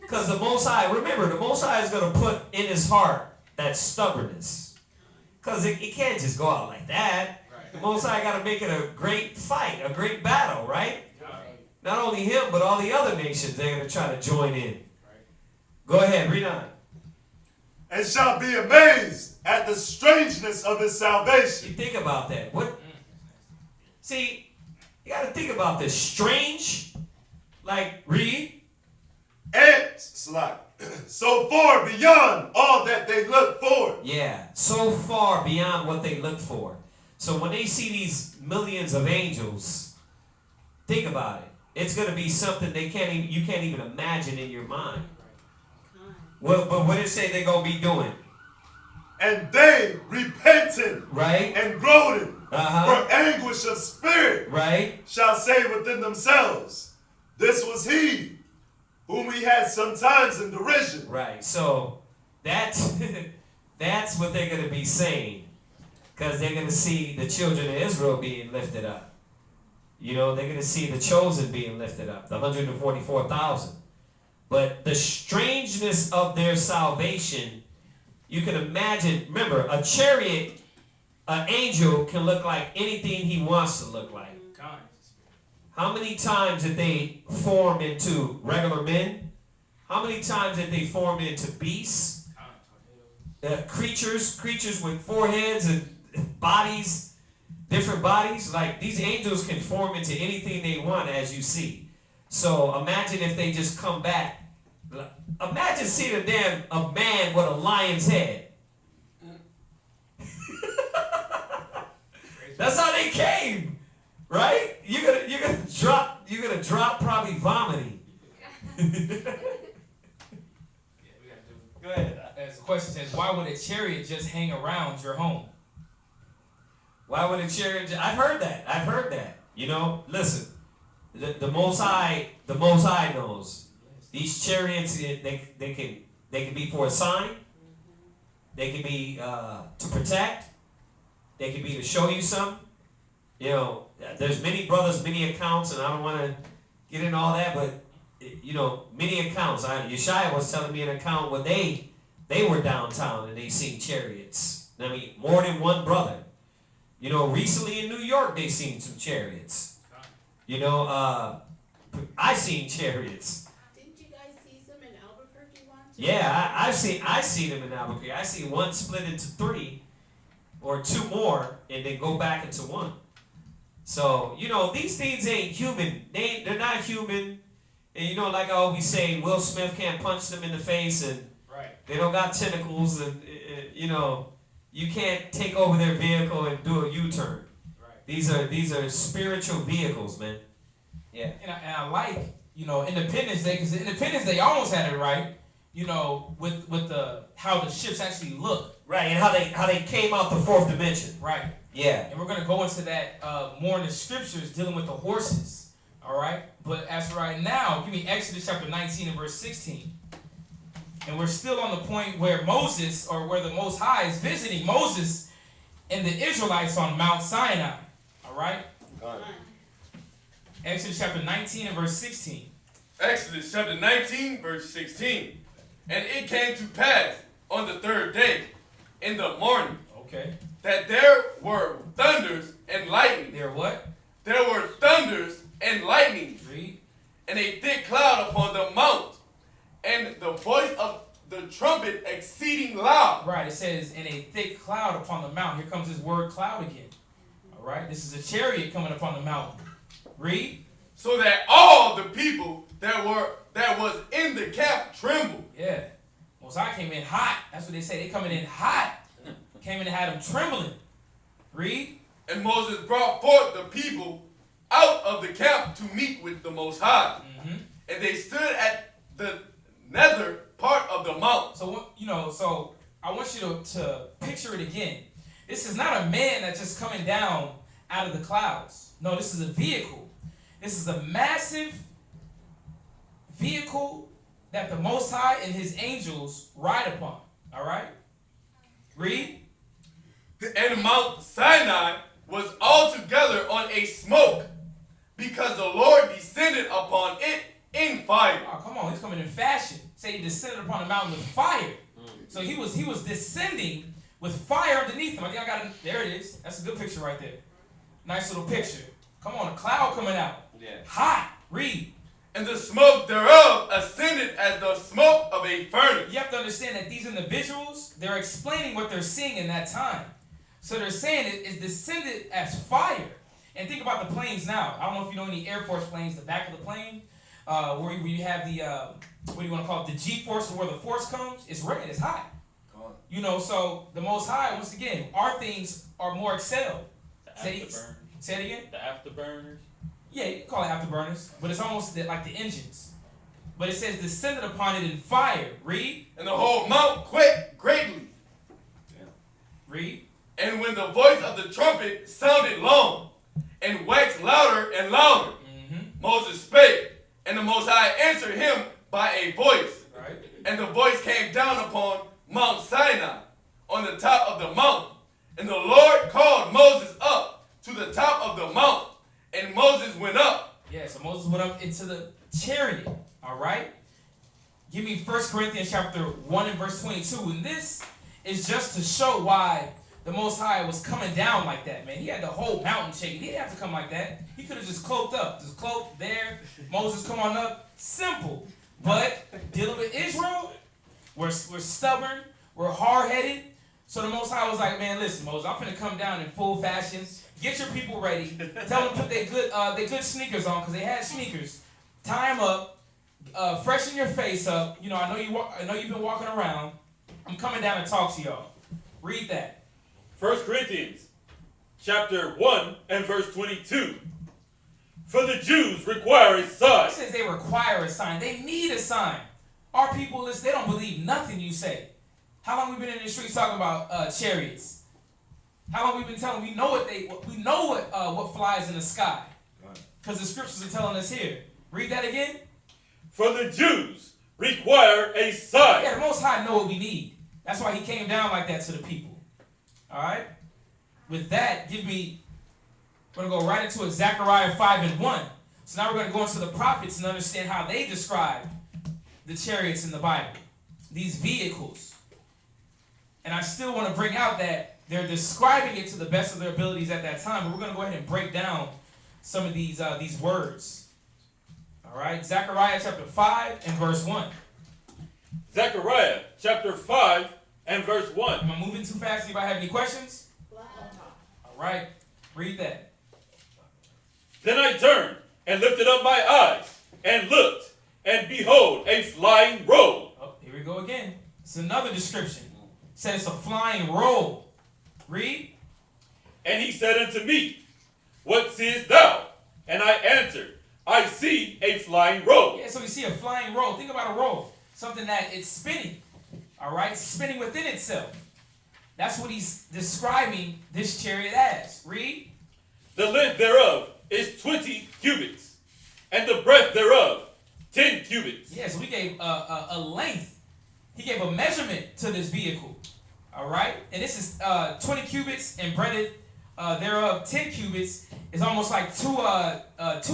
Because the Most High, remember, the Most High is gonna put in his heart that stubbornness. Because it can't just go out like that. The Most High got to make it a great fight, a great battle, right? Not only him, but all the other nations, they're going to try to join in. Go ahead, read on. And shall be amazed at the strangeness of his salvation. You think about that. What? See, you got to think about this. Strange, like, read. And, so far beyond all that they look for. Yeah, so far beyond what they look for. So when they see these millions of angels, think about it. It's going to be something you can't even imagine in your mind. But what did it say they're going to be doing? And they repenting, right, and groaning for anguish of spirit, right, shall say within themselves, this was he whom we had sometimes in derision. Right. So that's what they're going to be saying, because they're going to see the children of Israel being lifted up. You know, they're going to see the chosen being lifted up, the 144,000. But the strangeness of their salvation, you can imagine. Remember, a chariot, an angel can look like anything he wants to look like. How many times did they form into regular men? How many times did they form into beasts? Creatures with foreheads and bodies, different bodies. Like, these angels can form into anything they want, as you see. So imagine if they just come back. Imagine seeing a man with a lion's head. That's how they came. Right? You're gonna drop probably vomiting. Go ahead. As the question says, why would a chariot just hang around your home? Why would a chariot? I've heard that. You know, listen. The Most High knows. These chariots, they can be for a sign. They can be to protect. They can be to show you something. You know, there's many brothers, many accounts, and I don't want to get into all that, but you know, many accounts. Yeshaya was telling me an account where they were downtown and they seen chariots. I mean, more than one brother. You know, recently in New York they seen some chariots. You know, I seen chariots. Didn't you guys see some in Albuquerque once? Yeah, I see them in Albuquerque. I see one split into 3 or 2 more and then go back into 1. So, you know, these things ain't human. They're not human. And you know, like I always say, Will Smith can't punch them in the face, and they don't got tentacles, and you know, you can't take over their vehicle and do a U-turn. Right. These are spiritual vehicles, man. Yeah. And I like, you know, Independence Day, because Independence Day almost had it right. You know, with the how the ships actually look. Right, and how they came out the 4th dimension. Right. Yeah. And we're gonna go into that more in the scriptures dealing with the horses. All right, but as for right now, give me Exodus chapter 19 and verse 16. And we're still on the point where Moses, or where the Most High is visiting Moses and the Israelites on Mount Sinai. All right? Exodus chapter 19 and verse 16. Exodus chapter 19, verse 16. And it came to pass on the 3rd day in the morning. Okay. That there were thunders and lightning. There what? There were thunders and lightning, and a thick cloud upon the mount, and the voice of the trumpet exceeding loud. Right, it says, in a thick cloud upon the mount. Here comes this word cloud again. All right, this is a chariot coming upon the mountain. Read. So that all the people that was in the camp trembled. Yeah, Mosiah came in hot. That's what they say. They coming in hot. Came in and had them trembling. Read. And Moses brought forth the people out of the camp to meet with the Most High. And they stood at the nether part of the mount. So, you know, so I want you to picture it again. This is not a man that's just coming down out of the clouds. No, this is a vehicle. This is a massive vehicle that the Most High and his angels ride upon. All right? Read. And Mount Sinai was altogether on a smoke, because the Lord descended upon it in fire. Oh, come on, he's coming in fashion. Say he descended upon the mountain with fire. So he was descending with fire underneath him. I think I got it. There it is. That's a good picture right there. Nice little picture. Come on, a cloud coming out. Yeah. Hot. Read. And the smoke thereof ascended as the smoke of a furnace. You have to understand that these individuals, they're explaining what they're seeing in that time. So they're saying it is descended as fire. And think about the planes now. I don't know if you know any Air Force planes, the back of the plane, where you have the, what do you want to call it, the G-force, where the force comes, it's red, it's hot. You know, so the Most High, once again, our things are more excelled. Say it again? The afterburners? Yeah, you can call it afterburners, but it's almost like the engines. But it says descended upon it in fire. Read. And the whole mount quaked greatly. Yeah. Read. And when the voice of the trumpet sounded long, and waxed louder and louder, Moses spake, and the Most High answered him by a voice. Right. And the voice came down upon Mount Sinai, on the top of the mountain. And the Lord called Moses up to the top of the mount, and Moses went up. Yeah, so Moses went up into the chariot. All right? Give me 1 Corinthians chapter 1 and verse 22. And this is just to show why the Most High was coming down like that, man. He had the whole mountain shaking. He didn't have to come like that. He could have just cloaked up. Just cloaked there. Moses, come on up. Simple. But dealing with Israel, we're stubborn. We're hard-headed. So the Most High was like, man, listen, Moses, I'm finna come down in full fashion. Get your people ready. Tell them to put their good sneakers on, because they had sneakers. Tie them up. Freshen your face up. You know, I know you've been walking around. I'm coming down to talk to y'all. Read that. 1 Corinthians chapter 1 and verse 22. For the Jews require a sign. It says they require a sign. They need a sign. Our people, listen, they don't believe nothing you say. How long we been in the streets talking about chariots? How long we been telling? We know what flies in the sky, because the scriptures are telling us here. Read that again. For the Jews require a sign. Yeah, the Most High know what we need. That's why he came down like that to the people. All right? With that, we're going to go right into it, Zechariah 5:1. So now we're going to go into the prophets and understand how they describe the chariots in the Bible, these vehicles. And I still want to bring out that they're describing it to the best of their abilities at that time, but we're going to go ahead and break down some of these words. All right, Zechariah chapter 5 and verse 1. Zechariah chapter 5 and verse 1. Am I moving too fast? Anybody have any questions? All right, read that. Then I turned and lifted up my eyes and looked, and behold, a flying roll. Oh, here we go again. It's another description. It says it's a flying roll. Read. And he said unto me, What seest thou? And I answered, I see a flying roll. Yeah, so we see a flying roll. Think about a roll. Something that it's spinning. All right, spinning within itself. That's what he's describing this chariot as. Read. The length thereof is 20 cubits, and the breadth thereof 10 cubits. Yeah, so we gave a length. He gave a measurement to this vehicle. All right, and this is 20 cubits and breadth thereof 10 cubits. Is almost like two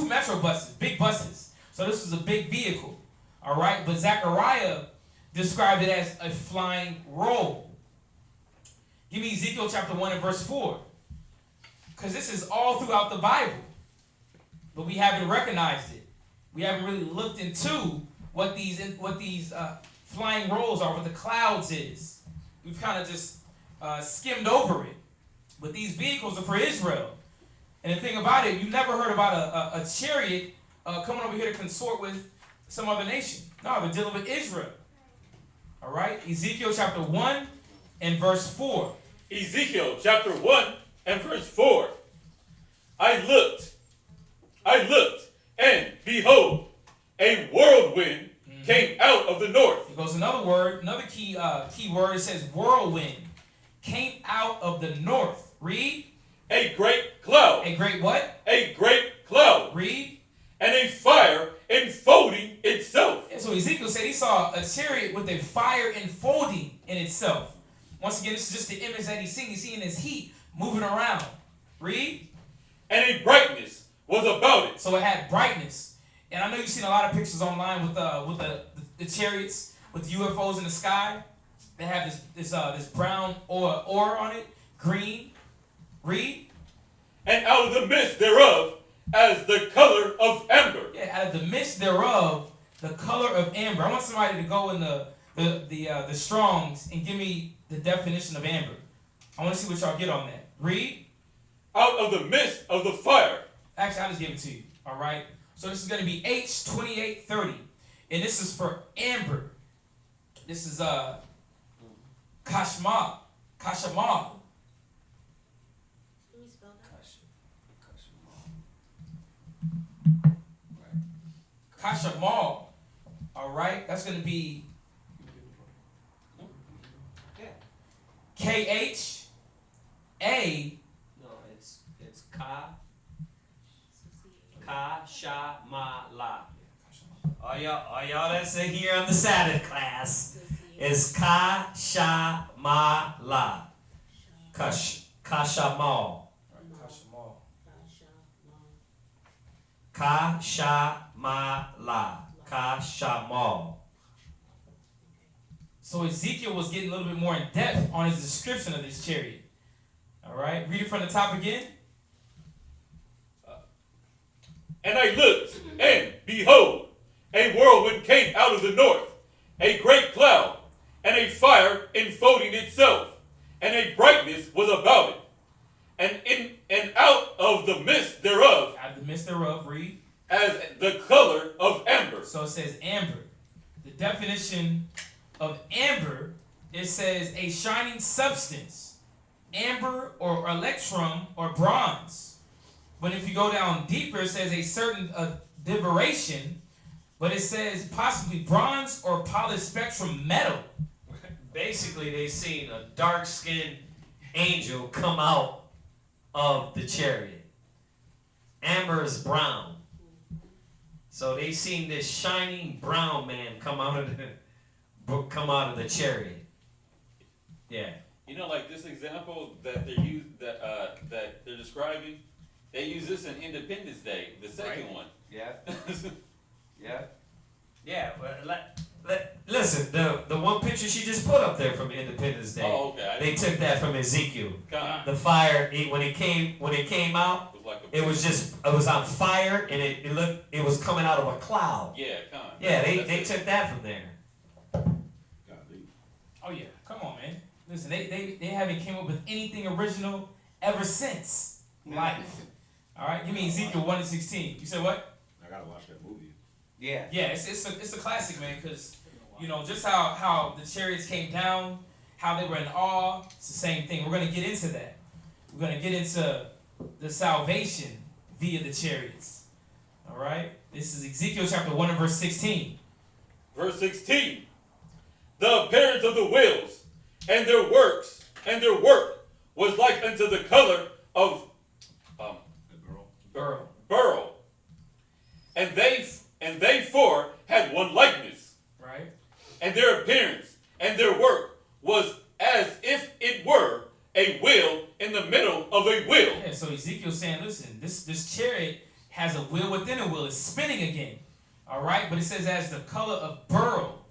metro buses, big buses. So this was a big vehicle. All right, but Zechariah described it as a flying roll. Give me Ezekiel chapter 1 and verse 4. Because this is all throughout the Bible. But we haven't recognized it. We haven't really looked into what these flying rolls are, what the clouds is. We've kind of just skimmed over it. But these vehicles are for Israel. And the thing about it, you never heard about a chariot coming over here to consort with some other nation. No, they're dealing with Israel. All right? Ezekiel chapter 1 and verse 4. Ezekiel chapter 1 and verse 4. I looked, and behold, a whirlwind came out of the north. Here goes another word, another key word. It says whirlwind came out of the north. Read. A great cloud. A great what? A great cloud. Read. And a fire enfolding itself. Yeah, so Ezekiel said he saw a chariot with a fire enfolding in itself. Once again, this is just the image that he's seeing. He's seeing this heat moving around. Read. And a brightness was about it. So it had brightness. And I know you've seen a lot of pictures online with the chariots, with the UFOs in the sky. They have this brown ore on it, green. Read. And out of the midst thereof, as the color of amber. Yeah, out of the midst thereof, the color of amber. I want somebody to go in the Strongs and give me the definition of amber. I want to see what y'all get on that. Read. Out of the midst of the fire. Actually, I'll just give it to you. All right. So this is going to be H2830, and this is for amber. This is Kashmal. Kashamal. All right, that's going to be KHA. No, it's Kashamala. All y'all that's in here on the Sabbath class is Kashamala. Kashamal. Kashamala. Kashamal. So Ezekiel was getting a little bit more in depth on his description of this chariot. All right, read it from the top again. And I looked, and behold, a whirlwind came out of the north, a great cloud, and a fire enfolding itself, and a brightness was about it. And in and out of the midst thereof, Out of the midst thereof, read. as the color of amber. So it says amber. The definition of amber, it says a shining substance, amber or electrum or bronze. But if you go down deeper, it says a certain diveration, but it says possibly bronze or polished spectrum metal. Basically, they seen a dark-skinned angel come out of the chariot. Amber is brown. So they seen this shining brown man come out of the chariot. Yeah. You know, like this example that that they're describing, they use this in Independence Day, the second one. Yeah. Yeah. Yeah, but listen, the one picture she just put up there from Independence Day. Oh, okay. They took that from Ezekiel. Kinda. The fire when it came out, it was on fire and it was coming out of a cloud. Yeah, kind of. Yeah, they took that from there. Oh yeah, come on, man. Listen, they haven't came up with anything original ever since life. All right, give me Ezekiel 1:16. You said what? I gotta watch that movie. Yeah. Yeah, it's a classic, man, because you know just how the chariots came down, how they were in awe. It's the same thing. We're gonna get into that. We're gonna get into the salvation via the chariots. All right, this is Ezekiel chapter 1 and verse 16. Verse 16. The appearance of the wheels and their works and their work was like unto the color of beryl. And they four had one likeness. Right. And their appearance and their work was as if it were a wheel in the middle of a wheel. Yeah, so Ezekiel's saying, listen, this chariot has a wheel within a wheel. It's spinning again. All right, but it says as the color of beryl.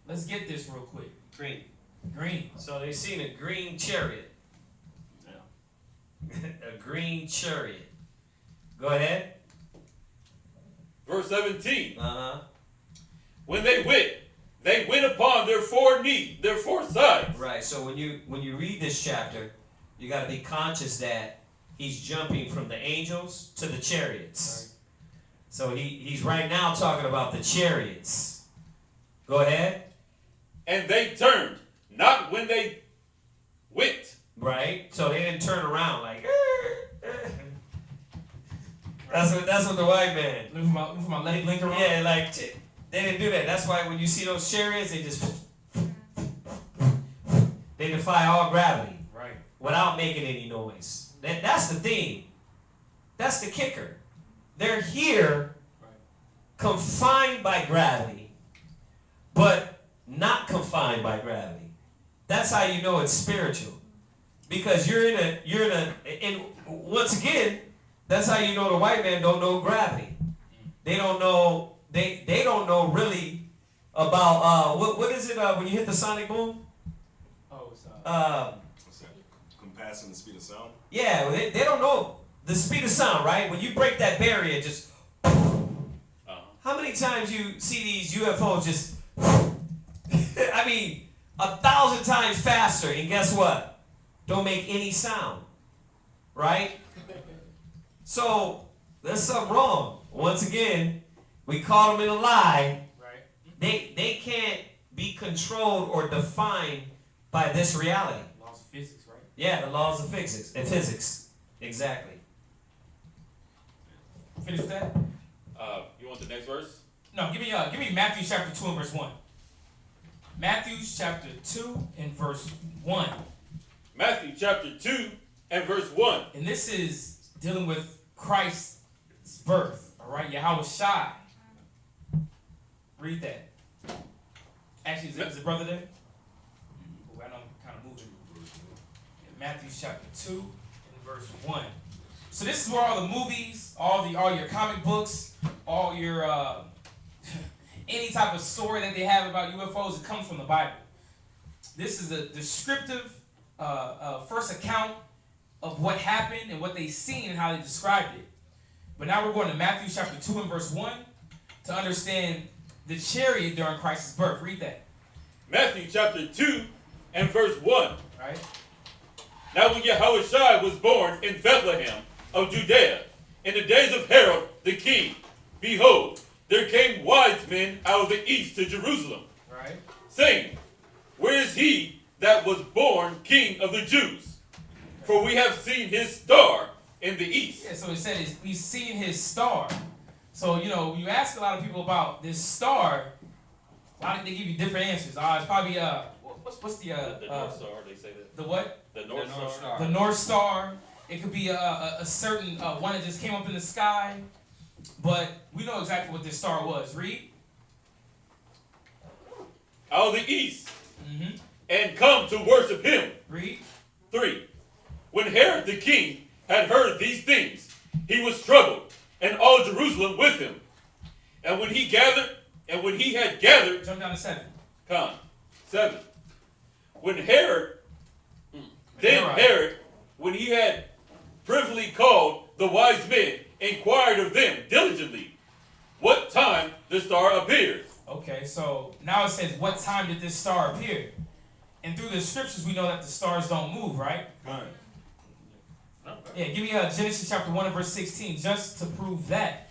Let's get this real quick. Green. So they seen a green chariot. Yeah. A green chariot. Go ahead. Verse 17. Uh-huh. When they went upon their four sides. Right. So when you read this chapter, you got to be conscious that he's jumping from the angels to the chariots. Right. So he's right now talking about the chariots. Go ahead. And they turned, not when they went. Right. So they didn't turn around like. That's what the white man. Move my leg link around. Yeah, like they didn't do that. That's why when you see those chariots, they defy all gravity. Right. Without making any noise. That's the thing. That's the kicker. They're here, confined by gravity, but not confined by gravity. That's how you know it's spiritual. Because and once again, that's how you know the white man don't know gravity. They don't know they don't know really about what is it when you hit the sonic boom? Oh, it's what's that? Compassing the speed of sound? Yeah, they don't know the speed of sound, right? When you break that barrier, just how many times you see these UFOs just I mean 1,000 times faster, and guess what? Don't make any sound. Right? So there's something wrong. Once again, we caught them in a lie. Right. They can't be controlled or defined by this reality. Laws of physics, right? Yeah, the laws of physics. Exactly. Finish with that? You want the next verse? No, give me Matthew chapter 2 and verse 1. Matthew chapter 2 and verse 1. Matthew chapter 2 and verse 1. And this is dealing with Christ's birth. All right, Yahweh Shai. Read that. Actually, is the brother there? Oh, I know I'm kind of moving. Matthew chapter 2 and verse 1. So this is where all the movies, all your comic books, all your any type of story that they have about UFOs, it comes from the Bible. This is a descriptive first account of what happened and what they seen and how they described it. But now we're going to Matthew chapter 2 and verse 1 to understand the chariot during Christ's birth. Read that. Matthew chapter 2 and verse 1. Right. Now when Yahushua was born in Bethlehem of Judea, in the days of Herod the king, behold, there came wise men out of the east to Jerusalem, right, saying, where is he that was born king of the Jews? For we have seen his star in the east. Yeah, so it said we've seen his star. So, you know, you ask a lot of people about this star, a lot of they give you different answers. It's probably what's the North Star, they say that. The what? The North Star. The North Star. It could be a certain one that just came up in the sky. But we know exactly what this star was. Read. Out of the east, Mm-hmm. and come to worship him. Read. 3. When Herod the king had heard these things, he was troubled, and all Jerusalem with him. And when he had gathered, Jump down to 7. 7. When Herod, when he had privily called the wise men, inquired of them diligently what time the star appeared. Okay, so now it says, what time did this star appear? And through the scriptures, we know that the stars don't move, right? Right. Yeah, give me Genesis chapter 1 and verse 16, just to prove that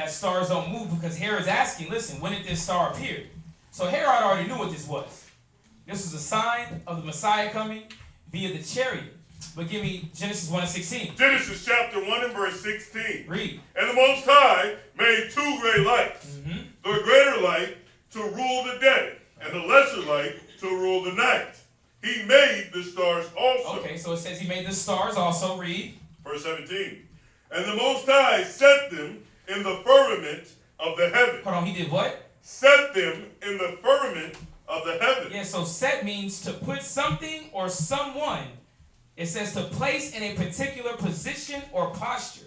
stars don't move, because Herod's asking, listen, when did this star appear? So Herod already knew what this was. This was a sign of the Messiah coming via the chariot. But give me Genesis 1 and 16. Genesis chapter 1 and verse 16. Read. And the Most High made 2 great lights. Mm-hmm. The greater light to rule the day, and the lesser light to rule the night. He made the stars also. Okay, so it says he made the stars also. Read. Verse 17. And the Most High set them in the firmament of the heaven. Hold on, he did what? Set them in the firmament of the heaven. Yeah, so set means to put something or someone. It says to place in a particular position or posture.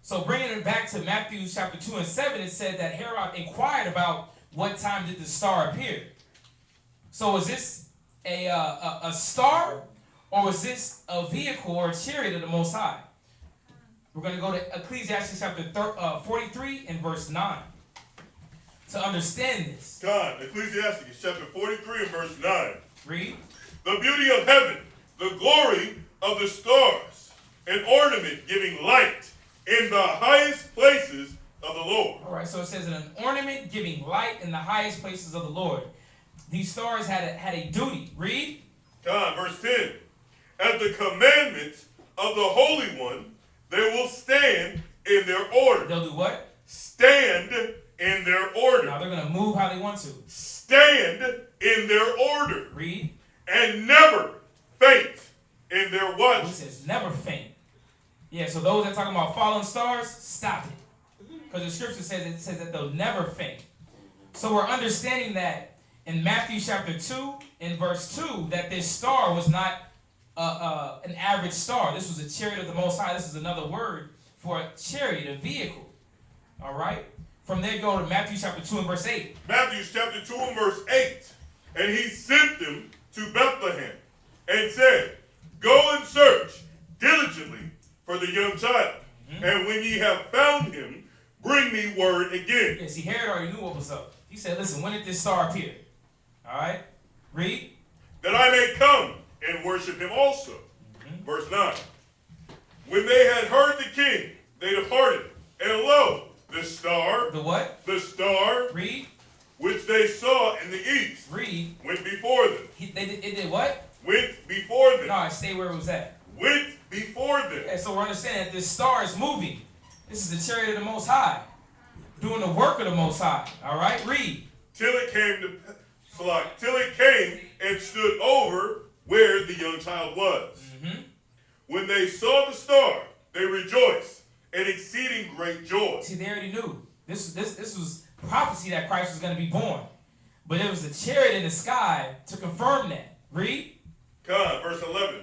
So bringing it back to Matthew chapter 2 and 7, it said that Herod inquired about what time did the star appear. So was this a star, or was this a vehicle or a chariot of the Most High? We're going to go to Ecclesiastes chapter 43 and verse 9 to understand this. God, Ecclesiastes chapter 43 and verse 9. Read. The beauty of heaven, the glory of the stars, an ornament giving light in the highest places of the Lord. All right, so it says an ornament giving light in the highest places of the Lord. These stars had a duty. Read. God, verse 10. At the commandments of the Holy One, they will stand in their order. They'll do what? Stand in their order. Now they're going to move how they want to. Stand in their order. Read. And never faint in their watch. It says never faint. Yeah, so those that are talking about fallen stars, stop it. Because the scripture says that they'll never faint. So we're understanding that in Matthew chapter 2, in verse 2, that this star was not an average star. This was a chariot of the Most High. This is another word for a chariot, a vehicle. All right? From there, go to Matthew chapter 2 and verse 8. Matthew chapter 2 and verse 8. And he sent them to Bethlehem and said, Go and search diligently for the young child. Mm-hmm. And when ye have found him, bring me word again. Yeah, see, Herod already knew what was up. He said, listen, when did this star appear? All right? Read. That I may come and worship him also. Mm-hmm. Verse 9. When they had heard the king, they departed. And lo, the star. The what? The star. Read. Which they saw in the east. Read. Went before them. It did what? Went before them. No, stay where it was at. Went before them. Yeah, so we're understanding that this star is moving. This is the chariot of the Most High. Doing the work of the Most High. All right? Read. Till it came and stood over where the young child was. Mm-hmm. When they saw the star, they rejoiced, and exceeding great joy. See, they already knew. This was prophecy that Christ was going to be born. But it was a chariot in the sky to confirm that. Read. God, verse 11.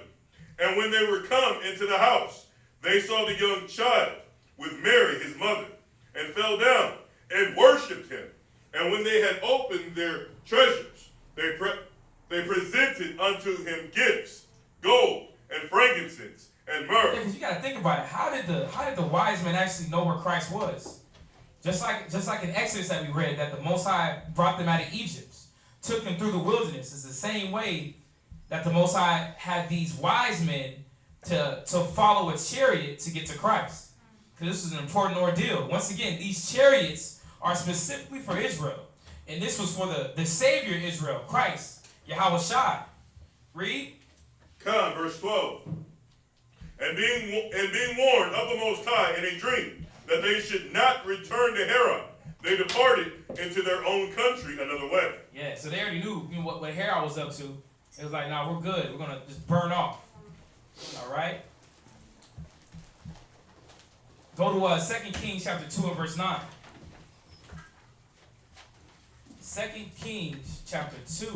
And when they were come into the house, they saw the young child with Mary, his mother, and fell down and worshipped him. And when they had opened their treasures, they presented unto him gifts, gold and frankincense and myrrh. Yeah, because you got to think about it. How did the wise men actually know where Christ was? Just like in Exodus that we read, that the Most High brought them out of Egypt, took them through the wilderness. It's the same way that the Most High had these wise men to follow a chariot to get to Christ. Because this is an important ordeal. Once again, these chariots are specifically for Israel. And this was for the Savior Israel, Christ, Yahweh Shai. Read. Come, verse 12. And being warned of the Most High in a dream, that they should not return to Herod, they departed into their own country another way. Yeah, so they already knew what Herod was up to. It was like, nah, we're good. We're going to just burn off. All right? Go to 2 Kings chapter 2 and verse 9. 2 Kings chapter 2.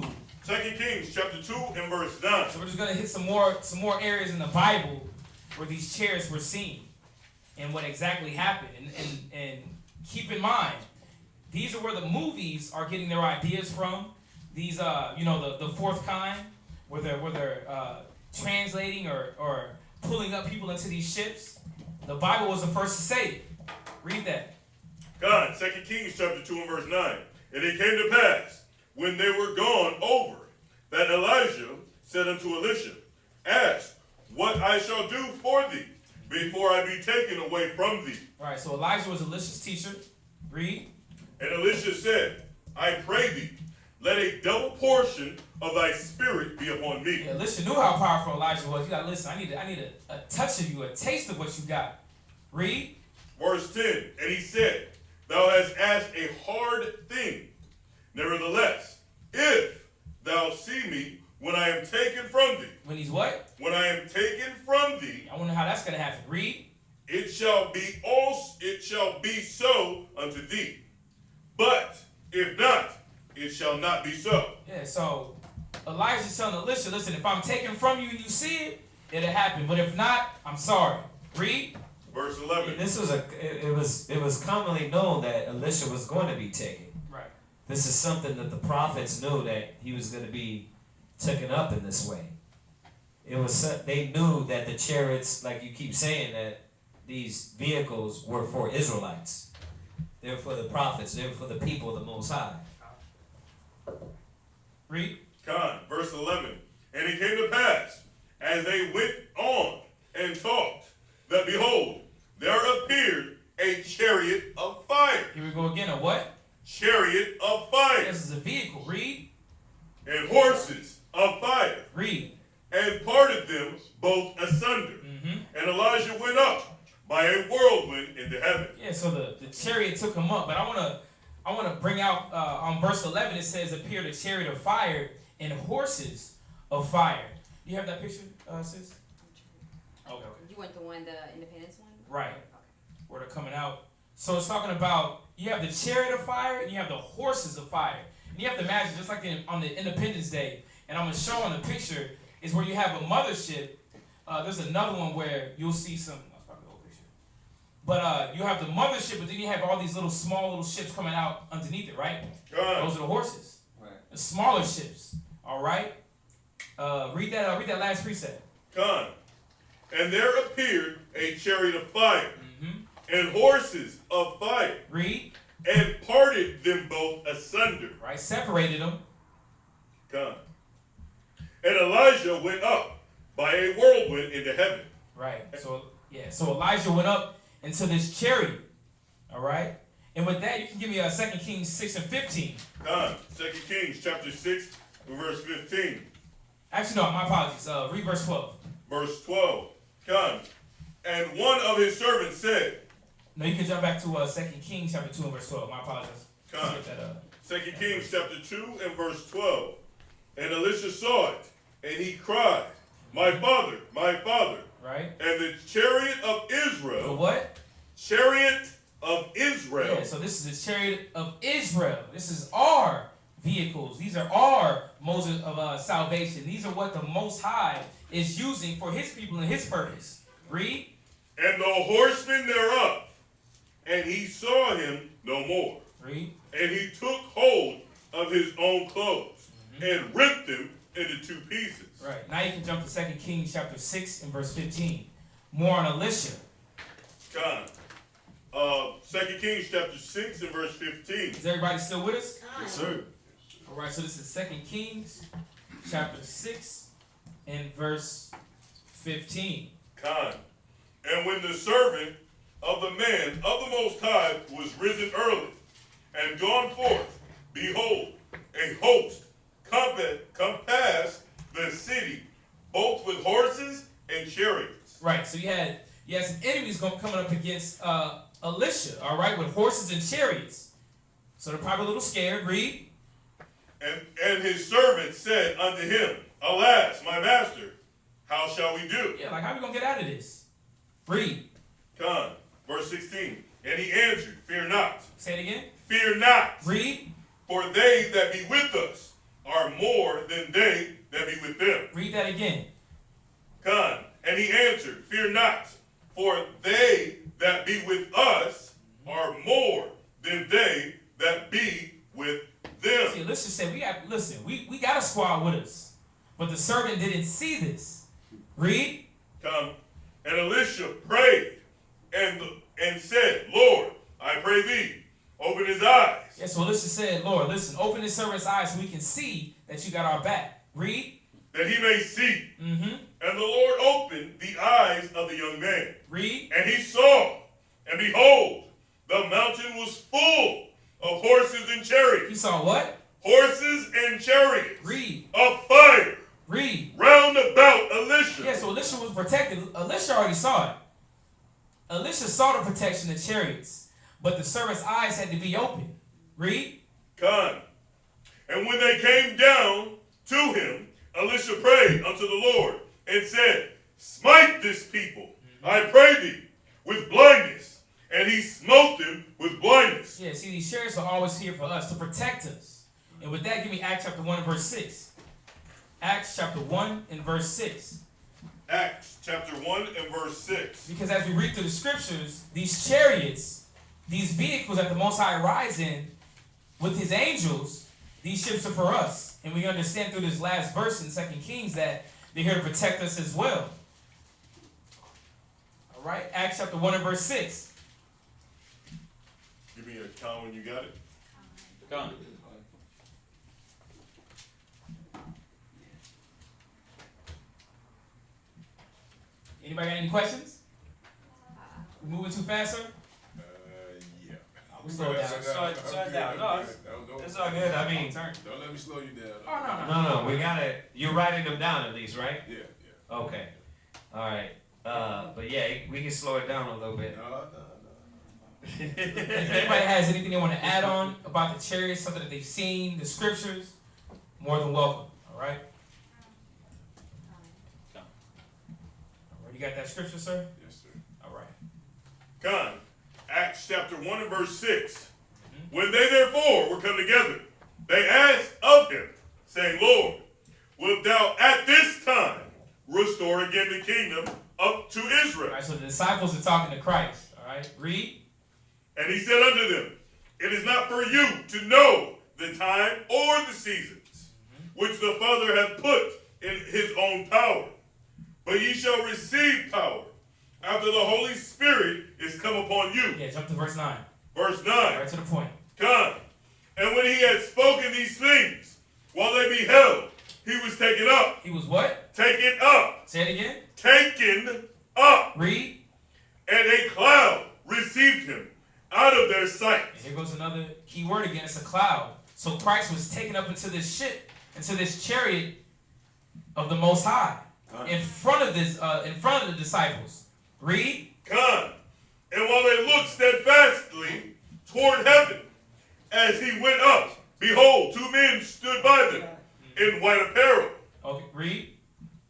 2 Kings chapter 2 and verse 9. So we're just gonna hit some more areas in the Bible where these chariots were seen and what exactly happened. And keep in mind, these are where the movies are getting their ideas from. These the fourth kind, where they're translating or pulling up people into these ships. The Bible was the first to say it. Read that. God, 2 Kings chapter 2 and verse 9. And it came to pass, when they were gone over, that Elijah said unto Elisha, ask what I shall do for thee, before I be taken away from thee. All right, so Elijah was Elisha's teacher. Read. And Elisha said, I pray thee, let a double portion of thy spirit be upon me. Yeah, Elisha knew how powerful Elijah was. You gotta listen. I need a touch of you, a taste of what you got. Read. Verse 10, and he said, thou hast asked a hard thing. Nevertheless, if thou see me when I am taken from thee. When he's what? When I am taken from thee. I wonder how that's gonna happen. Read. It shall be so unto thee. But if not, it shall not be so. Yeah, so Elijah's telling Elisha, listen, if I'm taken from you and you see it, it'll happen. But if not, I'm sorry. Read. Verse 11. This was it was commonly known that Elisha was going to be taken. Right. This is something that the prophets knew, that he was going to be taken up in this way. They knew that the chariots, like you keep saying, that these vehicles were for Israelites. They were for the prophets. They were for the people of the Most High. Read. Con, verse 11. And it came to pass, as they went on and talked, that behold, there appeared a chariot of fire. Here we go again. A what? Chariot of fire. This is a vehicle. Read. And horses of fire. Read. And parted them both asunder. Mm-hmm. And Elijah went up by a whirlwind into heaven. Yeah, so the chariot took him up. But I wanna bring out on verse 11, it says, appeared a chariot of fire and horses of fire. You have that picture, sis? Okay. You want the Independence one? Right. Where they're coming out. So it's talking about, you have the chariot of fire and you have the horses of fire. And you have to imagine, just like on the Independence Day, and I'm going to show on the picture, is where you have a mothership. There's another one where you'll see some, that's probably the old picture. But you have the mothership, but then you have all these small little ships coming out underneath it, right? Those are the horses. Right. The smaller ships, all right? Read that last precept. Con. And there appeared a chariot of fire, Mm-hmm. and horses of fire. Read. And parted them both asunder. Right, separated them. Con. And Elijah went up by a whirlwind into heaven. Right. So Elijah went up into this chariot. All right. And with that, you can give me 2 Kings 6 and 15. Con. 2 Kings chapter 6 and verse 15. Actually, no, my apologies. Read verse 12. Verse 12. Con. And one of his servants said. No, you can jump back to 2 Kings chapter 2 and verse 12. My apologies. Con. Let's get that, 2 Kings chapter 2 and verse 12. And Elisha saw it, and he cried, my father, my father. Right. And the chariot of Israel. The what? Chariot of Israel. Yeah, so this is the chariot of Israel. This is our vehicles. These are our modes of salvation. These are what the Most High is using for his people and his purpose. Read. And the horsemen thereof. And he saw him no more. Read. And he took hold of his own clothes and ripped them into two pieces. Right. Now you can jump to 2 Kings chapter 6 and verse 15. More on Elisha. God. 2 Kings chapter 6 and verse 15. Is everybody still with us? Yes, sir. All right, so this is 2 Kings chapter 6 and verse 15. Con. And when the servant of the man of the Most High was risen early and gone forth, behold, a host compassed the city, both with horses and chariots. Right, so you had some enemies coming up against Elisha, all right, with horses and chariots. So they're probably a little scared. Read. And his servant said unto him, alas, my master, how shall we do? Yeah, like how are we going to get out of this? Read. Con. verse 16. And he answered, fear not. Say it again. Fear not. Read. For they that be with us are more than they that be with them. Read that again. Con. And he answered, fear not. For they that be with us are more than they that be with them. See, let's just say we got a squad with us, but the servant didn't see this. Read. Come. And Elisha prayed and said, Lord, I pray thee, open his eyes. Yes, so Elisha said, Lord, listen, open his servant's eyes so we can see that you got our back. Read. That he may see. Mm-hmm. And the Lord opened the eyes of the young man. Read. And he saw, and behold, the mountain was full of horses and chariots. He saw what? Horses and chariots. Read. Of fire. Read. Round about Elisha. Yeah, so Elisha was protected. Elisha already saw it. Elisha saw the protection of chariots, but the servant's eyes had to be open. Read. Con. And when they came down to him, Elisha prayed unto the Lord and said, smite this people, I pray thee, with blindness. And he smote them with blindness. Yeah, see, these chariots are always here for us, to protect us. And with that, give me Acts chapter 1 and verse 6. Acts chapter 1 and verse 6. Acts chapter 1 and verse 6. Because as we read through the scriptures, these chariots, these vehicles that the Most High rides in with his angels, these ships are for us. And we understand through this last verse in 2 Kings that they're here to protect us as well. All right, Acts chapter 1 and verse 6. Give me a count when you got it. Con. Anybody got any questions? We moving too fast, sir? Yeah. We slow it down. Slow it down. No, it's all good. I mean, Don't let me slow you down. Oh, no. We got it. You're writing them down at least, right? Yeah. Okay. All right. But yeah, we can slow it down a little bit. No. If anybody has anything they want to add on about the chariots, something that they've seen, the scriptures, more than welcome. All right? You got that scripture, sir? Yes, sir. All right. Con. Acts chapter 1 and verse 6. When they therefore were come together, they asked of him, saying, Lord, wilt thou at this time restore again the kingdom up to Israel? All right, so the disciples are talking to Christ. All right, read. And he said unto them, it is not for you to know the time or the seasons, which the Father hath put in his own power. But ye shall receive power after the Holy Spirit is come upon you. Yeah, jump to verse 9. Verse 9. Right to the point. Come. And when he had spoken these things, while they beheld, he was taken up. He was what? Taken up. Say it again. Taken up. Read. And a cloud received him out of their sight. And here goes another key word again. It's a cloud. So Christ was taken up into this ship, into this chariot of the Most High, in front of the disciples. Read. Come. And while they looked steadfastly toward heaven, as he went up, behold, two men stood by them in white apparel. Okay, read.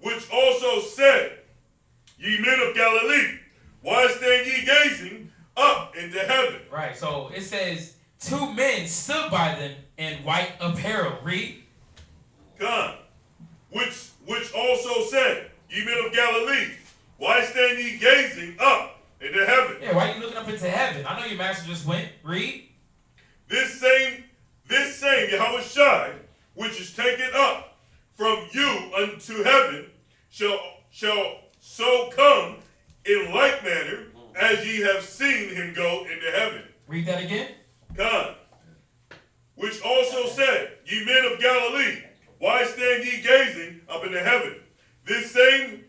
Which also said, ye men of Galilee, why stand ye gazing up into heaven? Right, so it says, two men stood by them in white apparel. Read. Come. Which also said, ye men of Galilee, why stand ye gazing up into heaven? Yeah, why are you looking up into heaven? I know your master just went. Read. This same Yahushua, which is taken up from you unto heaven, shall so come in like manner as ye have seen him go into heaven. Read that again. Come. Which also said, ye men of Galilee, why stand ye gazing up into heaven? This same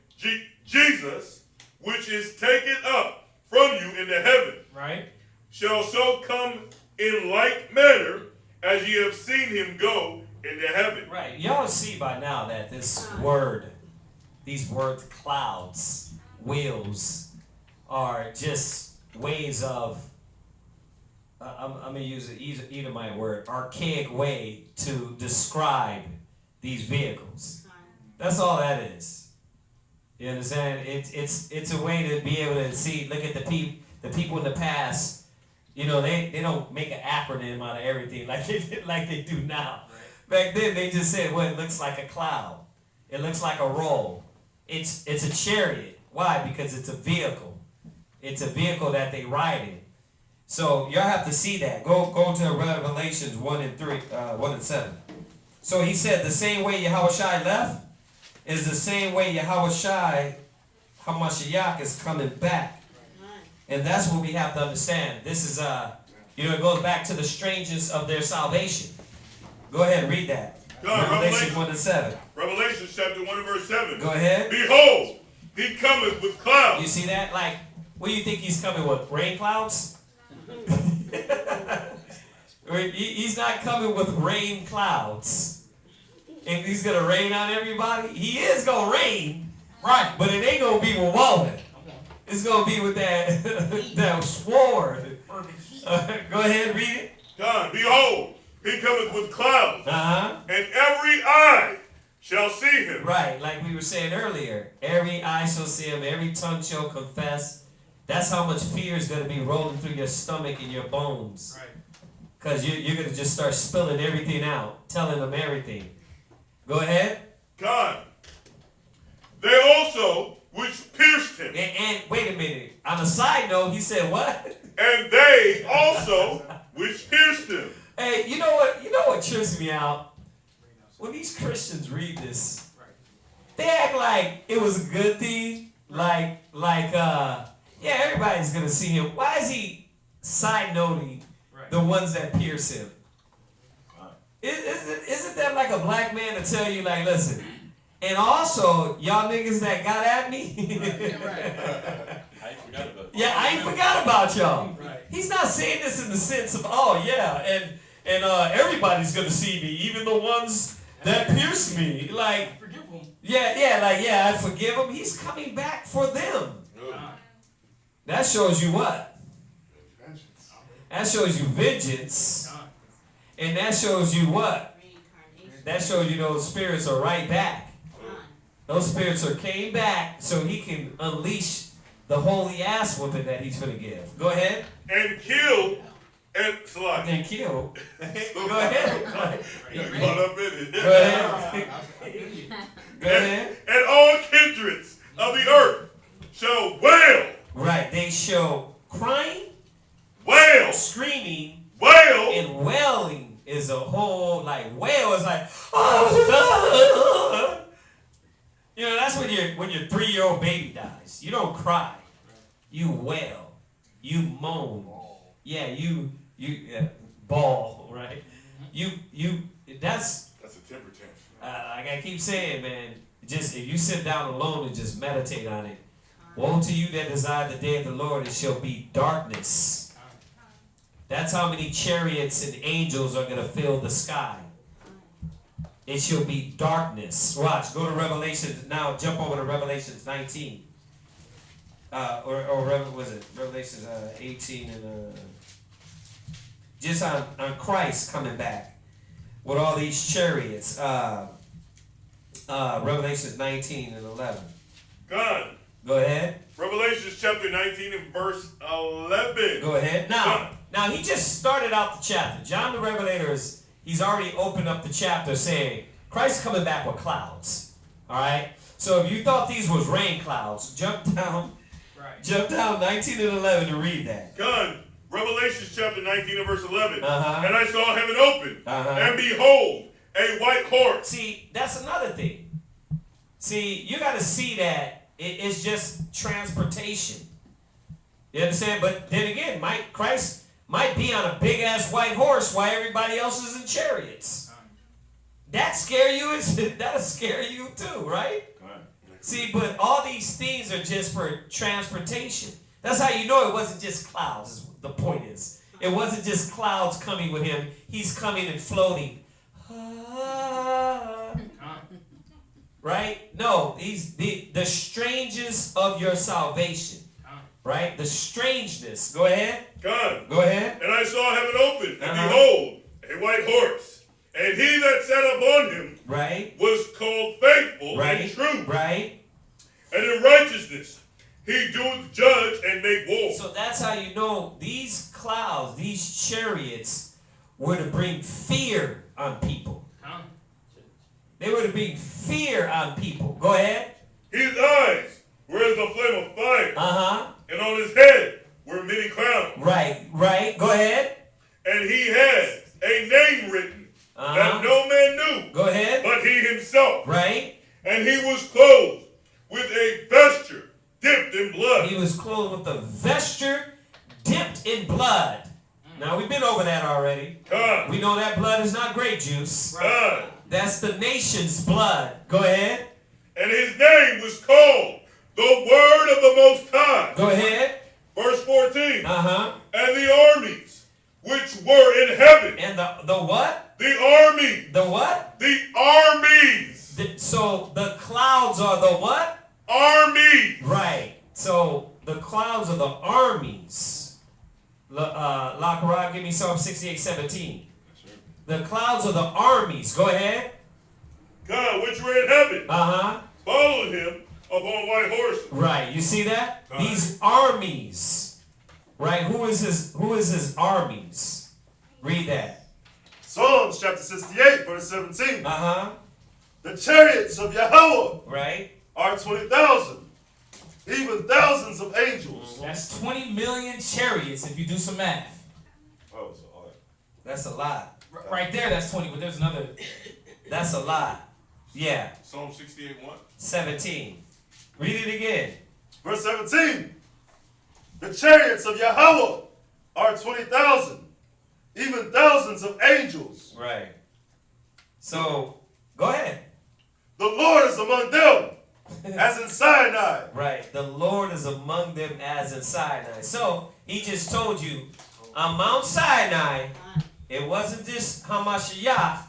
Jesus, which is taken up from you into heaven, right, shall so come in like manner as ye have seen him go into heaven. Right. Y'all see by now that this word, these words, clouds, wheels, are just ways of, I'm going to use an Edomite word, archaic way to describe these vehicles. That's all that is. You understand? It's a way to be able to see, look at the the people in the past, you know, they don't make an acronym out of everything like they do now. Back then, they just said, well, it looks like a cloud. It looks like a roll. It's a chariot. Why? Because it's a vehicle. It's a vehicle that they ride in. So y'all have to see that. Go to Revelations 1 and 7. So he said the same way Yahushua left is the same way Yahushua Hamashiach is coming back. And that's what we have to understand. This is it goes back to the strangeness of their salvation. Go ahead and read that. Revelation 1 and 7. Revelation chapter 1 and verse 7. Go ahead. Behold, he cometh with clouds. You see that? Like, what do you think he's coming with? Rain clouds? He's not coming with rain clouds. And he's going to rain on everybody. He is going to rain. Right. But it ain't going to be with water. It's going to be with that sword. Go ahead and read it. God, behold, he cometh with clouds. Uh-huh. And every eye shall see him. Right, like we were saying earlier. Every eye shall see him. Every tongue shall confess. That's how much fear is going to be rolling through your stomach and your bones. Right. Because you're going to just start spilling everything out, telling them everything. Go ahead. God, they also which pierced him. And wait a minute. On a side note, he said what? And they also which pierced him. Hey, you know what? You know what trips me out? When these Christians read this, they act like it was a good thing. Yeah, everybody's gonna see him. Why is he side noting the ones that pierce him? Isn't that like a black man to tell you, like, listen, and also y'all niggas that got at me? I ain't forgot about Yeah, I ain't forgot about y'all. He's not saying this in the sense of, oh yeah, and everybody's gonna see me, even the ones that pierce me. Like, Forgive them. I forgive him. He's coming back for them. That shows you what? That shows you vengeance. And that shows you what? That shows you those spirits are right back. Those spirits came back so he can unleash the holy ass whooping that he's going to give. Go ahead. And killed and slaughter. And killed. Go ahead. Caught up in it. Go ahead. Go ahead. And all kindreds of the earth shall wail. Right. They show crying, wail, screaming, wail, and wailing is a whole, like, wail is like, you know, that's when your 3-year-old baby dies. You don't cry. You wail. You moan. Yeah, you bawl, right? That's a temper tantrum. Like I keep saying, man, just if you sit down alone and just meditate on it, woe to you that desire the day of the Lord, it shall be darkness. That's how many chariots and angels are going to fill the sky. It shall be darkness. Watch, go to Revelation now. Jump over to Revelation 19. Was it Revelation 18 and just on Christ coming back with all these chariots. Revelation 19 and 11. God. Go ahead. Revelation chapter 19 and verse 11. Go ahead. Now he just started out the chapter. John the Revelator he's already opened up the chapter saying Christ's coming back with clouds. All right. So if you thought these was rain clouds, jump down 19 and 11 to read that. God, Revelation chapter 19 and verse 11. Uh-huh. And I saw heaven open, uh-huh. and behold, a white horse. See, that's another thing. See, you got to see that it's just transportation. You understand? But then again, Christ might be on a big ass white horse while everybody else is in chariots. That scare you? That'll scare you too, right? See, but all these things are just for transportation. That's how you know it wasn't just clouds, the point is. It wasn't just clouds coming with him. He's coming and floating. Right? No, he's the strangest of your salvation. Right? The strangeness. Go ahead. God. Go ahead. And I saw heaven open, and behold, a white horse. And he that sat upon him was called faithful and true. Right. And in righteousness He doeth judge and make war. So that's how you know these clouds, these chariots, were to bring fear on people. They were to bring fear on people. Go ahead. His eyes were as the flame of fire. Uh-huh. And on his head were many crowns. Right. Go ahead. And he had a name written that no man knew. Go ahead. But he himself. Right. And he was clothed with a vesture dipped in blood. He was clothed with a vesture dipped in blood. Now, we've been over that already. We know that blood is not grape juice. That's the nation's blood. Go ahead. And his name was called the Word of the Most High. Go ahead. Verse 14. Uh-huh. And the armies which were in heaven. And the what? The army. The what? The armies. So the clouds are the what? Armies. Right. So the clouds are the armies. Lakara, give me Psalm 68:17. The clouds are the armies. Go ahead. God, which were in heaven. Uh-huh. Followed him upon white horses. Right. You see that? These armies. Right. Who is his armies? Read that. Psalms chapter 68, verse 17. Uh-huh. The chariots of Yahweh, right, are 20,000, even thousands of angels. That's 20 million chariots if you do some math. Oh, so all right. That's a lot. Right there, that's 20, but there's another. That's a lot. Yeah. Psalm 68:1. 17. Read it again. Verse 17. The chariots of Yahweh are 20,000, even thousands of angels. Right. So, go ahead. The Lord is among them, as in Sinai. Right. The Lord is among them as in Sinai. So, he just told you, on Mount Sinai, it wasn't just Hamashiach,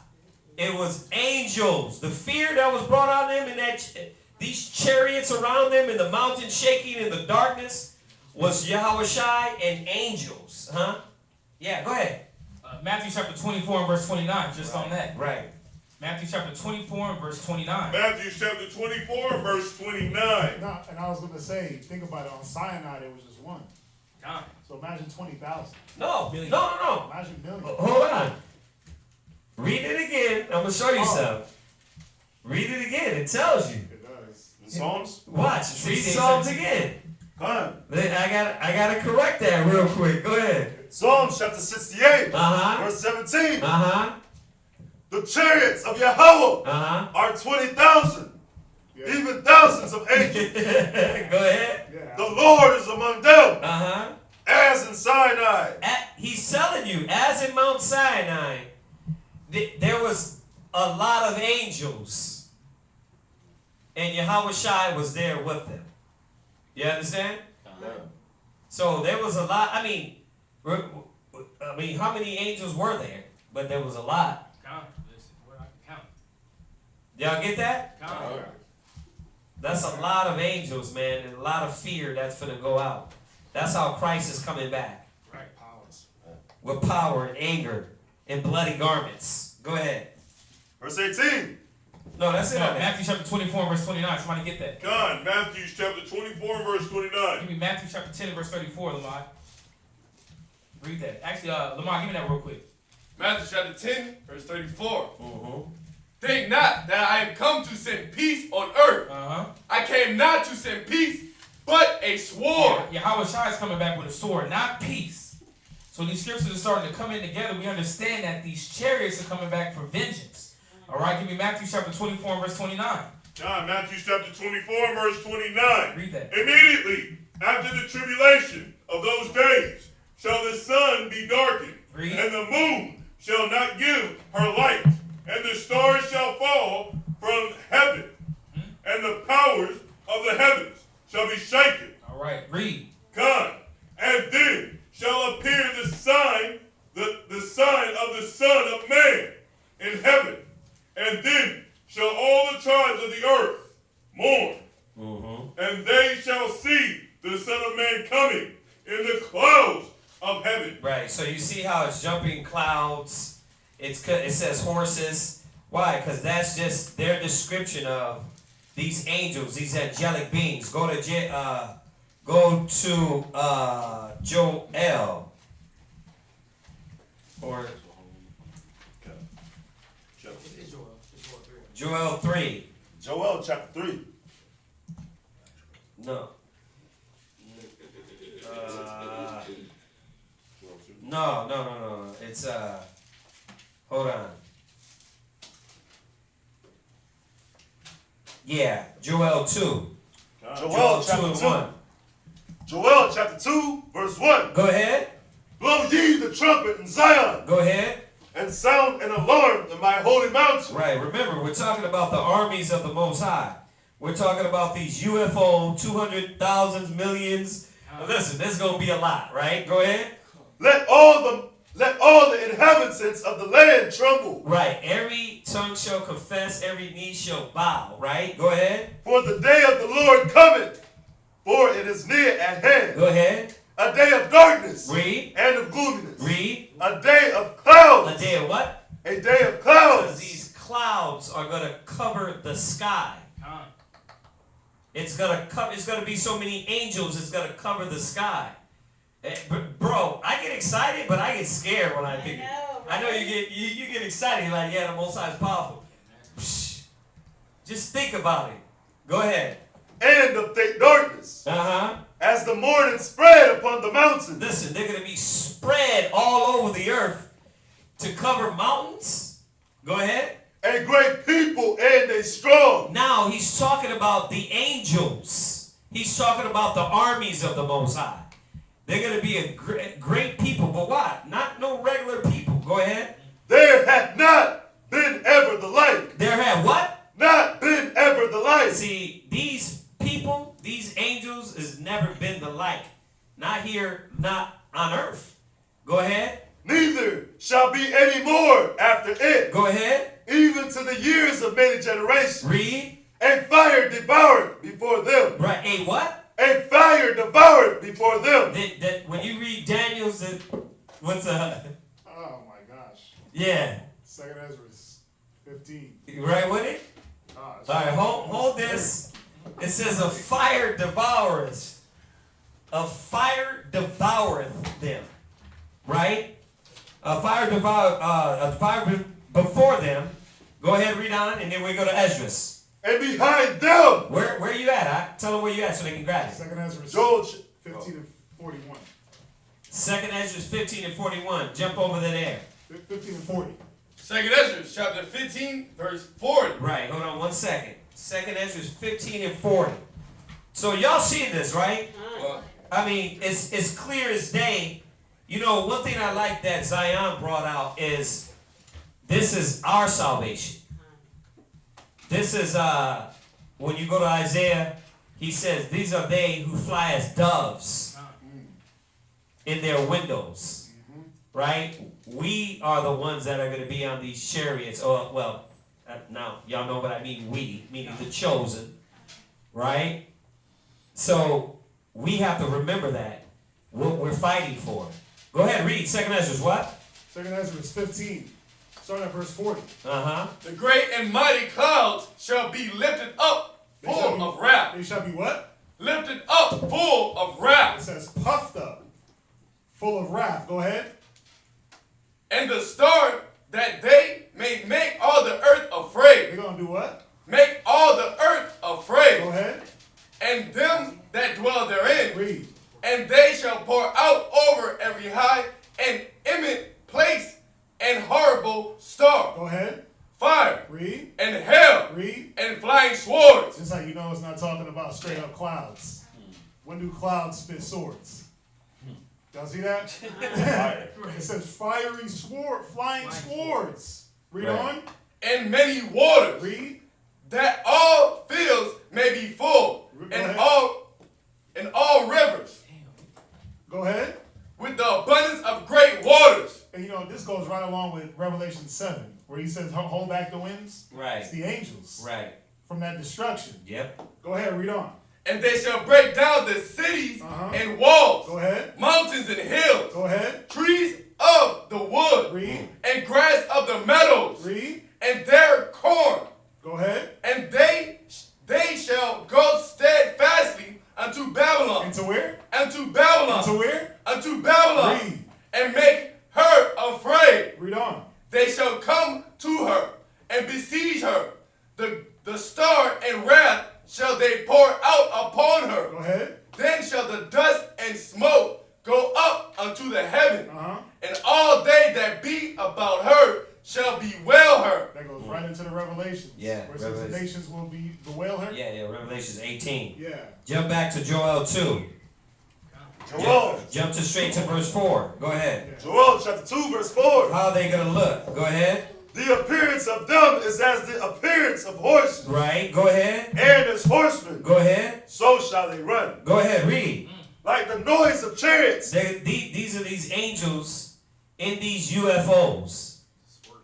it was angels. The fear that was brought on them and these chariots around them and the mountain shaking in the darkness was Yahushai and angels. Huh? Yeah, go ahead. Matthew chapter 24 and verse 29, just on that. Right. Matthew chapter 24 and verse 29. Matthew chapter 24 and verse 29. No, and I was going to say, think about it. On Sinai, there was just one. So imagine 20,000. No. Imagine millions. Hold on. Read it again. I'm going to show you something. Read it again. It tells you. It does. The Psalms? Watch. Read Psalms again. Go ahead. I gotta correct that real quick. Go ahead. Psalms chapter 68, Uh-huh. verse 17. Uh-huh. The chariots of Yahweh Uh-huh. are 20,000, even thousands of angels. Go ahead. Yeah. The Lord is among them, Uh-huh. as in Sinai. He's telling you, as in Mount Sinai, there was a lot of angels, and Yahushai was there with them. You understand? So there was a lot. I mean, how many angels were there? But there was a lot. Y'all get that? That's a lot of angels, man, and a lot of fear that's gonna go out. That's how Christ is coming back. Right, powers. With power and anger and bloody garments. Go ahead. Verse 18. No, that's it. Matthew chapter 24 and verse 29. Somebody get that. God, Matthew chapter 24 and verse 29. Give me Matthew chapter 10 and verse 34, Lamar. Read that. Actually, Lamar, give me that real quick. Matthew chapter 10, verse 34. Mm-hmm. Think not that I am come to send peace on earth. Uh-huh. I came not to send peace, but a sword. Yahushua is coming back with a sword, not peace. So these scriptures are starting to come in together. We understand that these chariots are coming back for vengeance. All right, give me Matthew chapter 24 and verse 29. John, Matthew chapter 24 and verse 29. Read that. Immediately after the tribulation of those days shall the sun be darkened, Read. and the moon shall not give her light, and the stars shall fall from heaven, and the powers of the heavens shall be shaken. All right, read. God, and then shall appear the sign of the Son of Man in heaven, and then shall all the tribes of the earth mourn, and they shall see the Son of Man coming in the clouds of heaven. Right. So you see how it's jumping clouds. It says horses. Why? Because that's just their description of these angels, these angelic beings. Go to Go to Joel. Or Joel 3. Joel chapter 3. No. No. It's hold on. Yeah, Joel 2. Joel chapter 2. 1. Joel chapter 2, verse 1. Go ahead. Blow ye the trumpet in Zion. Go ahead. And sound an alarm in my holy mountain. Right. Remember, we're talking about the armies of the Most High. We're talking about these UFO, 200,000 millions. Listen, this is gonna be a lot, right? Go ahead. Let all the inhabitants of the land tremble. Right. Every tongue shall confess, every knee shall bow. Right. Go ahead. For the day of the Lord cometh, for it is near at hand. Go ahead. A day of darkness. Read. And of gloominess. Read. A day of clouds. A day of what? A day of clouds. Because these clouds are gonna cover the sky. It's gonna be so many angels. It's gonna cover the sky. Bro, I get excited, but I get scared when I think. I know you get excited. You're like, yeah, the Most High is powerful. Psh, just think about it. Go ahead. And of thick darkness. Uh-huh. As the morning spread upon the mountains. Listen, they're gonna be spread all over the earth to cover mountains. Go ahead. A great people and a strong. Now he's talking about the angels. He's talking about the armies of the Most High. They're going to be a great people, but what? Not no regular people. Go ahead. There hath not been ever the like. There have what? Not been ever the like. See, these people, these angels, has never been the like. Not here, not on earth. Go ahead. Neither shall be any more after it. Go ahead. Even to the years of many generations. Read. And fire devoured before them. Right. A what? And fire devoured before them. That when you read Daniel's, what's a? Oh my gosh. Yeah. 2nd Ezra 15. You right with it? All right. Hold this. It says a fire devoureth. A fire devoureth them. Right. A fire before them. Go ahead, read on, and then we go to Esdras. And behind them. Where are you at? Tell them where you at so they can grab it. 2nd Ezra 15 and 41. 2nd Ezra 15 and 41. Jump over there. 15 and 40. 2nd Ezra chapter 15 verse 40. Right. Hold on 1 second. 2nd Ezra 15 and 40. So y'all see this, right? I mean, it's clear as day. You know, one thing I like that Zion brought out is this is our salvation. This is when you go to Isaiah, he says, these are they who fly as doves in their windows. Right? We are the ones that are going to be on these chariots. Oh, well, now y'all know what I mean, we, meaning the chosen. Right? So we have to remember that. What we're fighting for. Go ahead, read 2nd Ezra what? 2nd Ezra 15. Starting at verse 40. Uh-huh. The great and mighty clouds shall be lifted up full of wrath. They shall be what? Lifted up full of wrath. It says puffed up. Full of wrath. Go ahead. And the star that they may make all the earth afraid. They're going to do what? Make all the earth afraid. Go ahead. And them that dwell therein. Read. And they shall pour out over every high and eminent place and horrible star. Go ahead. Fire. Read. And hell. Read. And flying swords. This is how you know it's not talking about straight up clouds. When do clouds spit swords? Y'all see that? It says fiery sword, flying swords. Read on. And many waters. Read. That all fields may be full. And all rivers. Go ahead. With the abundance of great waters. And you know, this goes right along with Revelation 7, where he says, hold back the winds. Right. It's the angels. Right. From that destruction. Yep. Go ahead, read on. And they shall break down the cities and walls. Go ahead. Mountains and hills. Go ahead. Trees of the wood. Read. And grass of the meadows. Read. And their corn. Go ahead. And they shall go steadfastly unto Babylon. Into where? shall they pour out upon her. Go ahead. Then shall the dust and smoke go up unto the heaven, Uh-huh. and all they that be about her shall bewail her. That goes right into the Revelations. Yeah, Where it says the Revelation. nations will bewail her. Yeah, Revelations 18. Yeah. Jump back to Joel 2. Joel. Jump to straight to verse 4. Go ahead. Joel chapter 2 verse 4. How are they going to look? Go ahead. The appearance of them is as the appearance of horses. Right. Go ahead. And as horsemen. Go ahead. So shall they run. Go ahead. Read. Like the noise of chariots. These are these angels in these UFOs.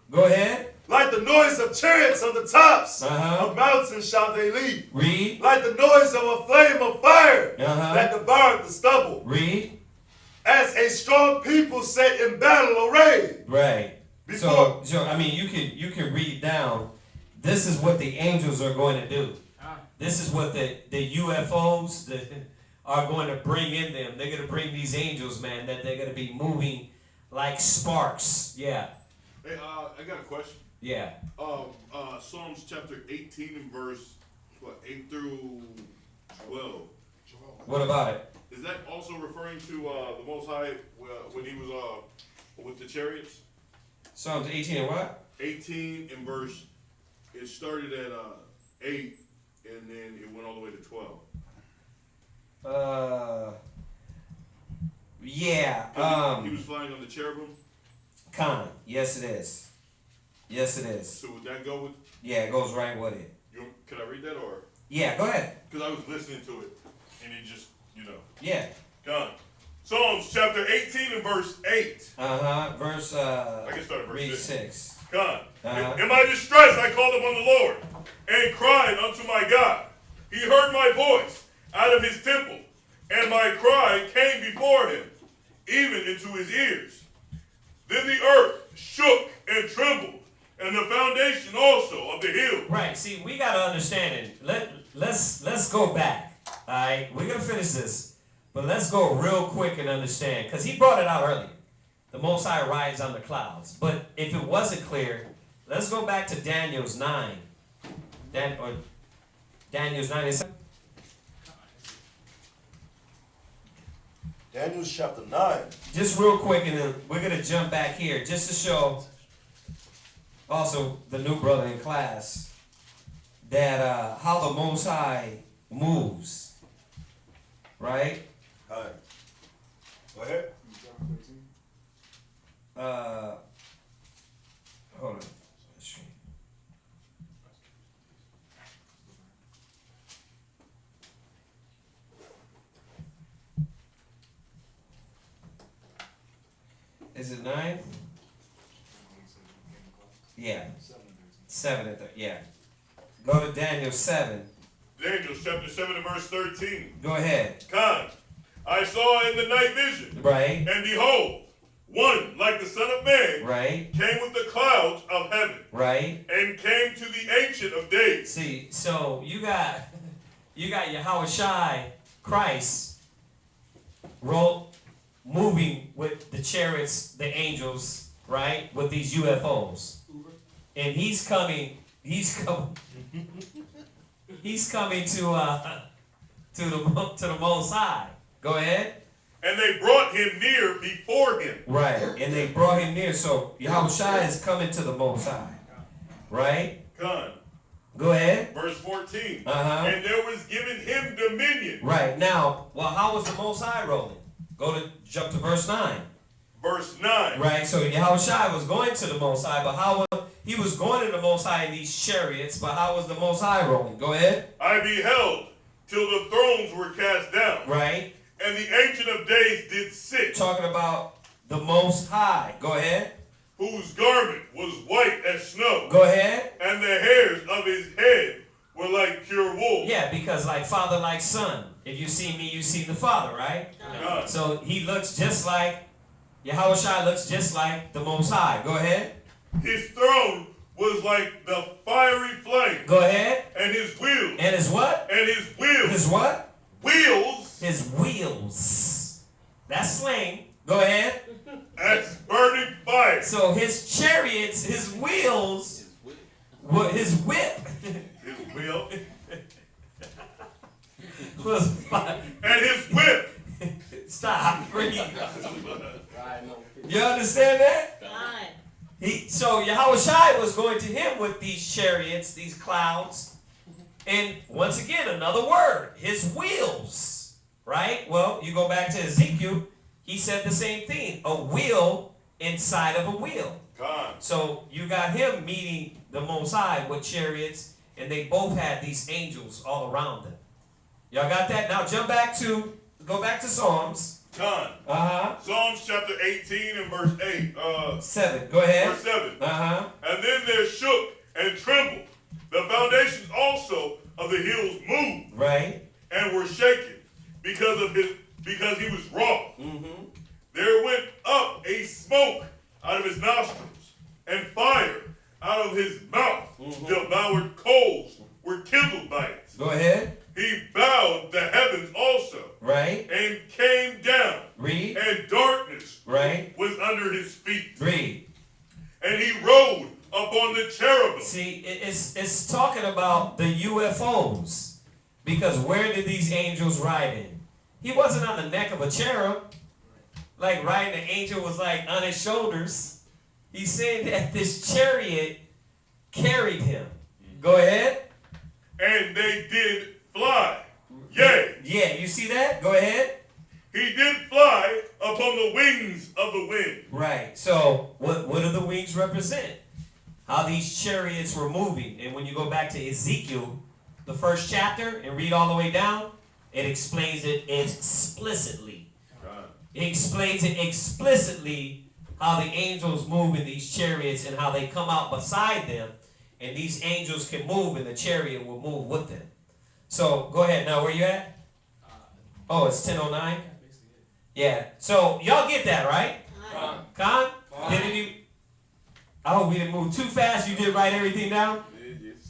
Go ahead. Like the noise of chariots on the tops Uh-huh. of mountains shall they leap. Read. Like the noise of a flame of fire Uh-huh. that devoured the stubble. Read. As a strong people set in battle array. Right. Before, So I mean, you can read down. This is what the angels are going to do. This is what the UFOs are going to bring in them. They're going to bring these angels, man. That they're going to be moving like sparks. Yeah. Hey, I got a question. Yeah. Psalms chapter 18 and verse 8 through 12. What about it? Is that also referring to the Most High when he was with the chariots? Psalms 18 and what? 18 and verse. It started at 8 and then it went all the way to 12. Yeah. He was flying on the cherubim. Con. Yes, it is. Yes, it is. So would that go with? Yeah, it goes right with it. Could I read that or? Yeah, go ahead. Because I was listening to it and it just, Yeah. Gone. Psalms chapter 18 and verse 8. Verse. I can start at verse read 6. 6. God. Uh-huh. In my distress I called upon the Lord and cried unto my God. He heard my voice out of his temple, and my cry came before him, even into his ears. Then the earth shook and trembled, and the foundation also of the hill. Right. See, we gotta understand it. Let's go back. All right, we're gonna finish this, but let's go real quick and understand, because he brought it out earlier. The Most High rides on the clouds. But if it wasn't clear, let's go back to Daniel's 9. Daniel's 9 is. Daniel's chapter 9. Just real quick, and then we're gonna jump back here just to show also the new brother in class that how the Most High moves. Right? All right. Go ahead. Hold on. Is it 9? Yeah. 7 and 13. Yeah. Go to Daniel 7. Daniel chapter 7 and verse 13. Go ahead. God, I saw in the night vision. Right. And behold, one like the Son of Man. Right. Came with the clouds of heaven. Right. And came to the Ancient of Days. See, so you got Yahweh Shai, Christ, moving with the chariots, the angels, right, with these UFOs, and he's coming to the Most High. Go ahead. And they brought him near before him. Right, and they brought him near. So Yahweh Shai is coming to the Most High, right? God. Go ahead. Verse 14. Uh-huh. And there was given him dominion. Right now, well, how was the Most High rolling? Jump to verse 9. Verse 9. Right, so Yahweh Shai was going to the Most High, but he was going to the Most High in these chariots, but how was the Most High rolling? Go ahead. I beheld till the thrones were cast down. Right. And the Ancient of Days did sit. Talking about the Most High. Go ahead. Whose garment was white as snow. Go ahead. And the hairs of his head were like pure wool. Yeah, because like father, like son. If you see me, you see the Father, right? God. So he looks just like, Yahweh Shai looks just like the Most High. Go ahead. His throne was like the fiery flame. Go ahead. And his wheels. And his what? And his wheels. His what? Wheels. His wheels. That's slang. Go ahead. As burning fire. So his chariots, his wheels, his whip. His wheel. was fire. And his whip. Stop. Breathe. Riding on fish. You understand that? God. So Yahushua was going to him with these chariots, these clouds. And once again, another word, his wheels. Right? Well, you go back to Ezekiel, he said the same thing. A wheel inside of a wheel. God. So you got him meeting the Most High with chariots, and they both had these angels all around them. Y'all got that? Now go back to Psalms. God. Psalms chapter 18 and verse 8. 7. Go ahead. Verse 7. Uh-huh. And then there shook and trembled the foundations also of the hills moved. Right. And were shaken because he was wroth. Mm-hmm. There went up a smoke out of his nostrils, and fire out of his mouth. Mm-hmm. Devoured coals were kindled by it. Go ahead. He bowed the heavens also. Right. And came down. Read. And darkness. Right. Was under his feet. Read. And he rode upon the cherubim. See, it's talking about the UFOs. Because where did these angels ride in? He wasn't on the neck of a cherub. Like riding the angel was like on his shoulders. He's saying that this chariot carried him. Go ahead. And they did fly. Yea. Yeah, you see that? Go ahead. He did fly upon the wings of the wind. Right. So what do the wings represent? How these chariots were moving. And when you go back to Ezekiel, the first chapter, and read all the way down, it explains it explicitly. It explains it explicitly how the angels move in these chariots and how they come out beside them, and these angels can move and the chariot will move with them. So go ahead. Now, where you at? Oh, it's 10:09? Yeah. So y'all get that, right? Con? I hope we didn't move too fast. You did write everything down?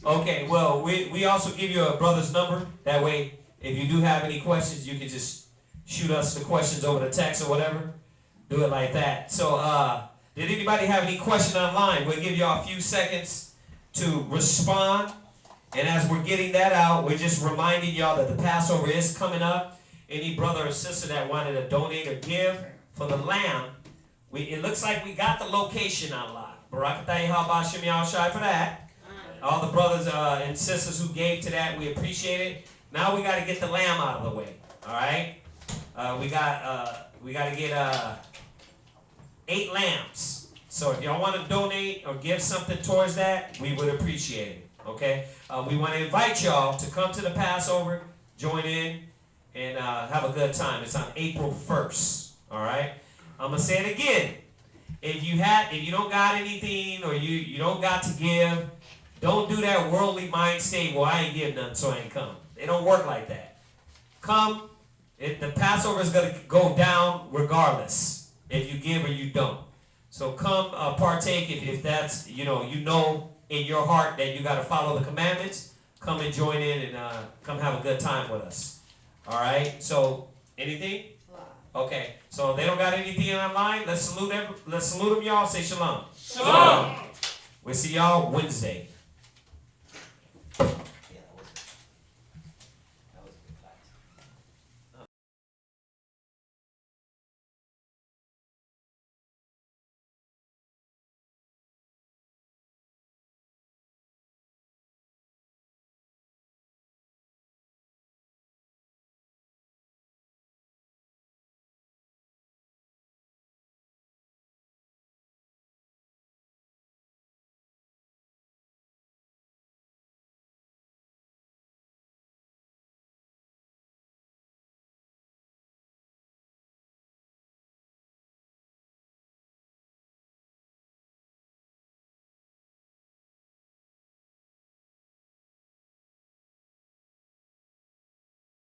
Okay, well, we also give you a brother's number. That way, if you do have any questions, you can just shoot us the questions over the text or whatever. Do it like that. So, did anybody have any question online? We'll give y'all a few seconds to respond. And as we're getting that out, we're just reminding y'all that the Passover is coming up. Any brother or sister that wanted to donate or give for the lamb, it looks like we got the location unlocked. Barakatah Habashim Yahushai for that. All the brothers and sisters who gave to that, we appreciate it. Now we got to get the lamb out of the way. All right. We got to get 8 lambs. So if y'all want to donate or give something towards that, we would appreciate it. Okay. We want to invite y'all to come to the Passover, join in, and have a good time. It's on April 1st. All right. I'm gonna say it again. If you don't got anything or you don't got to give, don't do that worldly mind state. Well, I ain't give nothing, so I ain't come. It don't work like that. Come. The Passover is going to go down regardless if you give or you don't. So come partake if that's, you know in your heart that you got to follow the commandments. Come and join in and come have a good time with us. All right? So anything? Okay. So they don't got anything online. Let's salute them, y'all. Say shalom. Shalom. We'll see y'all Wednesday.